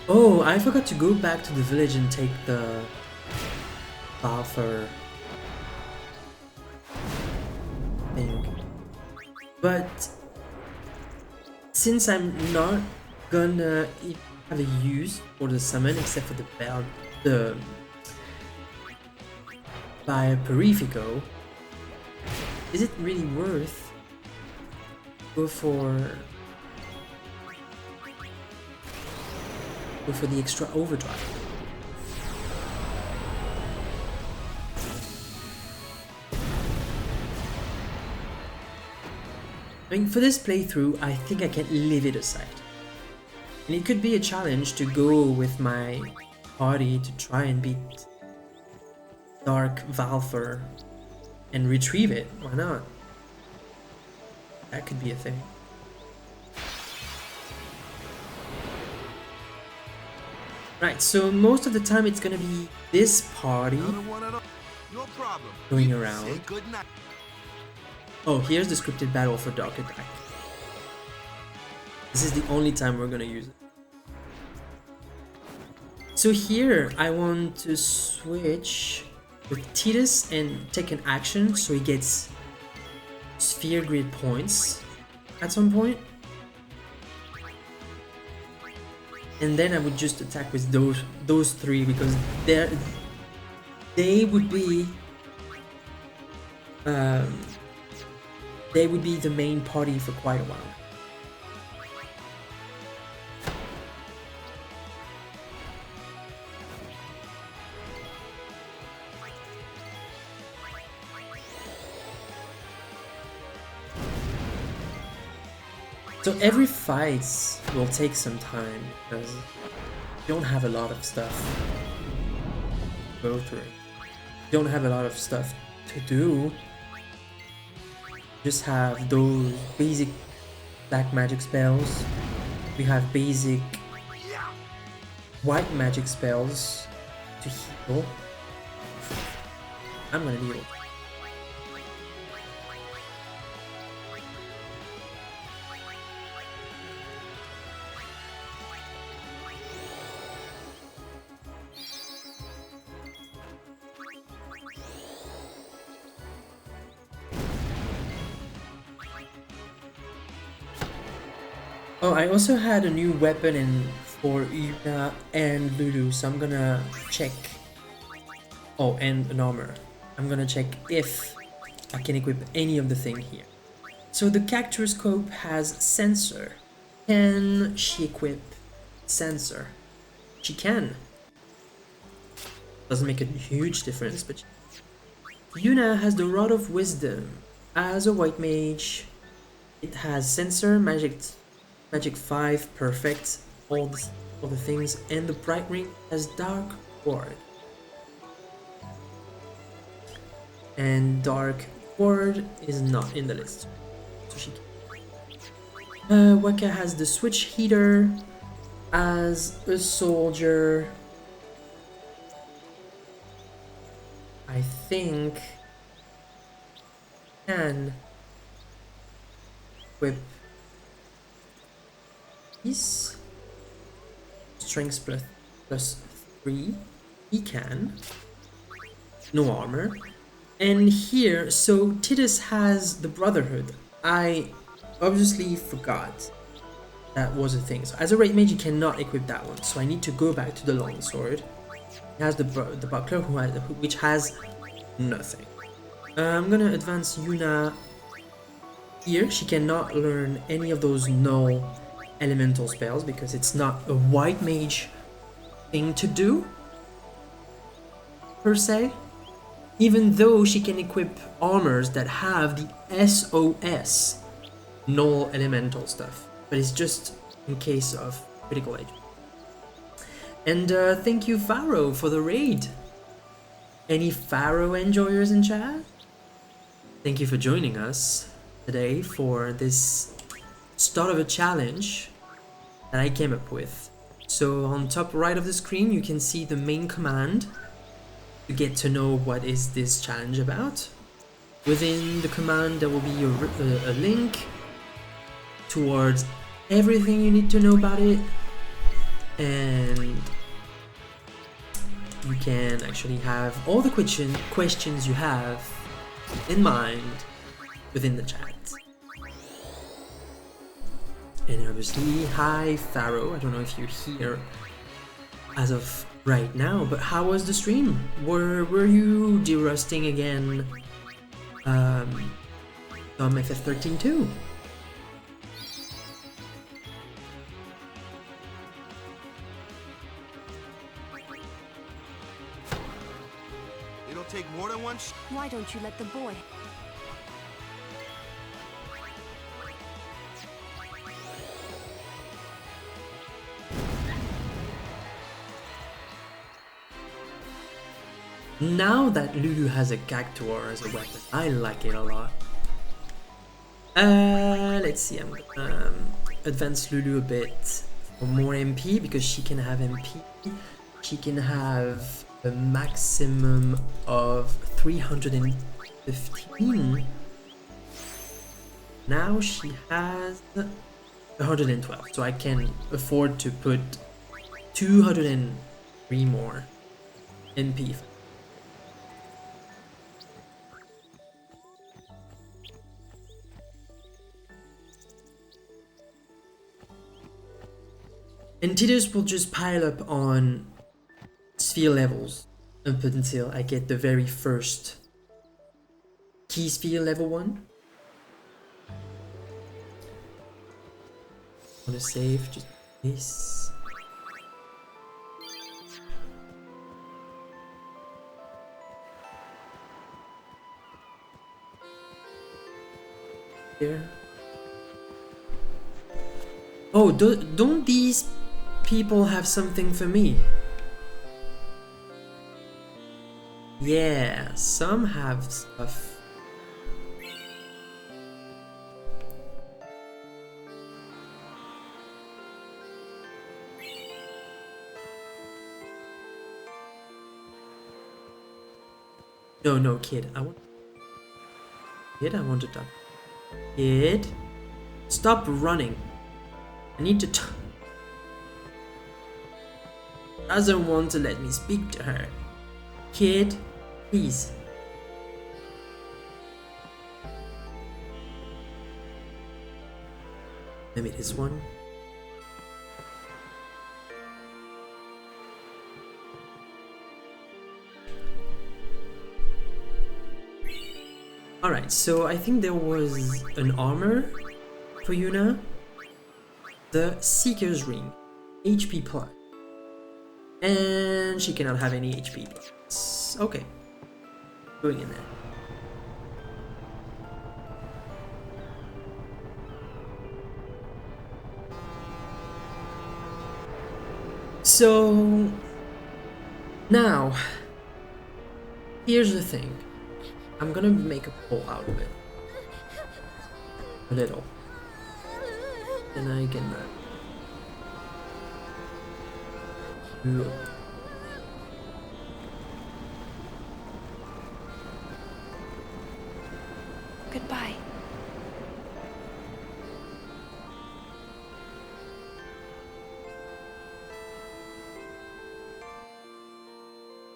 Speaker 1: Oh, I forgot to go back to the village and take the Balfour thing. But since I'm not gonna have a use for the summon except for the bell, the by Purifico, is it really worth go for the extra overdrive? I mean, for this playthrough, I think I can leave it aside. And it could be a challenge to go with my party to try and beat Dark Valfer and retrieve it. Why not? That could be a thing. Right, so most of the time it's gonna be this party going around. Oh, here's the scripted battle for Dark Attack. This is the only time we're gonna use it. So here I want to switch with Tidus and take an action so he gets sphere grid points at some point. And then I would just attack with those three, because they would be the main party for quite a while. So every fight will take some time because you don't have a lot of stuff to go through. You don't have a lot of stuff to do. Just have those basic black magic spells. We have basic white magic spells to heal. I'm gonna need it. Oh, I also had a new weapon in for Yuna and Lulu, so I'm gonna check. Oh, and an armor. I'm gonna check if I can equip any of the thing here. So the Cactus Scope has sensor. Can she equip sensor? She can. Doesn't make a huge difference, but Yuna has the Rod of Wisdom. As a white mage, it has sensor, magic 5, perfect, all the things, and the Bright Ring has Dark Ward. And Dark Ward is not in the list, so she can. Weka has the Switch Heater. As a soldier, I think can equip his strength plus 3. He can. No armor. And here, so Titus has the Brotherhood. I obviously forgot that was a thing. So as a Red Mage, you cannot equip that one. So I need to go back to the Longsword. He has the Buckler, which has nothing. I'm gonna advance Yuna here. She cannot learn any of those null elemental spells because it's not a white mage thing to do, per se. Even though she can equip armors that have the SOS, null elemental stuff. But it's just in case of critical edge. And thank you, Pharaoh, for the raid. Any Pharaoh enjoyers in chat? Thank you for joining us today for this start of a challenge that I came up with. So on top right of the screen, you can see the main command to get to know what is this challenge about. Within the command, there will be a link towards everything you need to know about it, and you can actually have all the questions you have in mind within the chat. And obviously, hi Pharaoh, I don't know if you're here as of right now, but how was the stream? Were you derusting again some FF13 too?
Speaker 7: It'll take more than one.
Speaker 11: Why don't you let the boy?
Speaker 1: Now that Lulu has a Cactuar as a weapon, I like it a lot. Let's see, I'm gonna advance Lulu a bit for more MP because she can have MP. She can have a maximum of 315. Now she has 112, so I can afford to put 203 more MP. And Titus will just pile up on sphere levels up until I get the very first key sphere level 1. I'm gonna save just this. There. Oh, don't these people have something for me? Yeah, some have stuff. No, kid. I want to talk. Kid, stop running. I need to doesn't want to let me speak to her. Kid, please. Maybe this one. Alright, so I think there was an armor for Yuna. The Seeker's Ring. HP plus. And she cannot have any HP plus. Okay. Going in there. So now, here's the thing. I'm gonna make a poll out of it. A little. Then I can look.
Speaker 3: Goodbye.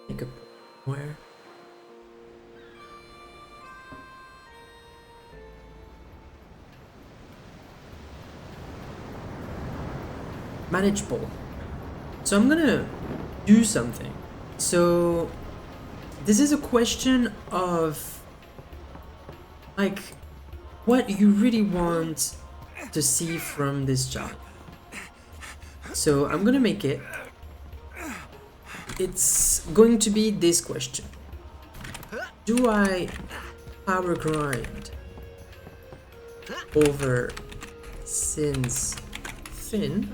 Speaker 1: Make a where? Manage poll. So I'm gonna do something. So this is a question of like what you really want to see from this job. So I'm gonna make it. It's going to be this question. Do I power grind over Sin's Fin?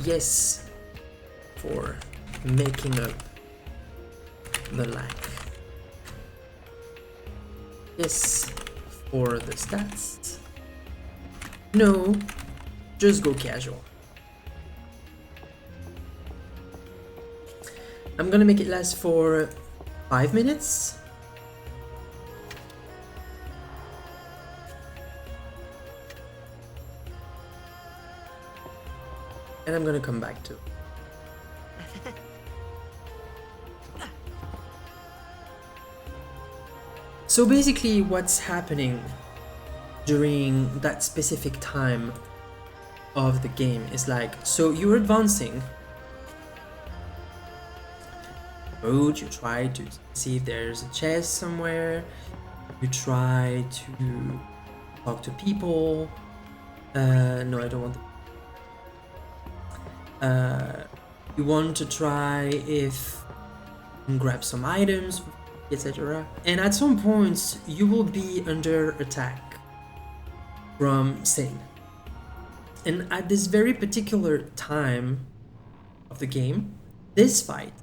Speaker 1: Yes, for making up the lack. Yes, for the stats. No, just go casual. I'm gonna make it last for 5 minutes. And I'm gonna come back to it. So basically what's happening during that specific time of the game is like, so you're advancing. Road, you try to see if there's a chest somewhere. You try to talk to people. No, I don't want you want to try if you can grab some items, etc. And at some points, you will be under attack from Sin. And at this very particular time of the game, this fight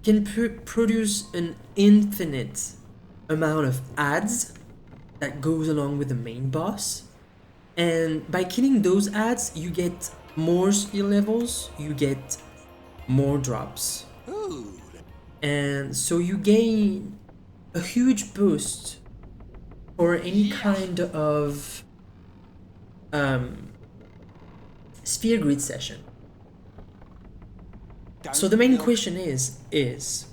Speaker 1: can produce an infinite amount of ads that goes along with the main boss. And by killing those ads, you get more skill levels, you get more drops. And so you gain a huge boost for any kind of sphere grid session. So the main question is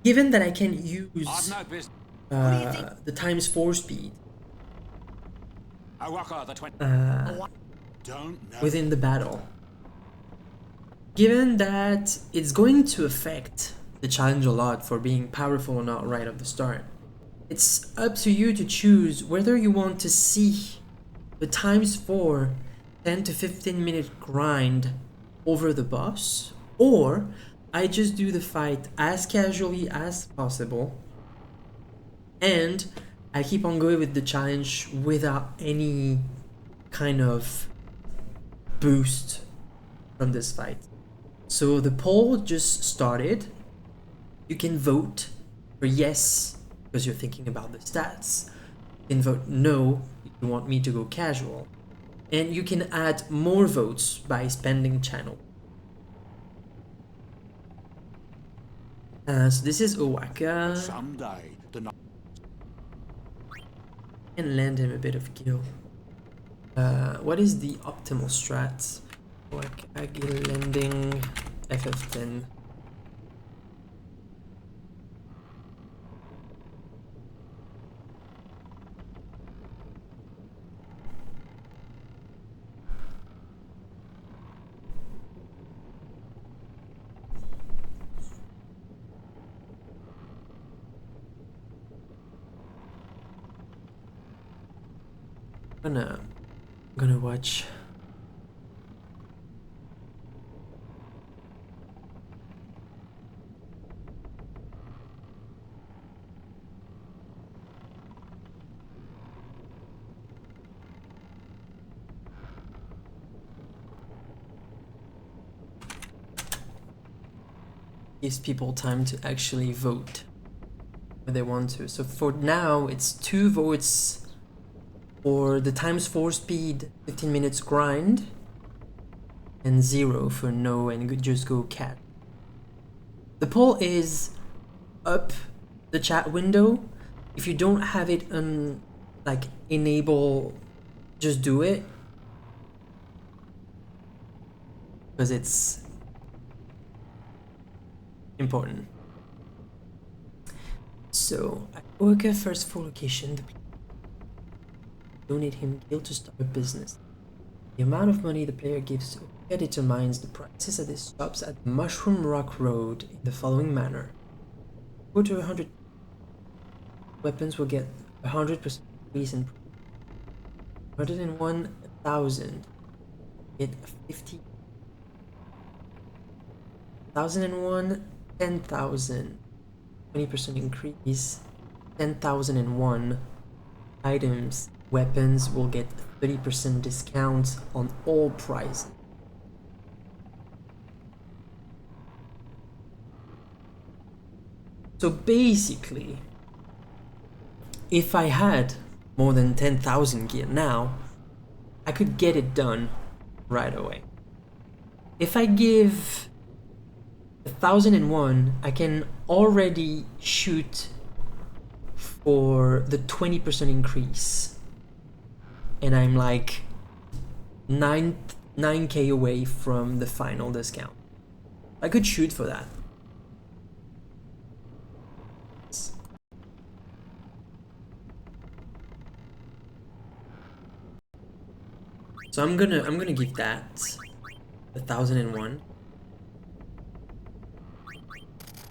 Speaker 1: given that I can use the times 4 speed within the battle, given that it's going to affect the challenge a lot for being powerful or not right at the start, it's up to you to choose whether you want to see the times 4 10 to 15 minute grind over the boss, or I just do the fight as casually as possible and I keep on going with the challenge without any kind of boost from this fight. So the poll just started. You can vote for yes because you're thinking about the stats. You can vote no if you want me to go casual. And you can add more votes by spending channel. So this is Owaka.
Speaker 8: Someday,
Speaker 1: And land him a bit of gil. What is the optimal strat? Owaka, gil landing, FF10. gonna watch. Gives people time to actually vote if they want to. So for now, it's 2 votes for the ×4 speed 15 minutes grind and 0 for no and just go cat. The poll is up the chat window. If you don't have it like enable, just do it, because it's important. So, worker first for location. Donate him guild to start a business. The amount of money the player gives to Orca determines the prices at his shops at Mushroom Rock Road in the following manner. Go to 100 weapons will get 100% increase in 101,000 get 50. 1,001, 10,000, 20% increase. 10,001 items, weapons will get 30% discount on all prices. So basically, if I had more than 10,000 gear now, I could get it done right away. If I give 1,001, I can already shoot for the 20% increase. And I'm like 9k away from the final discount. I could shoot for that. So I'm gonna give that 1,001.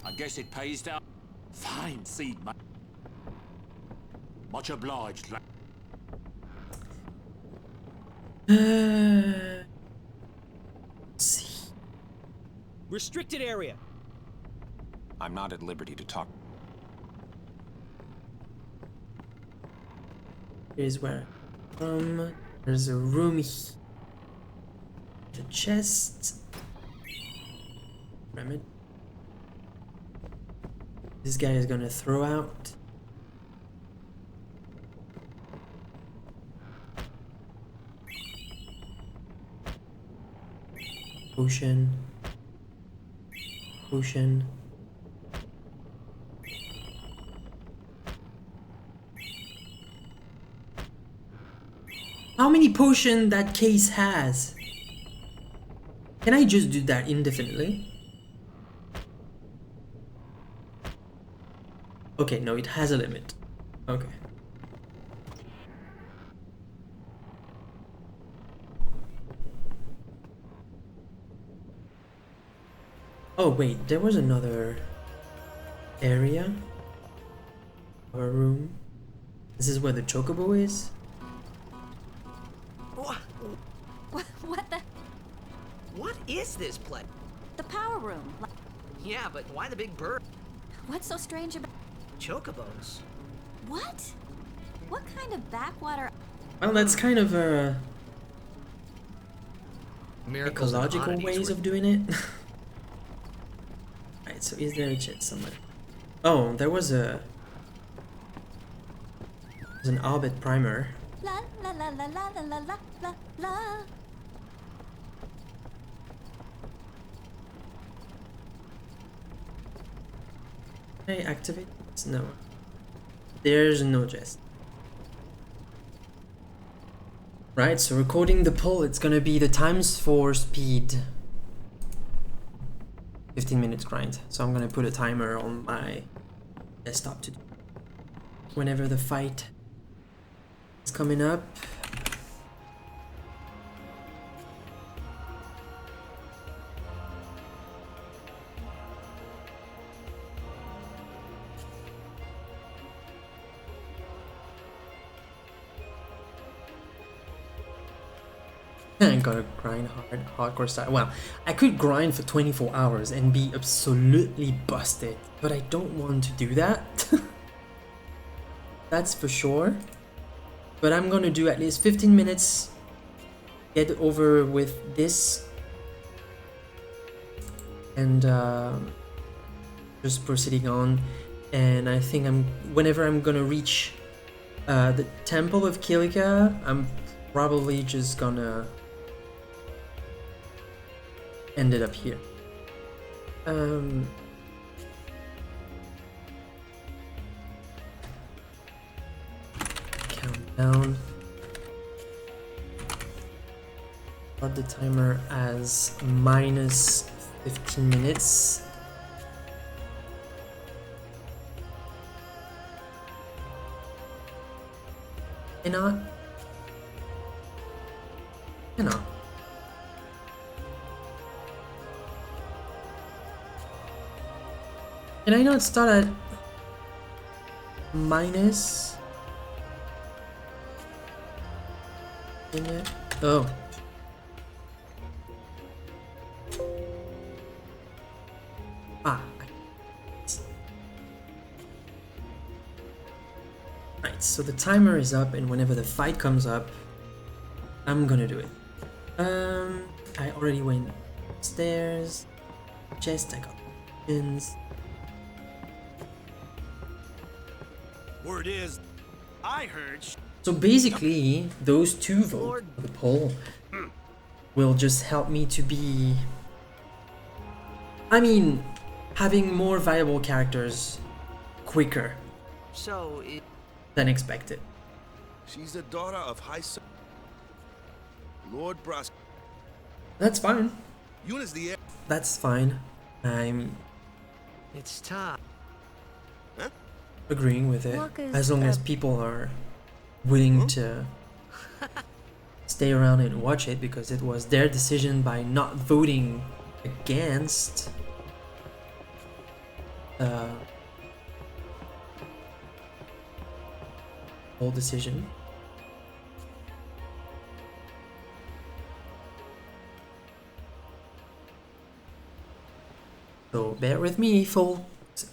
Speaker 8: I guess it pays down. Fine seed, mate. Much obliged, lad.
Speaker 1: Let's see.
Speaker 12: Restricted area.
Speaker 13: I'm not at liberty to talk.
Speaker 1: Here's where there's a room here. The chest. Remember? This guy is gonna throw out. Potion. Potion. How many potion that case has? Can I just do that indefinitely? Okay, no, it has a limit. Okay. Oh wait, there was another area or a room. This is where the chocobo is.
Speaker 3: What the?
Speaker 6: What is this place?
Speaker 11: The power room.
Speaker 6: Yeah, but why the big bird?
Speaker 3: What's so strange about
Speaker 6: Chocobos.
Speaker 3: what? What kind of backwater?
Speaker 1: Well, that's kind of a
Speaker 6: Miracles and
Speaker 1: ecological
Speaker 6: oddities
Speaker 1: ways
Speaker 6: were-
Speaker 1: of doing it. Right, so is there a chest somewhere? Oh, there's an Orbit primer.
Speaker 3: La la la la la la la la la la.
Speaker 1: Can I activate it? No. There's no chest. Right, so recording the poll, it's gonna be the ×4 speed 15 minutes grind. So I'm gonna put a timer on my desktop to do whenever the fight is coming up. I ain't gotta grind hardcore style. Well, I could grind for 24 hours and be absolutely busted, but I don't want to do that. That's for sure. But I'm gonna do at least 15 minutes, get over with this, and just proceeding on. And I think whenever I'm gonna reach the Temple of Kilika, I'm probably just gonna end it up here. Countdown. Start the timer as minus 15 minutes. Cannot. Can I not start at minus? Oh. Right, so the timer is up, and whenever the fight comes up, I'm gonna do it. I already went upstairs. Chest, I got pins.
Speaker 9: Word is, I heard.
Speaker 1: So basically, those two votes for the poll will just help me to be, I mean, having more viable characters quicker than expected.
Speaker 7: She's the daughter of Lord Bras.
Speaker 1: That's fine.
Speaker 7: Yuna's the heir.
Speaker 1: That's fine.
Speaker 2: It's tough.
Speaker 7: Huh?
Speaker 1: Agreeing with it, as long as people are willing to stay around and watch it, because it was their decision by not voting against whole decision. So bear with me, folks.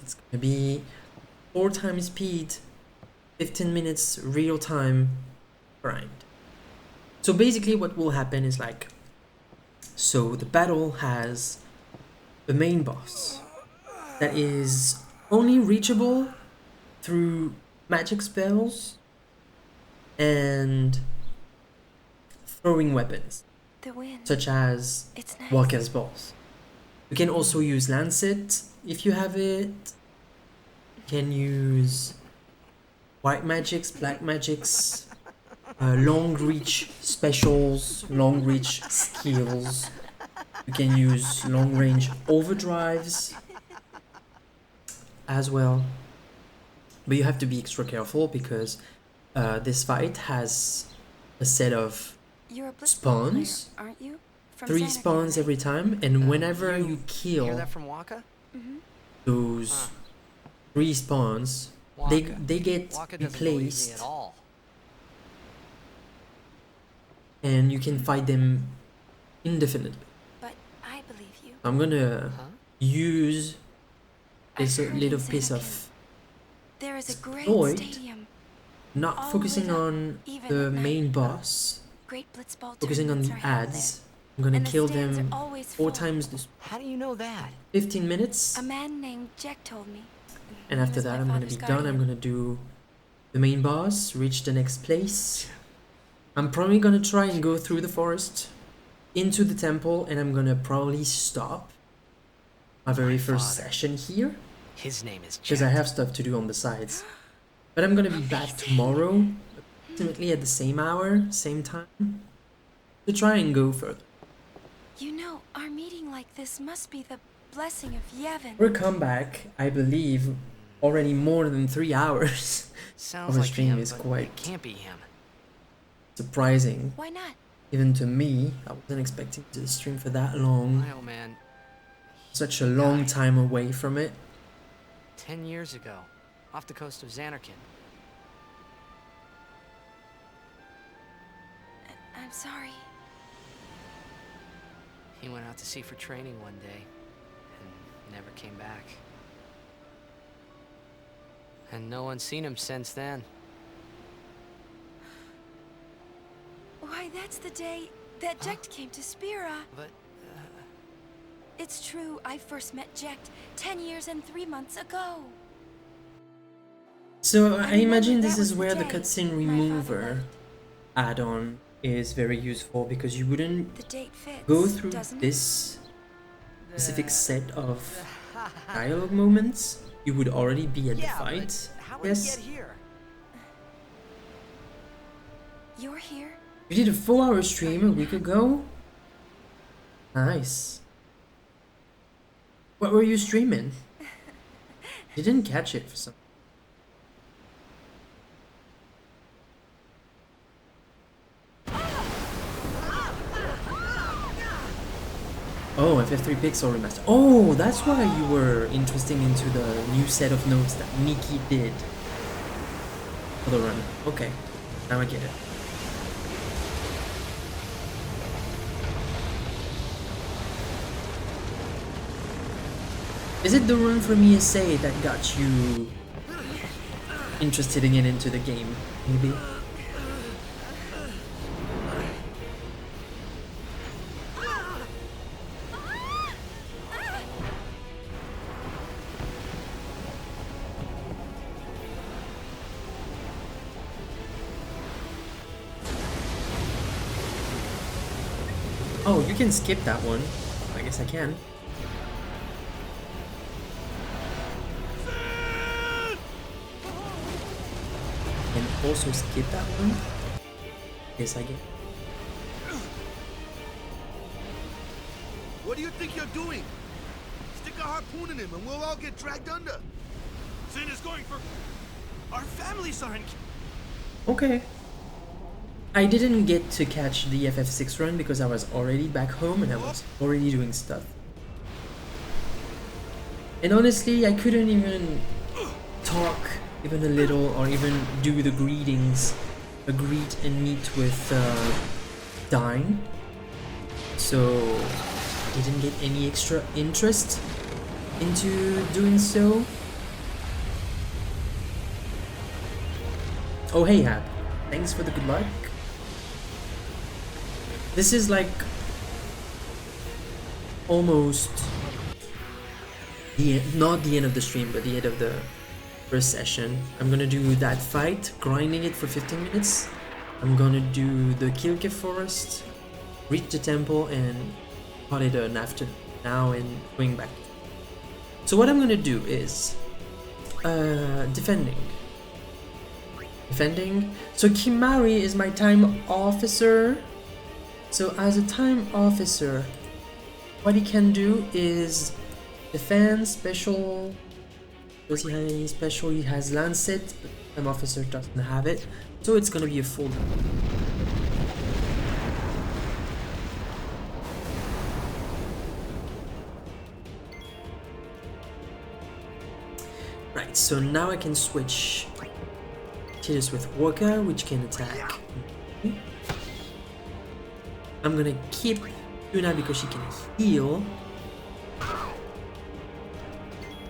Speaker 1: It's gonna be 4 times speed, 15 minutes real time grind. So basically what will happen is like, so the battle has the main boss that is only reachable through magic spells and throwing weapons, such as Walker's Balls. You can also use Lancet if you have it. You can use white magics, black magics, long reach specials, long reach skills. You can use long range overdrives as well. But you have to be extra careful because this fight has a set of spawns.
Speaker 3: Aren't you?
Speaker 1: 3 spawns every time, and whenever you kill
Speaker 2: Hear that from Waka?
Speaker 1: those 3 spawns, they get
Speaker 2: Waka doesn't believe me
Speaker 1: replaced,
Speaker 2: at all.
Speaker 1: and you can fight them indefinitely.
Speaker 3: But I believe you.
Speaker 1: I'm gonna use this little piece of
Speaker 3: There is a great
Speaker 1: exploit,
Speaker 3: stadium.
Speaker 1: not focusing on the main boss,
Speaker 3: Great blitzball
Speaker 1: focusing on
Speaker 3: tournaments
Speaker 1: the
Speaker 3: are held
Speaker 1: ads. I'm gonna
Speaker 3: And the
Speaker 1: kill
Speaker 3: stands
Speaker 1: them
Speaker 3: are always
Speaker 1: 4
Speaker 3: full.
Speaker 1: times this
Speaker 2: How do you know that?
Speaker 1: 15 minutes,
Speaker 3: A man named Jack told me.
Speaker 1: and
Speaker 3: He
Speaker 1: after
Speaker 3: was
Speaker 1: that
Speaker 3: my
Speaker 1: I'm gonna
Speaker 3: father's
Speaker 1: be done. I'm
Speaker 3: guardian.
Speaker 1: gonna do the main boss, reach the next place. I'm probably gonna try and go through the forest into the temple, and I'm gonna probably stop my very first session here
Speaker 2: His name is
Speaker 1: because I have stuff to do on the sides. But I'm gonna be back tomorrow, approximately at the same hour, same time, to try and go further.
Speaker 3: You know, our meeting like this must be the blessing of Yevon.
Speaker 1: We'll come back, I believe, already more than 3 hours
Speaker 2: Sounds
Speaker 1: of a
Speaker 2: like
Speaker 1: stream
Speaker 2: him,
Speaker 1: is
Speaker 2: but
Speaker 1: quite
Speaker 2: it can't be him.
Speaker 1: surprising.
Speaker 3: Why not?
Speaker 1: Even to me, I wasn't expecting to stream for that long.
Speaker 2: My old man,
Speaker 1: Such a long time away from it.
Speaker 2: 10 years ago, off the coast of Xanarkin.
Speaker 3: I'm sorry.
Speaker 2: He went out to sea for training one day and never came back. And no one's seen him since then.
Speaker 3: Why, that's the day that Jecht came to Spira.
Speaker 2: But,
Speaker 3: It's true, I first met Jecht 10 years and 3 months ago.
Speaker 1: So I imagine this
Speaker 3: that was
Speaker 1: is
Speaker 3: the
Speaker 1: where the
Speaker 3: day
Speaker 1: cutscene
Speaker 3: my father
Speaker 1: remover
Speaker 3: left.
Speaker 1: add-on is very useful, because you wouldn't
Speaker 3: The date fits,
Speaker 1: go through
Speaker 3: doesn't it?
Speaker 1: this specific set of dialogue moments. You would already be at the fight. Yes.
Speaker 3: You're here?
Speaker 1: You did a 4-hour stream a week ago? Nice. What were you streaming? Didn't catch it for some. Oh, FF3 Pixel Remaster. Oh, that's why you were interested into the new set of notes that Nikki did for the run. Okay, now I get it. Is it the run from ESA that got you interested in getting into the game, maybe? Oh, you can skip that one. I guess I can. And also skip that one. Yes, I get.
Speaker 7: What do you think you're doing? Stick a harpoon in him and we'll all get dragged under.
Speaker 8: Sin is going for... Our families aren't...
Speaker 1: Okay. I didn't get to catch the FF6 run because I was already back home and I was already doing stuff. And honestly, I couldn't even talk even a little or even do the greetings, a greet and meet with Dine. So I didn't get any extra interest into doing so. Oh hey Hab, thanks for the good luck. This is like almost the end, not the end of the stream, but the end of the first session. I'm gonna do that fight, grinding it for 15 minutes. I'm gonna do the Kilke Forest, reach the temple, and call it an afternoon now and going back. So what I'm gonna do is defending. So Kimari is my time officer. So as a time officer, what he can do is defend, special. Does he have any special? He has Lancet, but time officer doesn't have it. So it's gonna be a full. Right, so now I can switch Tidus with Walker, which can attack. I'm gonna keep Yuna because she can heal.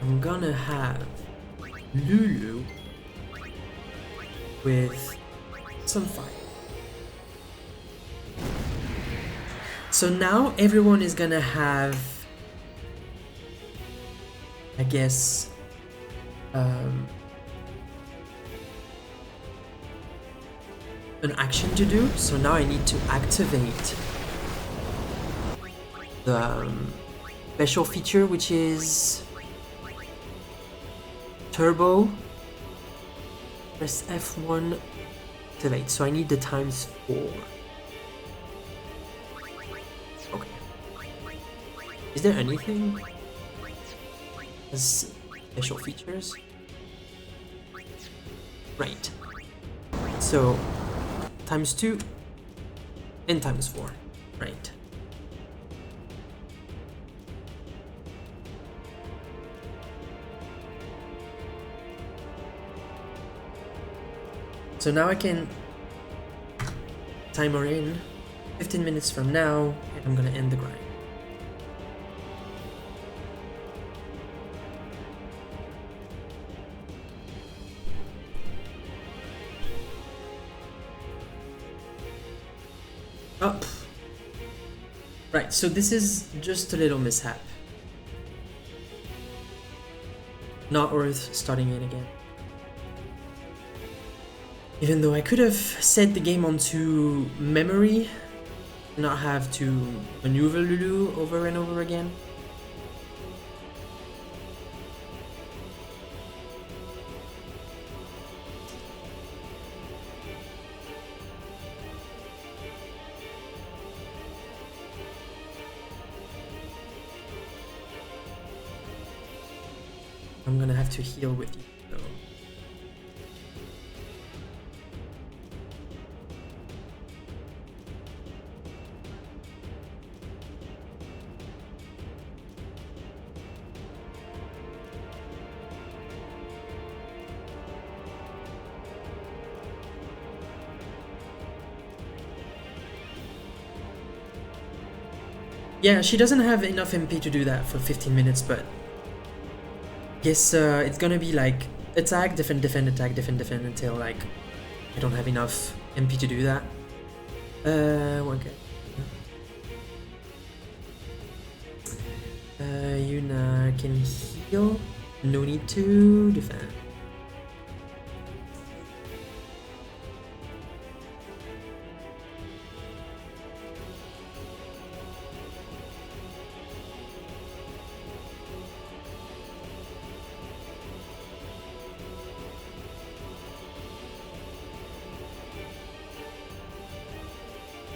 Speaker 1: I'm gonna have Lulu with some fire. So now everyone is gonna have, I guess, an action to do. So now I need to activate the special feature, which is Turbo. Press F1, activate. So I need the ×4. Okay. Is there anything as special features? Right. So ×2 and ×4. Right. So now I can timer in 15 minutes from now, and I'm gonna end the grind. Oh. Right, so this is just a little mishap. Not worth starting it again. Even though I could have set the game onto memory, not have to maneuver Lulu over and over again. I'm gonna have to heal with you, though. Yeah, she doesn't have enough MP to do that for 15 minutes, but guess it's gonna be like attack, defend, defend, attack, defend, defend until like I don't have enough MP to do that. Okay. Yuna can heal. No need to defend.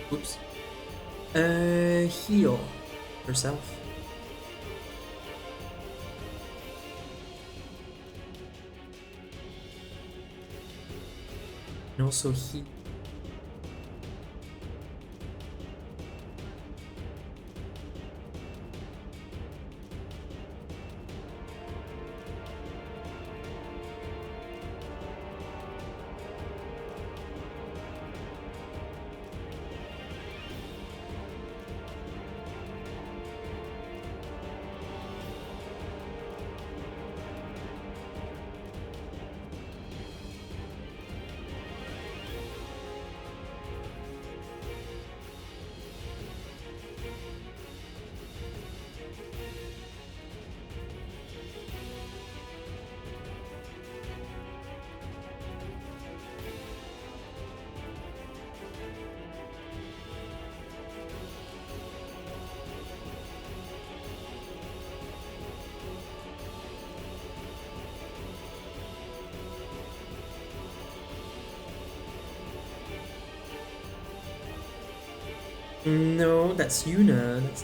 Speaker 1: Oops. Heal herself. And also heal. No, that's Yuna. That's...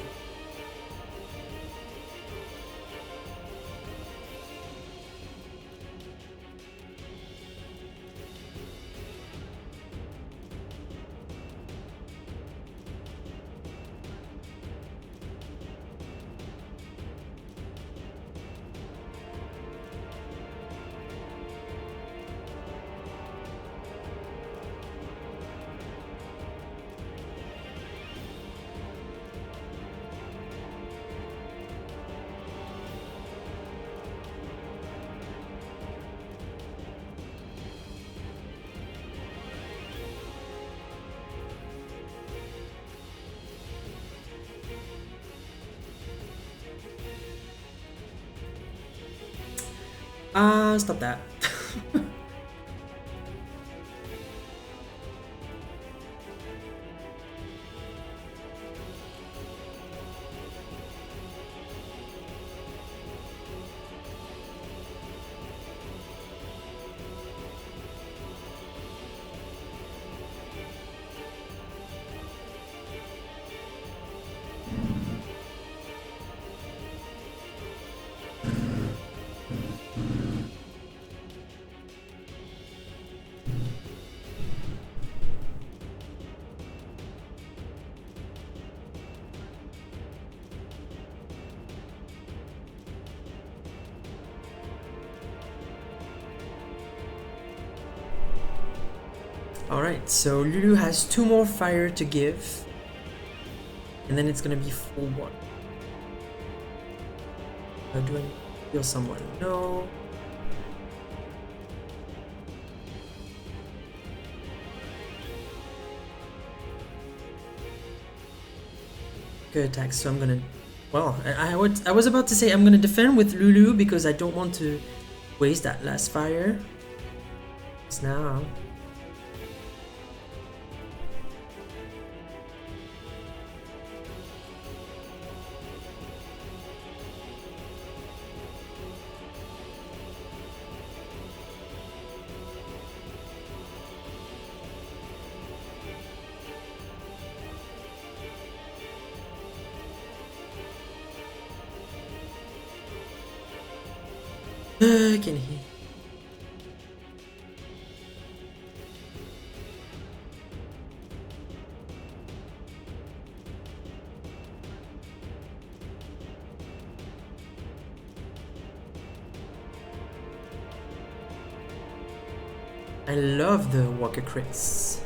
Speaker 1: Stop that. Alright, so Lulu has 2 more fire to give, and then it's gonna be full one. Do I heal someone? No. good attack, so I'm gonna... Well, I was about to say I'm gonna defend with Lulu because I don't want to waste that last fire. It's now. Can he? I love the Walker crits.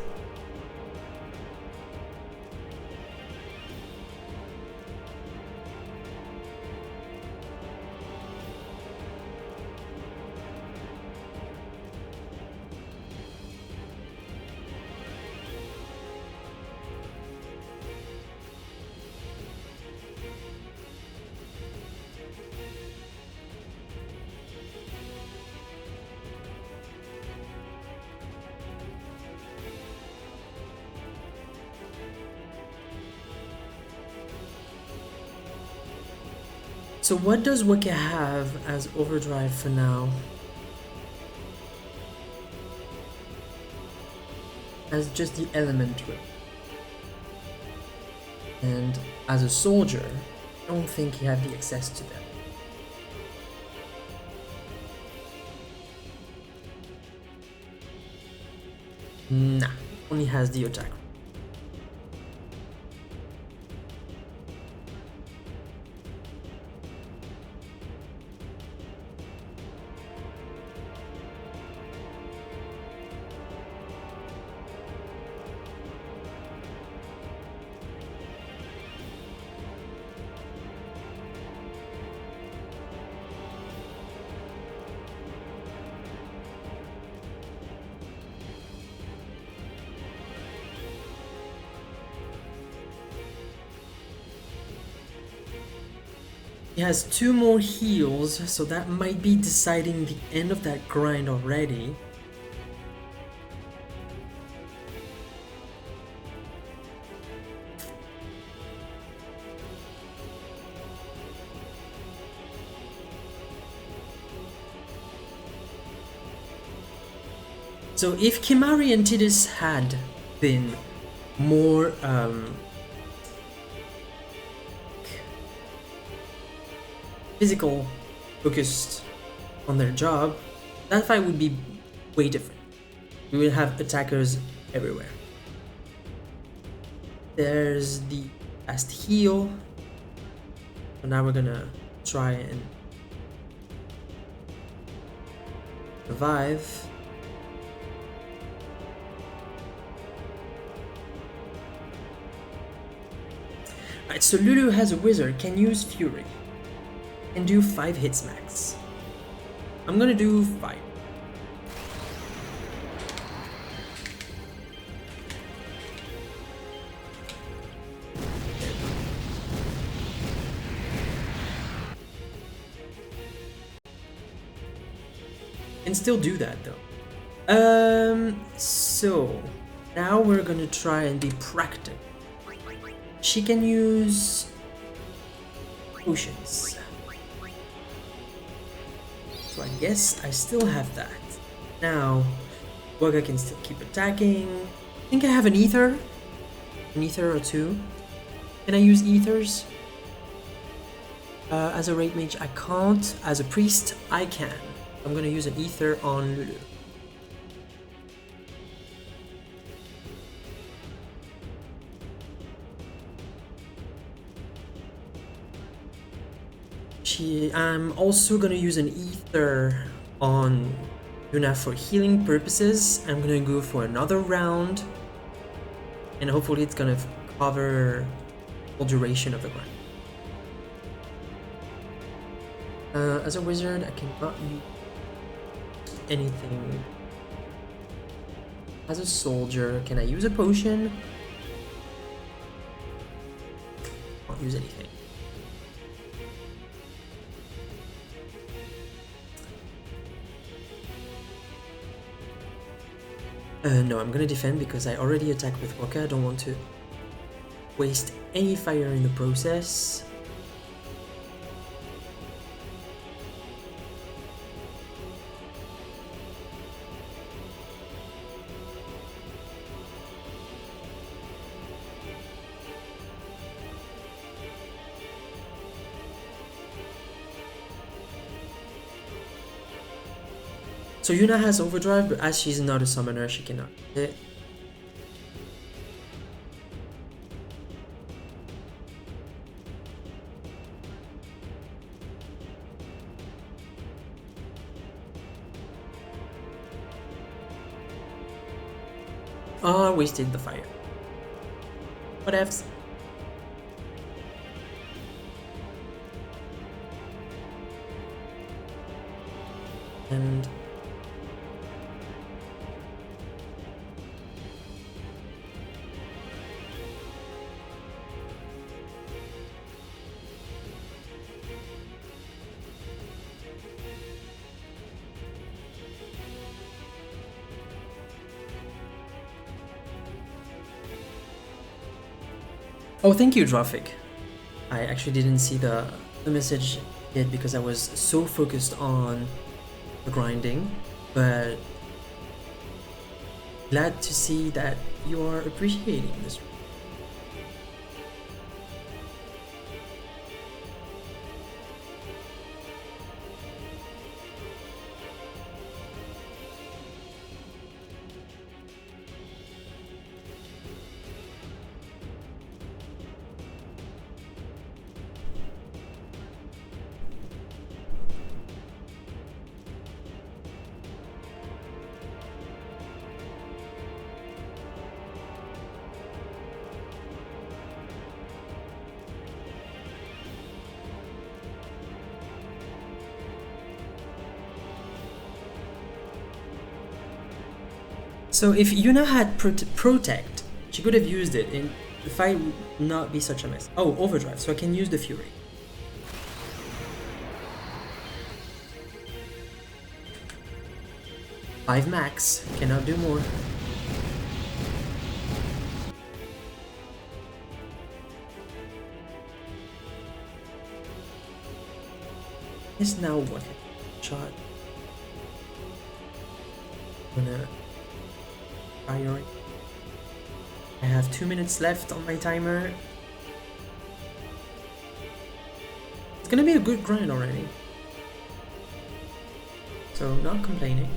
Speaker 1: So what does Wicca have as overdrive for now? As just the elementary. And as a soldier, I don't think he had the access to them. Nah, only has the attack. He has 2 more heals, so that might be deciding the end of that grind already. So if Kimari and Tidus had been more physical focused on their job, that fight would be way different. We will have attackers everywhere. There's the fast heal. So now we're gonna try and survive. Alright, so Lulu has a wizard, can use Fury. And do 5 hits max. I'm gonna do 5. Can still do that though. So now we're gonna try and be practical. She can use potions. So I guess I still have that. Now, Wugga can still keep attacking. I think I have an ether. An ether or 2. Can I use ethers? As a rate mage, I can't. As a priest, I can. I'm gonna use an ether on Lulu. I'm also gonna use an ether on Luna for healing purposes. I'm gonna go for another round, and hopefully it's gonna cover the duration of the grind. As a wizard, I cannot use anything. As a soldier, can I use a potion? Can't use anything. No, I'm gonna defend because I already attacked with Waka. I don't want to waste any fire in the process. So Yuna has overdrive, but as she's not a summoner, she cannot hit. Oh, I wasted the fire. What ifs? And oh, thank you, Drafik. I actually didn't see the message yet because I was so focused on the grinding, but glad to see that you are appreciating this. So if Yuna had Protect, she could have used it, and the fight would not be such a mess. Oh, Overdrive, so I can use the Fury. Five max, cannot do more. It's now what? Shot. Gonna fire. I have 2 minutes left on my timer. It's gonna be a good grind already. So not complaining.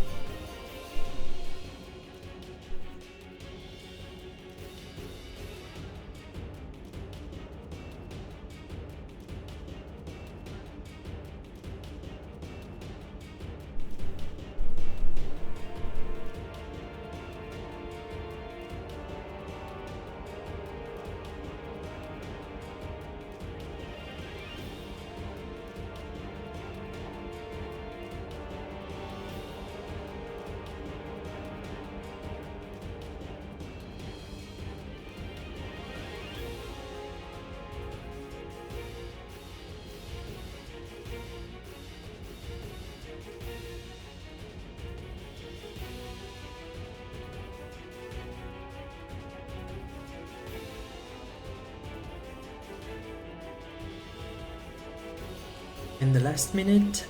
Speaker 1: In the last minute,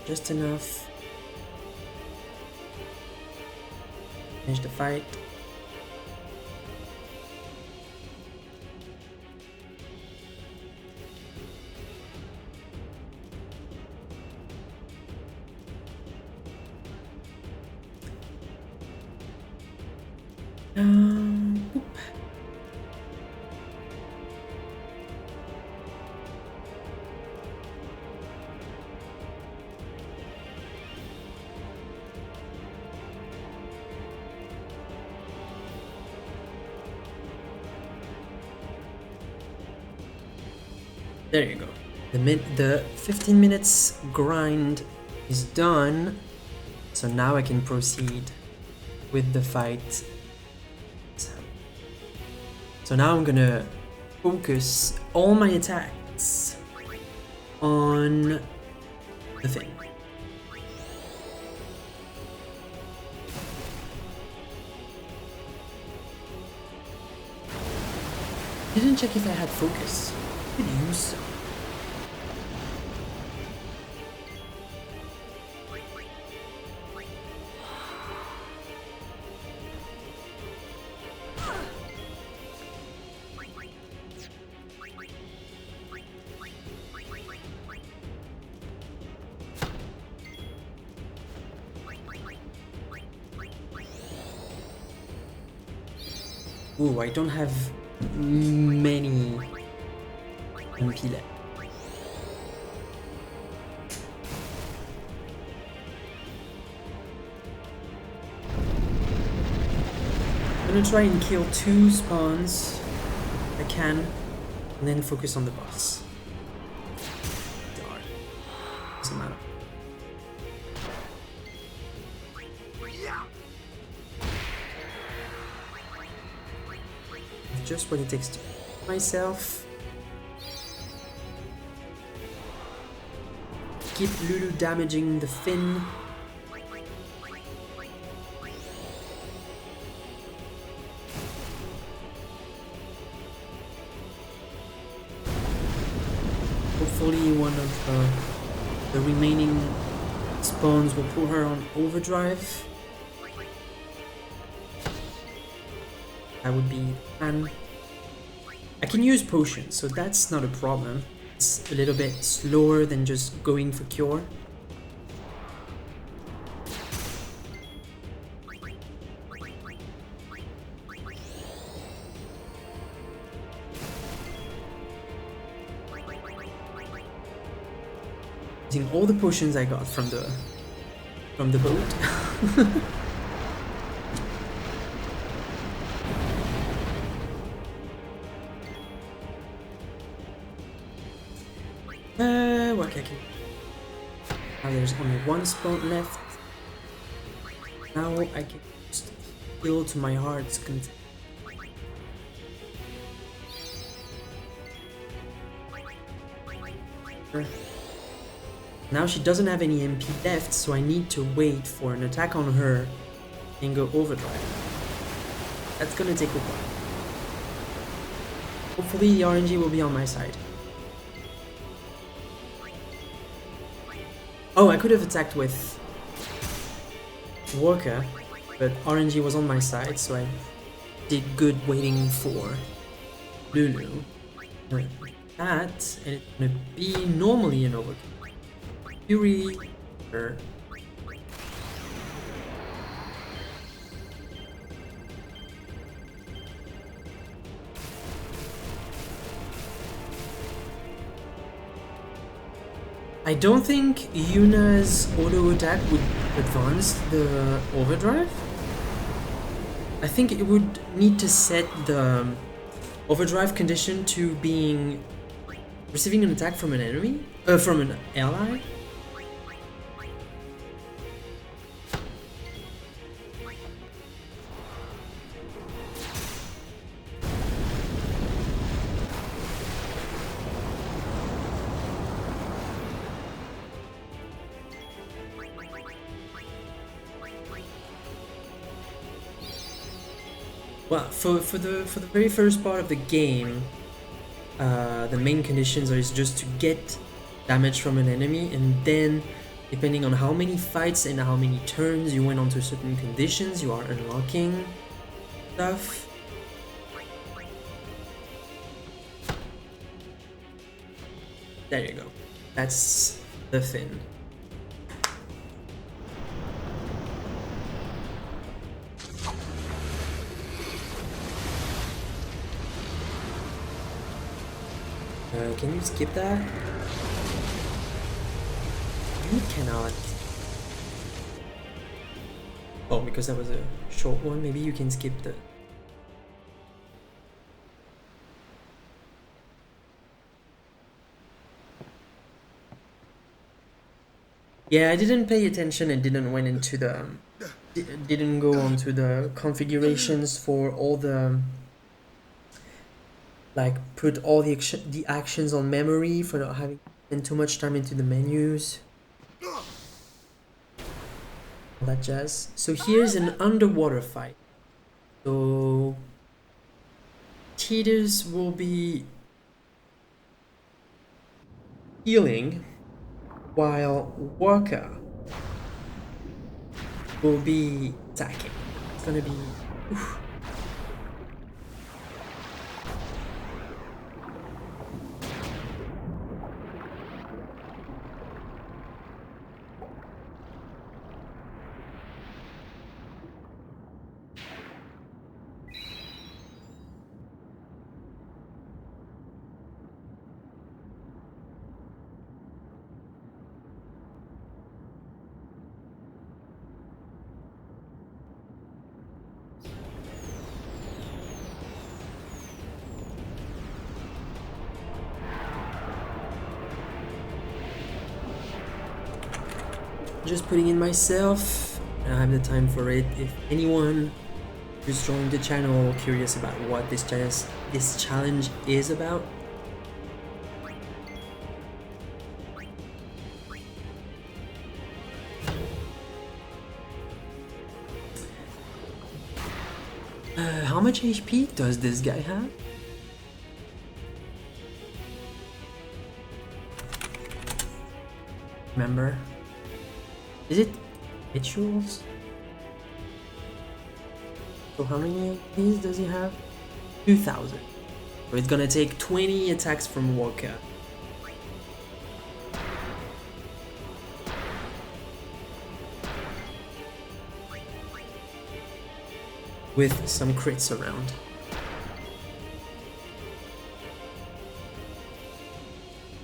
Speaker 1: just enough. Finish the fight. Oop. There you go. The 15 minutes grind is done, so now I can proceed with the fight. So now I'm gonna focus all my attacks on the thing. Didn't check if I had focus. Could use some. Ooh, I don't have many MP left. I'm gonna try and kill 2 spawns if I can, and then focus on the boss. Darn. Doesn't matter. Just what it takes to myself. Keep Lulu damaging the fin. Hopefully one of the remaining spawns will put her on overdrive. That would be fun. I can use potions, so that's not a problem. It's a little bit slower than just going for cure. Using all the potions I got from the boat. What I can. Now there's only 1 spawn left. Now I can just heal to my heart's content. Now she doesn't have any MP left, so I need to wait for an attack on her and go overdrive. That's gonna take a while. Hopefully the RNG will be on my side. Oh, I could have attacked with Walker, but RNG was on my side, so I did good waiting for Lulu. That, and it's gonna be normally an overkill. Fury, her. I don't think Yuna's auto attack would advance the overdrive. I think it would need to set the overdrive condition to being receiving an attack from an enemy, from an ally. Well, for the very first part of the game, the main conditions are just to get damage from an enemy, and then depending on how many fights and how many turns you went onto certain conditions, you are unlocking stuff. There you go. That's the thing. Can you skip that? You cannot. Oh, because that was a short one, maybe you can skip the... Yeah, I didn't pay attention and didn't went into the didn't go onto the configurations for all the like put all the actions on memory for not having spent too much time into the menus. All that jazz. So here's an underwater fight. So Titus will be healing while Waka will be attacking. It's gonna be oof. Just putting in myself. I don't have the time for it. If anyone just joined the channel curious about what this challenge is about, how much HP does this guy have? Remember? Is it rituals? So how many of these does he have? 2,000. So it's gonna take 20 attacks from Walker. With some crits around.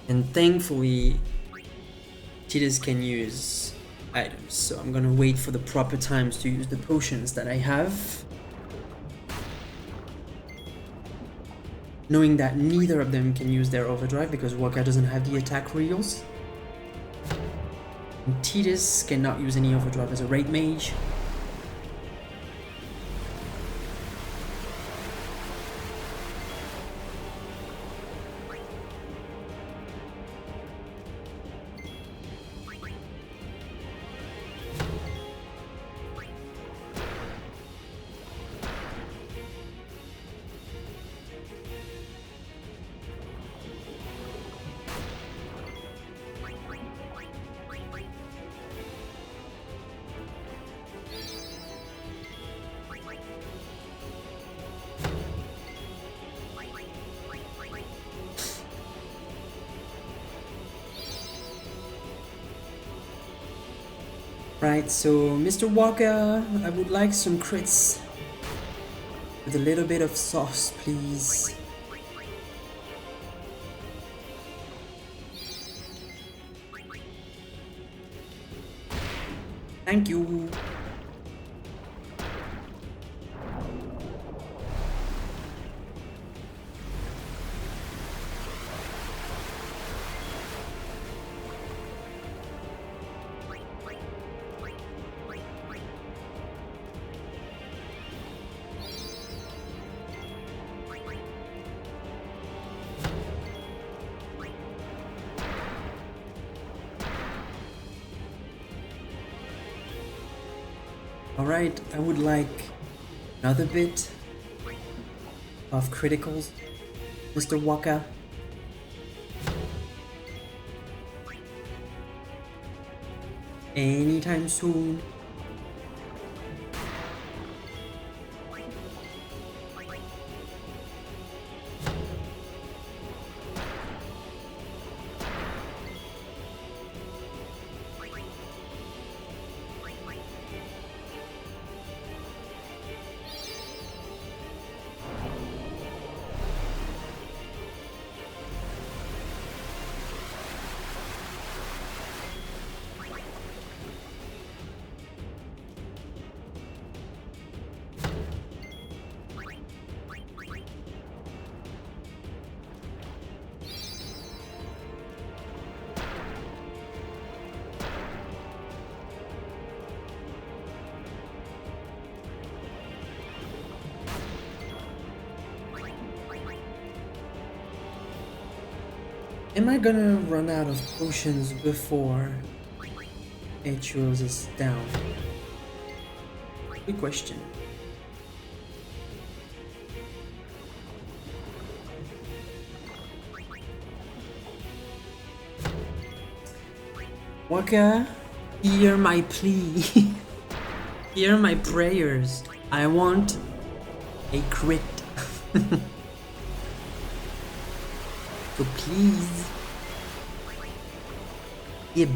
Speaker 1: And thankfully, Titus can use items, so I'm gonna wait for the proper times to use the potions that I have, knowing that neither of them can use their overdrive because Waka doesn't have the attack reels, and Titus cannot use any overdrive as a raid mage. Right, so Mr. Walker, I would like some crits with a little bit of sauce, please. Thank you. Alright, I would like another bit of criticals, Mr. Walker. Anytime soon. Am I gonna run out of potions before Atrios is down? Good question. Waka, hear my plea. Hear my prayers. I want a crit. So please, give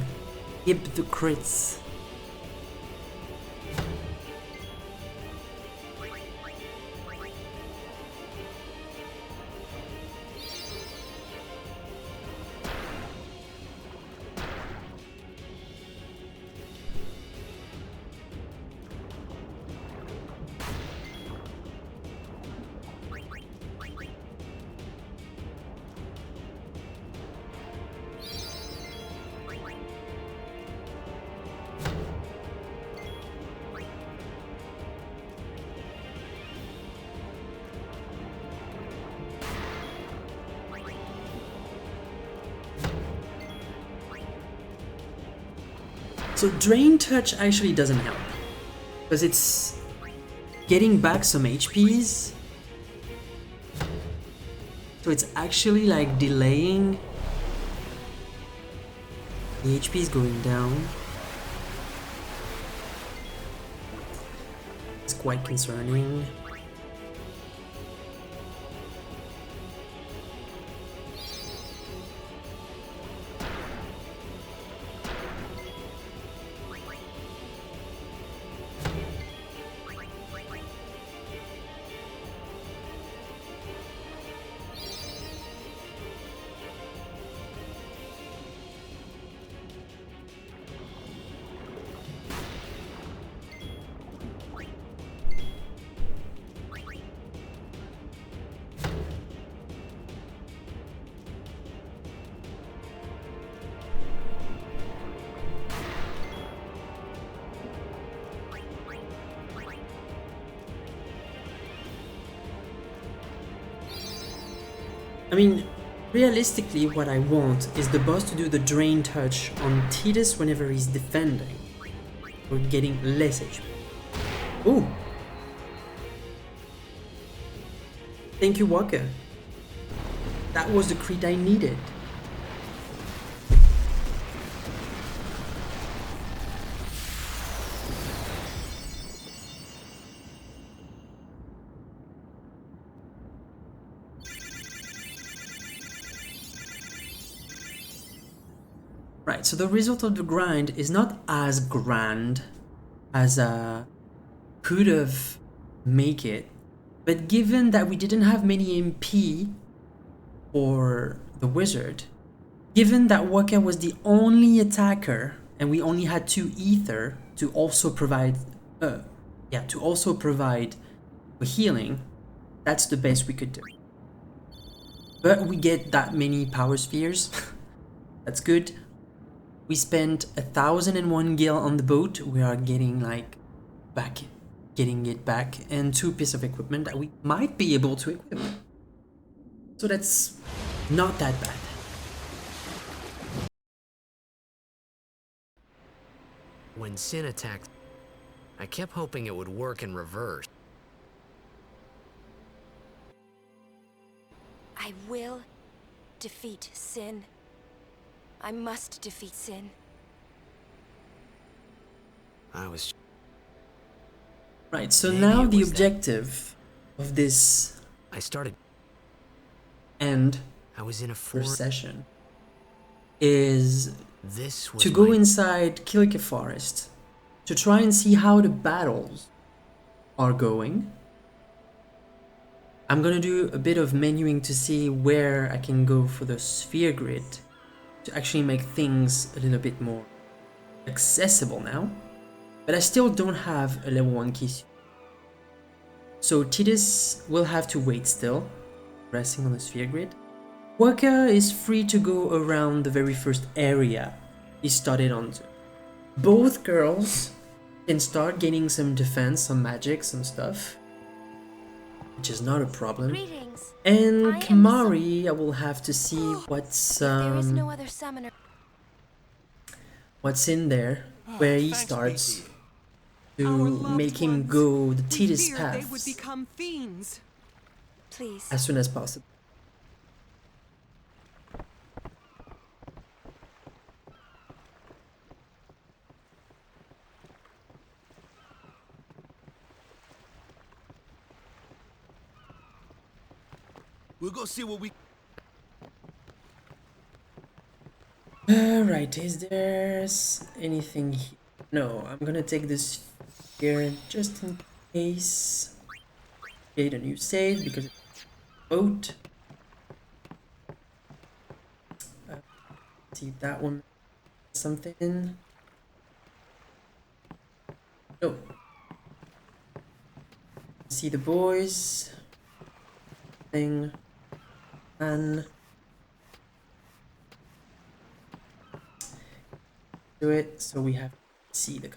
Speaker 1: the crits. So Drain Touch actually doesn't help, because it's getting back some HPs. So it's actually like delaying the HPs going down. It's quite concerning. I mean, realistically, what I want is the boss to do the Drain Touch on Tidus whenever he's defending. We're getting less HP. Ooh! Thank you, Walker. That was the crit I needed. Right, so the result of the grind is not as grand as could have make it, but given that we didn't have many MP for the wizard, given that Waka was the only attacker and we only had 2 ether to also provide for healing, that's the best we could do. But we get that many power spheres. That's good. We spent 1,001 gil on the boat. We are getting getting it back, and 2 pieces of equipment that we might be able to equip. So that's not that bad.
Speaker 2: When Sin attacked, I kept hoping it would work in reverse.
Speaker 3: I will defeat Sin. I must defeat Sin.
Speaker 1: Right, so now the objective of this
Speaker 2: I was in a
Speaker 1: first session is to go inside Kilika Forest to try and see how the battles are going. I'm gonna do a bit of menuing to see where I can go for the sphere grid to actually make things a little bit more accessible now, but I still don't have a level 1 key. So Tidus will have to wait still, resting on the sphere grid. Waka is free to go around the very first area he started onto. Both girls can start gaining some defense, some magic, some stuff. which is not a problem.
Speaker 3: Greetings.
Speaker 1: And
Speaker 3: I am the
Speaker 1: Kamari, I will have to see what's
Speaker 3: There is no other summoner.
Speaker 1: what's in there, where he starts to make him go the tedious
Speaker 14: They would
Speaker 1: paths
Speaker 14: become fiends.
Speaker 3: Please.
Speaker 1: as soon as possible.
Speaker 7: We'll go see what we...
Speaker 1: Alright, is there anything here? No, I'm gonna take this here just in case. Create a new save because it's a boat. See if that one something. No. See the boys. Thing. And do it so we have to see the.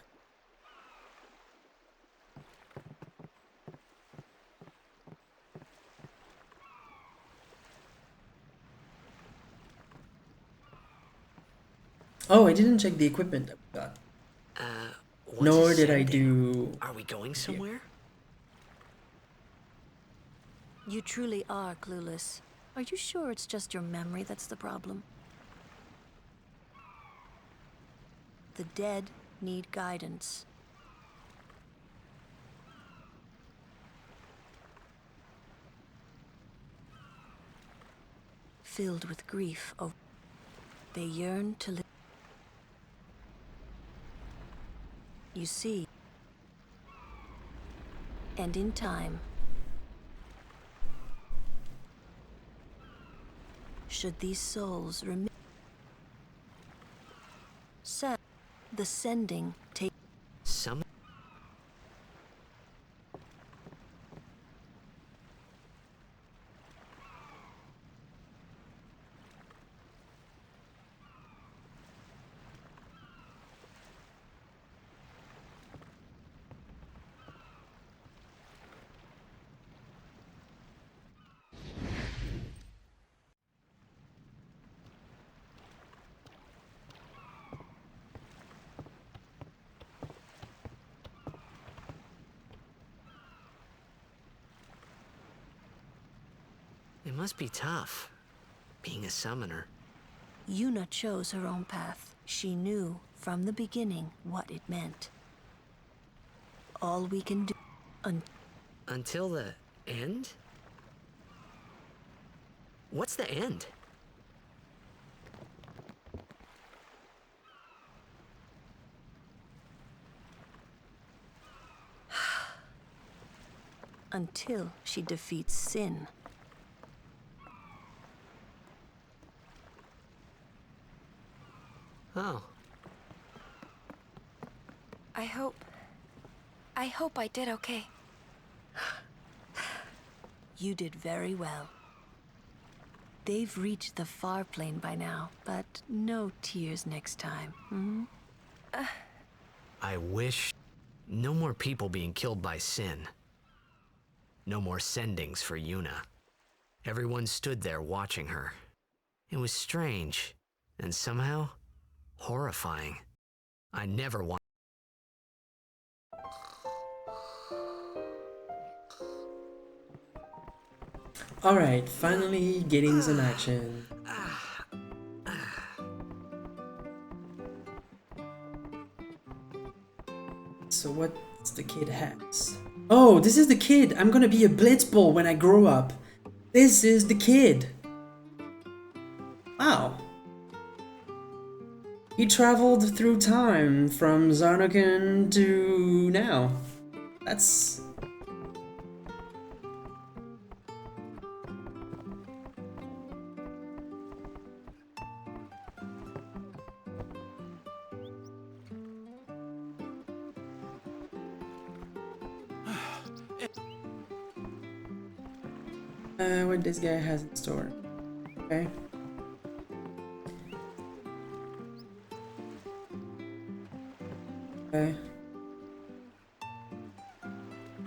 Speaker 1: Oh, I didn't check the equipment that we got. Nor did I do.
Speaker 6: Are we going somewhere?
Speaker 11: You truly are clueless. Are you sure it's just your memory that's the problem? The dead need guidance. Filled with grief, they yearn to live. You see, and in time, should these souls remain, the sending take
Speaker 6: Some. It must be tough, being a summoner.
Speaker 11: Yuna chose her own path. She knew from the beginning what it meant. All we can do
Speaker 6: Until the end? What's the end?
Speaker 11: until she defeats sin.
Speaker 6: Oh.
Speaker 3: I hope I did okay.
Speaker 11: You did very well. They've reached the far plane by now, but no tears next time. Hmm?
Speaker 2: I wish no more people being killed by sin. No more sendings for Yuna. Everyone stood there watching her. It was strange, and somehow horrifying. I never want.
Speaker 1: Alright, finally getting some action. So what's the kid has? Oh, this is the kid! I'm gonna be a blitzball when I grow up. This is the kid! Wow. He traveled through time from Zarnokan to now. That's... what this guy has in store. Okay. Okay.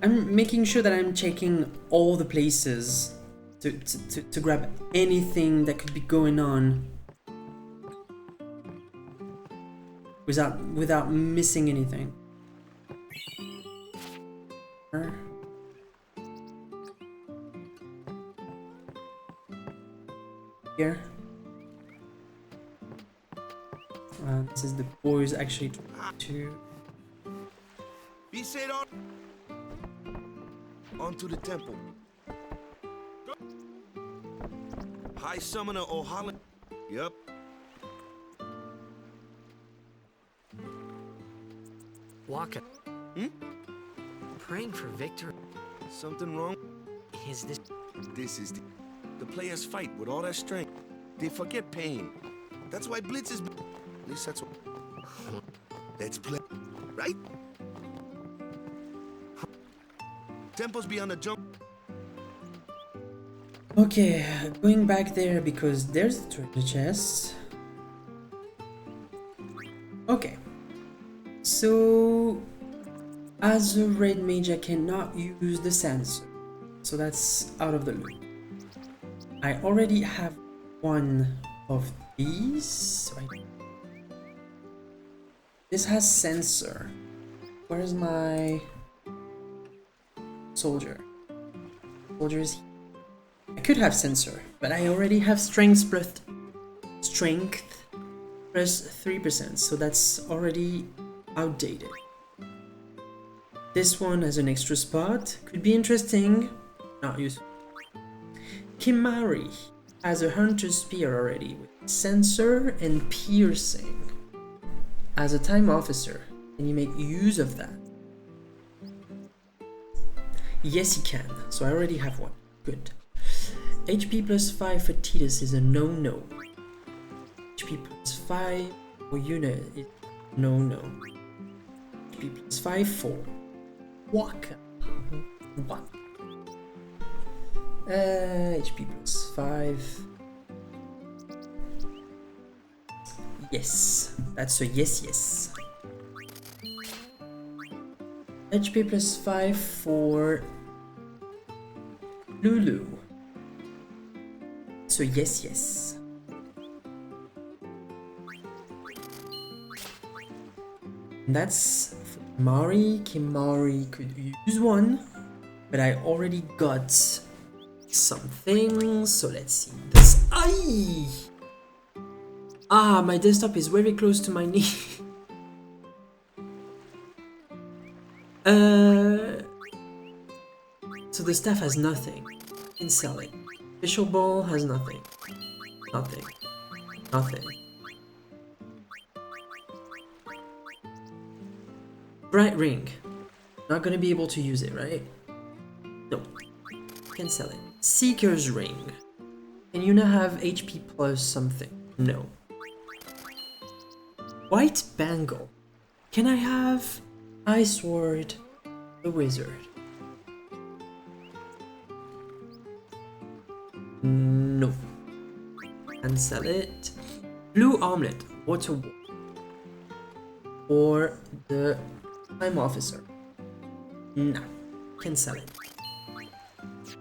Speaker 1: I'm making sure that I'm checking all the places to grab anything that could be going on without missing anything. Here. This is the boys actually to.
Speaker 7: Be said on to the temple. High Summoner O'Holland. Yep.
Speaker 2: Waka.
Speaker 7: Hmm?
Speaker 2: Praying for victory.
Speaker 7: Something wrong?
Speaker 2: Is this...
Speaker 7: This is the players fight with all their strength. They forget pain. That's why Blitz is... At least that's what... Let's play. Right? Temple's beyond the jump.
Speaker 1: Okay, going back there because there's the treasure chest. Okay. So, as a red mage, I cannot use the sensor. So that's out of the loop. I already have one of these. So this has sensor. Where's my soldier? Soldier is here. I could have sensor, but I already have strength plus 3%, so that's already outdated. This one has an extra spot, could be interesting, not useful. Kimari has a hunter spear already with sensor and piercing. As a time officer, can you make use of that? Yes, you can, so I already have one. Good. HP plus 5 for Titus is a no-no. HP plus 5 for Yuna is no-no. HP plus 5 for Waka. What? HP plus 5. Yes, that's a yes. HP plus 5 for Lulu. So yes. And that's for Kimari. Kimari could use one, but I already got something. So let's see. This. Aye! Ah, my desktop is very close to my knee. So the staff has nothing. In selling. Official ball has nothing. Nothing. Bright ring. Not gonna be able to use it, right? No. Can sell it. Seeker's ring. Can you not have HP plus something? No. White bangle. Can I have Ice Sword the Wizard? No. And sell it. Blue Armlet. Water Wall. Or the Time Officer. No. Can sell it.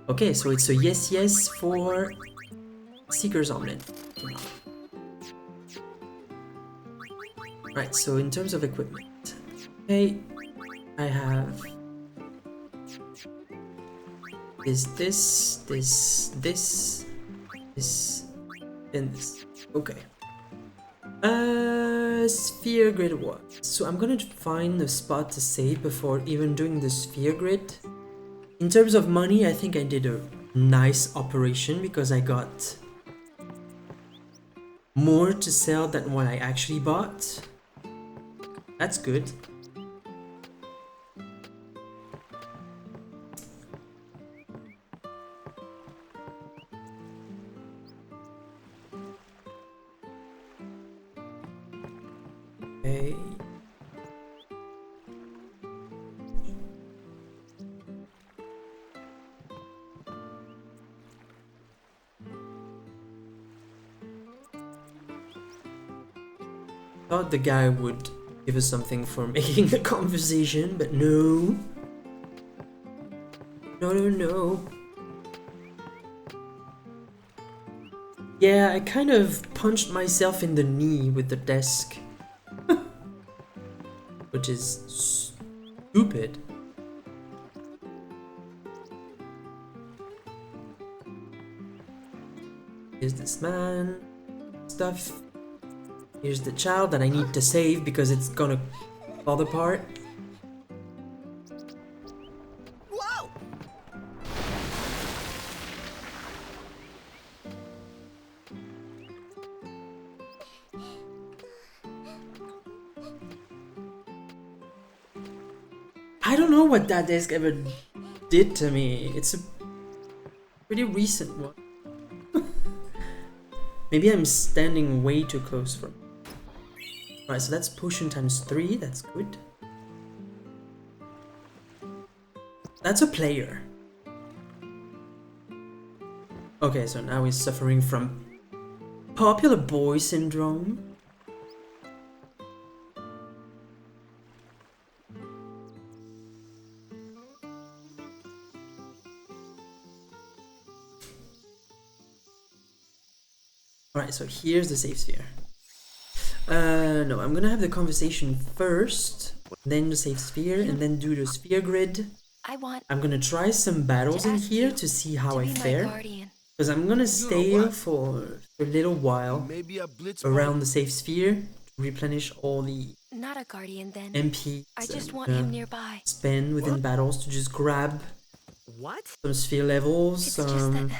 Speaker 1: Okay, so it's a yes for Seeker's Omelet. Right, so in terms of equipment, okay, I have this, and this. Okay. Sphere grid what? So I'm gonna find a spot to save before even doing the sphere grid. In terms of money, I think I did a nice operation because I got more to sell than what I actually bought. That's good. Okay. Thought the guy would give us something for making the conversation, but no. No, no, no. Yeah, I kind of punched myself in the knee with the desk. Which is stupid. Here's this man. Stuff. Here's the child that I need to save because it's gonna fall apart.
Speaker 10: Whoa!
Speaker 1: I don't know what that disc ever did to me. It's a pretty recent one. Maybe I'm standing way too close for. Alright, so that's potion times 3, that's good. That's a player. Okay, so now he's suffering from popular boy syndrome. Alright, so here's the safe sphere. No, I'm gonna have the conversation first, then the safe sphere, and then do the sphere grid. I'm gonna try some battles in here to see how I fare. Because I'm gonna stay for a little while around the safe sphere to replenish all the
Speaker 3: Not a guardian then.
Speaker 1: MP.
Speaker 3: I just want him nearby.
Speaker 1: Spend within battles to just grab some sphere levels, some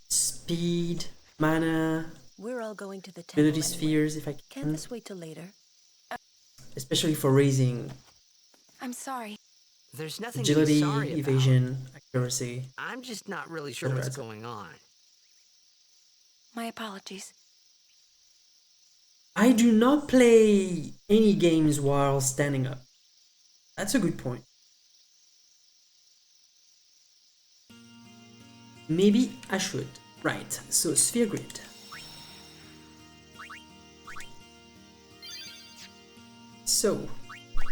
Speaker 1: speed, mana,
Speaker 11: We're all going to the temple
Speaker 1: ability
Speaker 11: anyway.
Speaker 1: spheres if I can.
Speaker 11: Can this wait till later?
Speaker 1: Especially for raising
Speaker 3: I'm sorry.
Speaker 2: There's nothing
Speaker 1: agility,
Speaker 2: to be sorry
Speaker 1: evasion, accuracy.
Speaker 2: I'm just not really sure what's going on.
Speaker 3: My apologies.
Speaker 1: I do not play any games while standing up. That's a good point. Maybe I should. Right, so sphere grid. So,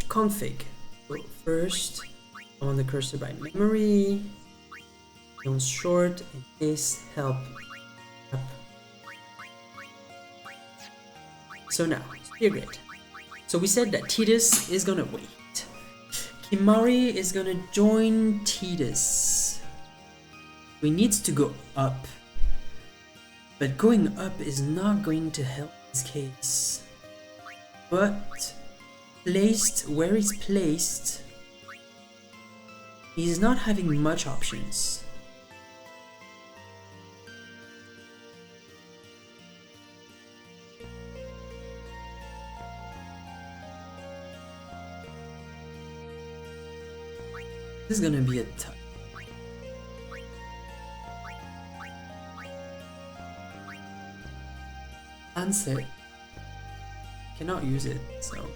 Speaker 1: config. So first, on the cursor by memory, on short, and this help up. So now, sphere grid. So we said that Tidus is gonna wait. Kimari is gonna join Tidus. We need to go up. But going up is not going to help his case. But placed where he's placed, he's not having much options. This is gonna be a tough. Answer. Cannot use it, so.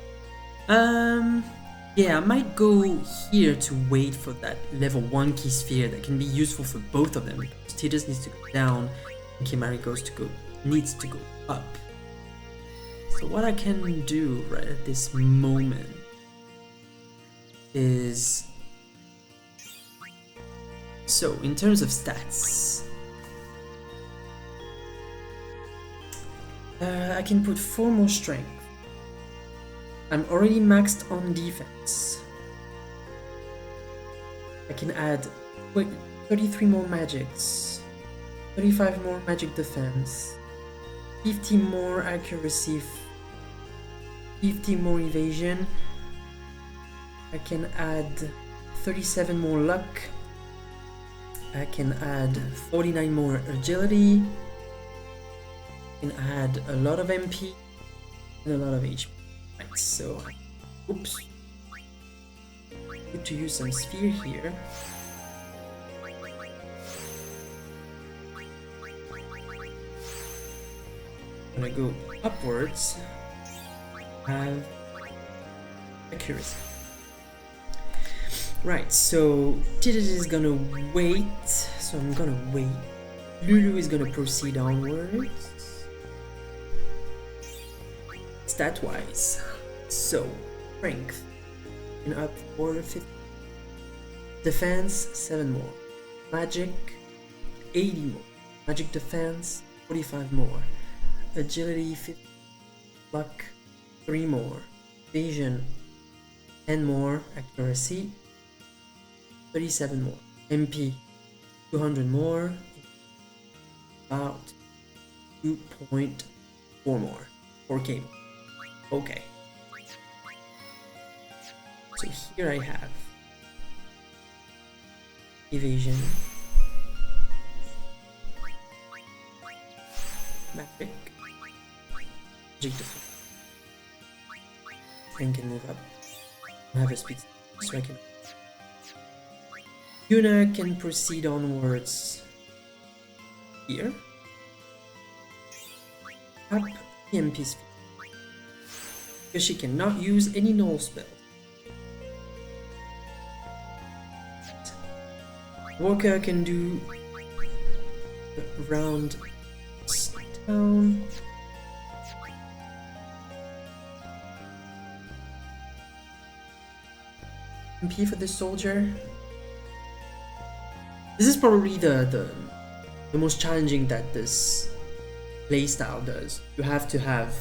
Speaker 1: Yeah, I might go here to wait for that level 1 key sphere that can be useful for both of them. Because Tidus needs to go down, and Kimari needs to go up. So what I can do right at this moment is... So, in terms of stats, I can put 4 more strength. I'm already maxed on defense. I can add 33 more magics, 35 more magic defense, 50 more accuracy, 50 more evasion. I can add 37 more luck. I can add 49 more agility. I can add a lot of MP and a lot of HP. Right, so, oops. Good to use some sphere here. I'm gonna go upwards. Have accuracy. Right, so Tidus is gonna wait. So I'm gonna wait. Lulu is gonna proceed onwards. Stat-wise, so strength and up for 50. defense 7 more, magic 80 more, magic defense 45 more, agility 50, luck 3 more, vision 10 more, accuracy 37 more, MP 200 more, about 2.4 more, 4k. Okay. So here I have evasion, magic, magic defense. I can move up. I have a speed so I can. Yuna can proceed onwards here. Up EMP speed. Because she cannot use any null spell. Walker can do round town. MP for this soldier. This is probably the most challenging that this playstyle does. You have to have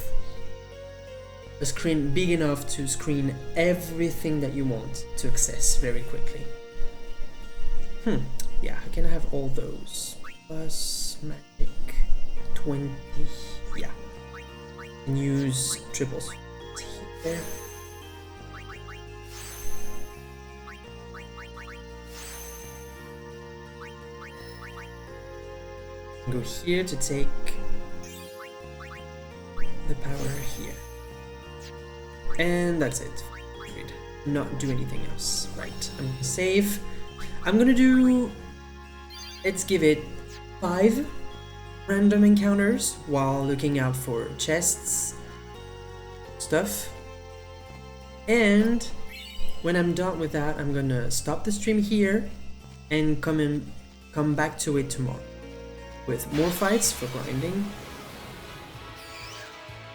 Speaker 1: a screen big enough to screen everything that you want to access very quickly. Yeah, I can have all those. Plus magic 20. Yeah. And use triples here. Go here to take the power here. And that's it. Good. Not do anything else. Right. I'm gonna save. I'm gonna do, let's give it 5 random encounters while looking out for chests, stuff. And when I'm done with that, I'm gonna stop the stream here and come back to it tomorrow with more fights for grinding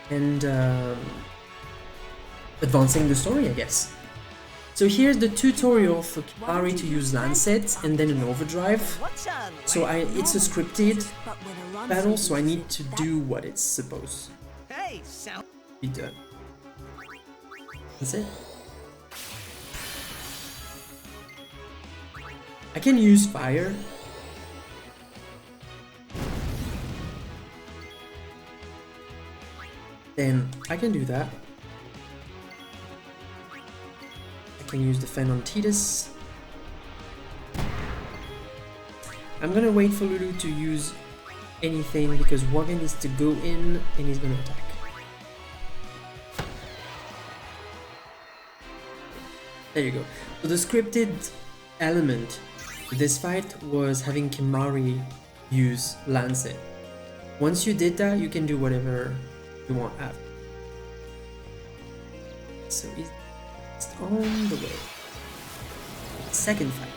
Speaker 1: and advancing the story, I guess. So here's the tutorial for Kimari to use Lancet and then an overdrive. So it's a scripted battle, so I need to do what it's supposed to be done. That's it. I can use fire. Then I can do that. I can use defend on Titus. I'm gonna wait for Lulu to use anything because Wagon needs to go in and he's gonna attack. There you go. So the scripted element to this fight was having Kimari use Lancet. Once you did that, you can do whatever you want after. So it's on the way. Second fight.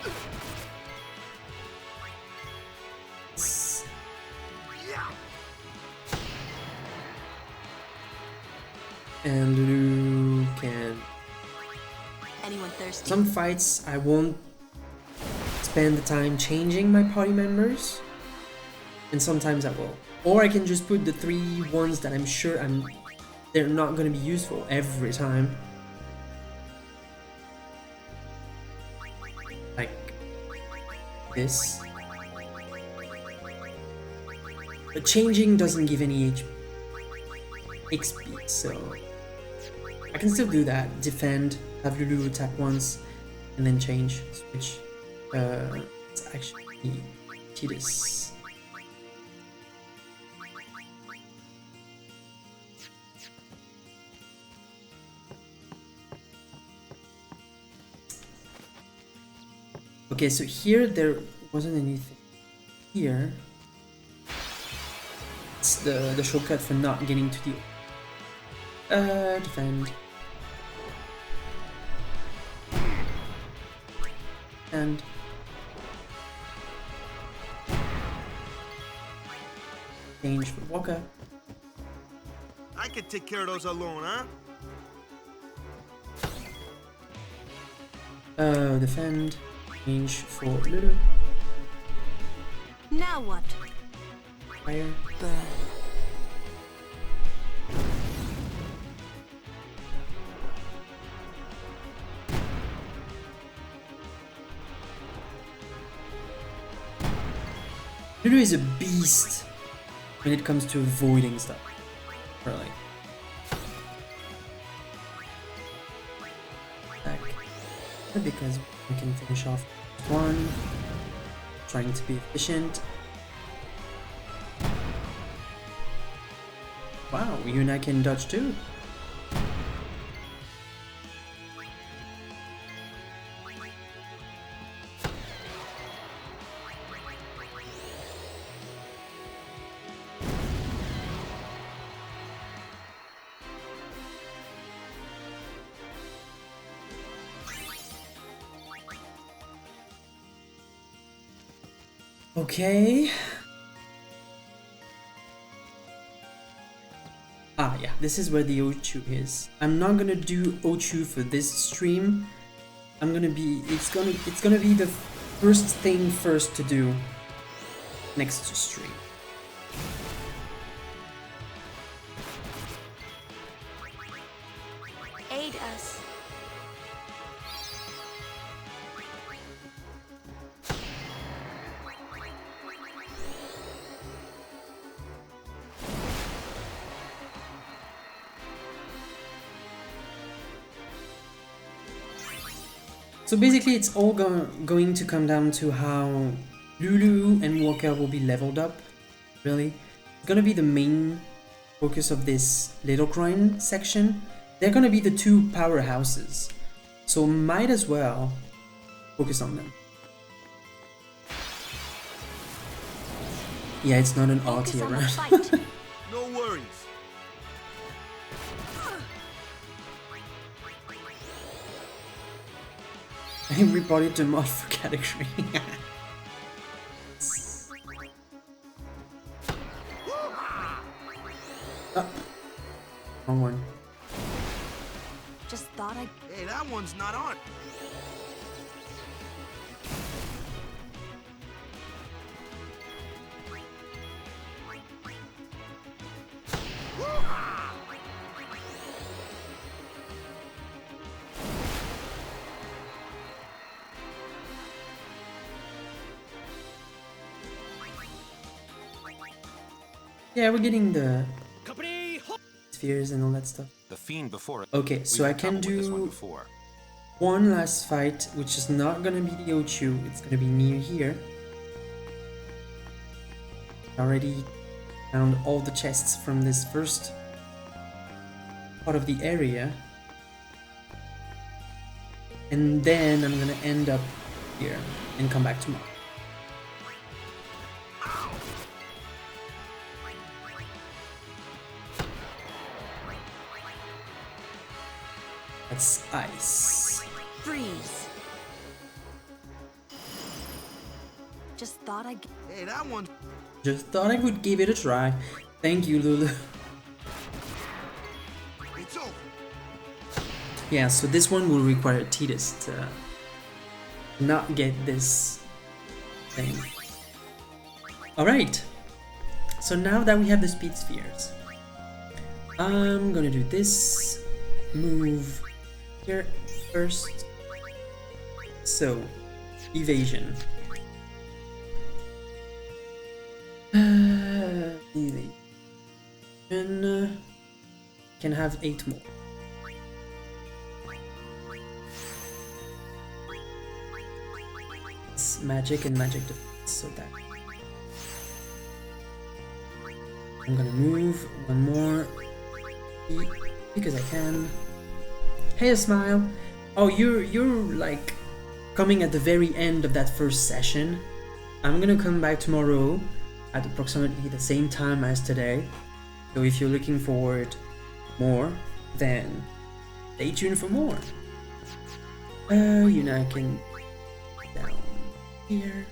Speaker 1: And Lulu can.
Speaker 3: Anyone thirsty?
Speaker 1: Some fights I won't spend the time changing my party members, and sometimes I will. Or I can just put the 3 ones that I'm sure they're not going to be useful every time. Like this. But changing doesn't give any XP, so I can still do that. Defend, have Lulu attack once, and then change, switch. It's actually Titus. Okay, so here there wasn't anything. Here, it's the shortcut for not getting to the defend and change for Walker.
Speaker 7: I could take care of those alone, huh?
Speaker 1: Defend. Change for Lulu.
Speaker 11: Now what?
Speaker 1: Fire.
Speaker 11: Burn.
Speaker 1: Lulu is a beast when it comes to avoiding stuff. Really. Back. Because we can finish off one. Trying to be efficient. Wow, Yuna can dodge too. Okay. Ah, yeah, this is where the Ochu is. I'm not gonna do Ochu for this stream. It's gonna be the first thing first to do next stream.
Speaker 3: Aid us.
Speaker 1: So basically it's all going to come down to how Lulu and Walker will be leveled up, really. It's gonna be the main focus of this Little Grind section. They're gonna be the two powerhouses, so might as well focus on them. Yeah, it's not an arty around.
Speaker 7: No worries.
Speaker 1: I reported to mod for category. Oh, wrong one.
Speaker 11: Just thought I...
Speaker 7: Hey, that one's not on.
Speaker 1: Yeah, we're getting the spheres and all that stuff.
Speaker 13: The fiend before it.
Speaker 1: Okay, so I can do one last fight, which is not gonna be the Ochu, it's gonna be near here. Already found all the chests from this first part of the area. And then I'm gonna end up here and come back tomorrow. That's ice.
Speaker 11: Freeze. Just thought I'd...
Speaker 7: Hey, that one...
Speaker 1: Just thought I would give it a try. Thank you, Lulu.
Speaker 7: It's over.
Speaker 1: Yeah, so this one will require Titus to not get this thing. Alright. So now that we have the speed spheres, I'm gonna do this. Move here first. So, evasion. Evasion. Can have 8 more. It's magic and magic defense, so that. I'm gonna move one more because I can. Hey, Smile. Oh, you're like coming at the very end of that first session. I'm gonna come back tomorrow at approximately the same time as today. So if you're looking forward more, then stay tuned for more. You know, I can down here.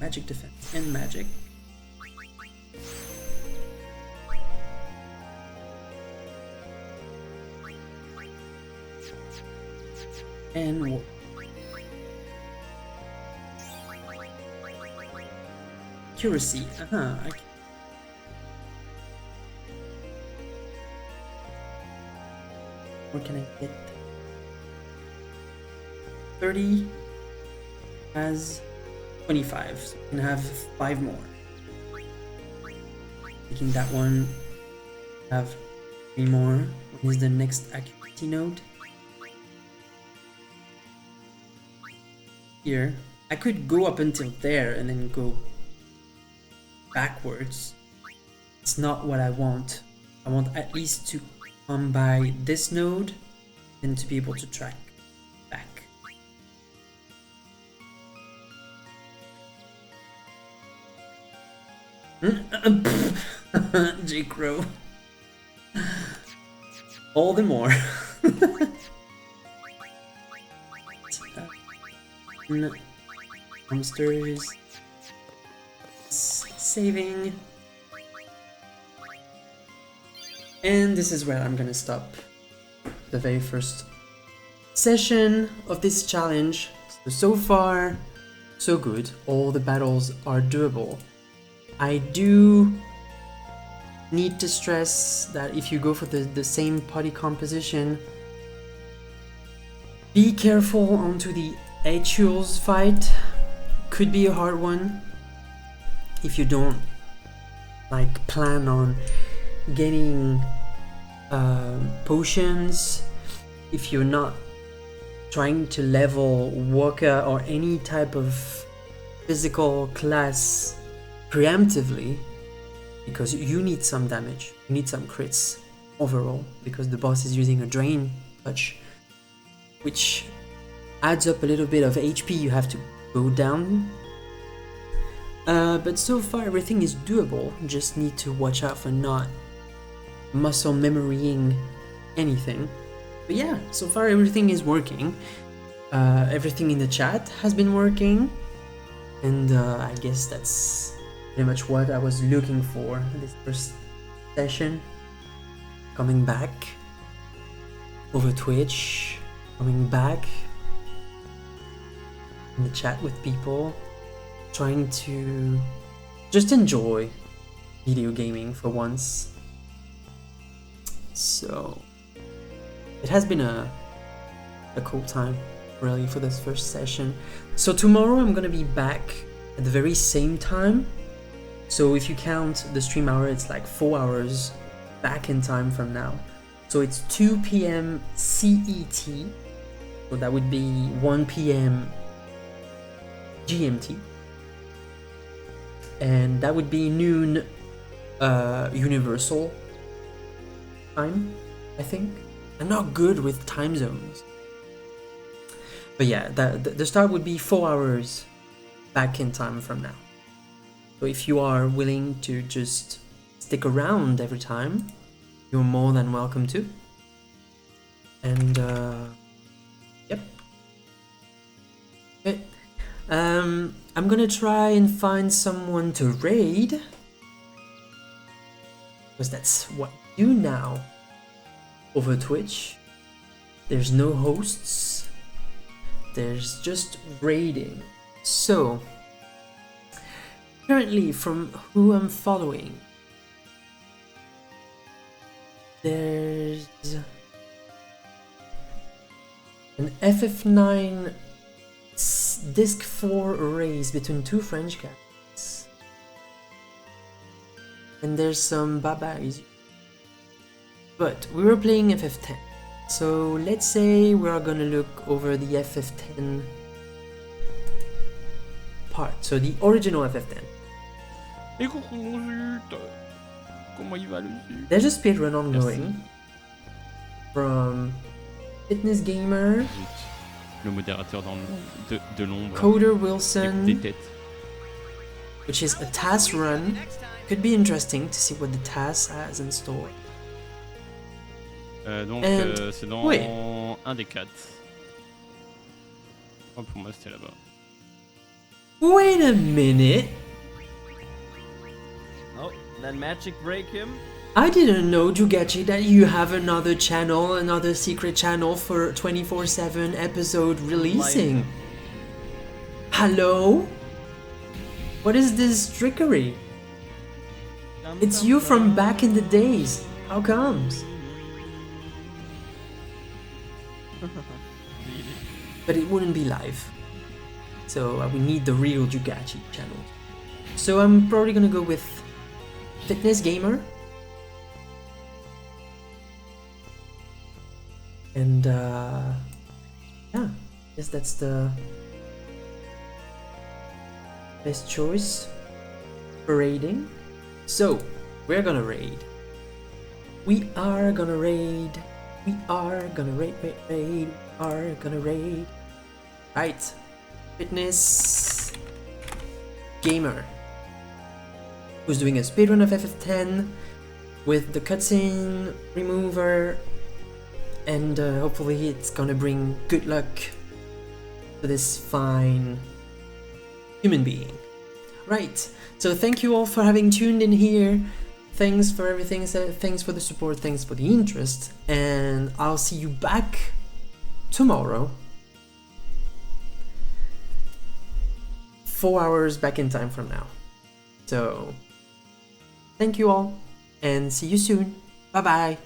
Speaker 1: Magic defense and magic. And accuracy. What can I get? 30 has 25, so we can have 5 more. Taking that one, have 3 more. When is the next accuracy node? Here. I could go up until there and then go backwards. It's not what I want. I want at least to come by this node and to be able to track back. J. Crow. All the more. Monsters. Saving. And this is where I'm gonna stop the very first session of this challenge. So far, so good. All the battles are doable. I do need to stress that if you go for the same party composition, be careful onto the Achules fight. Could be a hard one if you don't like plan on getting potions, if you're not trying to level Walker or any type of physical class preemptively, because you need some damage, you need some crits overall, because the boss is using a drain touch, which adds up a little bit of HP you have to go down. But so far everything is doable, just need to watch out for not muscle memorying anything. But yeah, so far everything is working. Everything in the chat has been working, and I guess that's pretty much what I was looking for this first session. Coming back over Twitch, coming back in the chat with people, trying to just enjoy video gaming for once. So it has been a cool time really for this first session. So tomorrow I'm gonna be back at the very same time. So if you count the stream hour, it's like 4 hours back in time from now. So it's 2 p.m. CET, so that would be 1 p.m. GMT, and that would be noon Universal time, I think. I'm not good with time zones, but yeah, the start would be 4 hours back in time from now. So if you are willing to just stick around every time, you're more than welcome to. And yep. Okay. I'm gonna try and find someone to raid, because that's what I do now over Twitch. There's no hosts, there's just raiding. So currently, from who I'm following, there's an FF9 Disc 4 race between 2 French cats, and there's some Babais. But we were playing FF10, so let's say we are gonna look over the FF10 part, so the original FF10.
Speaker 14: Et coucou mon Zut, comment il va le Zut?
Speaker 1: There's a speedrun ongoing from Fitness Gamer,
Speaker 14: le modérateur de l'ombre,
Speaker 1: Coder Wilson,
Speaker 14: des têtes,
Speaker 1: which is a TAS run. Could be interesting to see what the TAS has in store.
Speaker 14: Donc c'est dans un des 4. Oh, pour moi c'était là-bas.
Speaker 1: Wait a minute.
Speaker 12: Oh, that magic break him?
Speaker 1: I didn't know, Jugachi, that you have another channel, another secret channel for 24/7 episode releasing. Hello? What is this trickery? It's you from back in the days. How comes? But it wouldn't be live. So we need the real Jugachi channel. So I'm probably gonna go with Fitness Gamer. And yeah, I guess that's the best choice for raiding. So we're gonna raid. We are gonna raid. We are gonna raid. We are gonna raid. Right, Fitness Gamer, who's doing a speedrun of FF10 with the cutscene remover. And hopefully it's gonna bring good luck to this fine human being. Right, so thank you all for having tuned in here. Thanks for everything, thanks for the support, thanks for the interest. And I'll see you back tomorrow. 4 hours back in time from now. So, thank you all, and see you soon. Bye bye.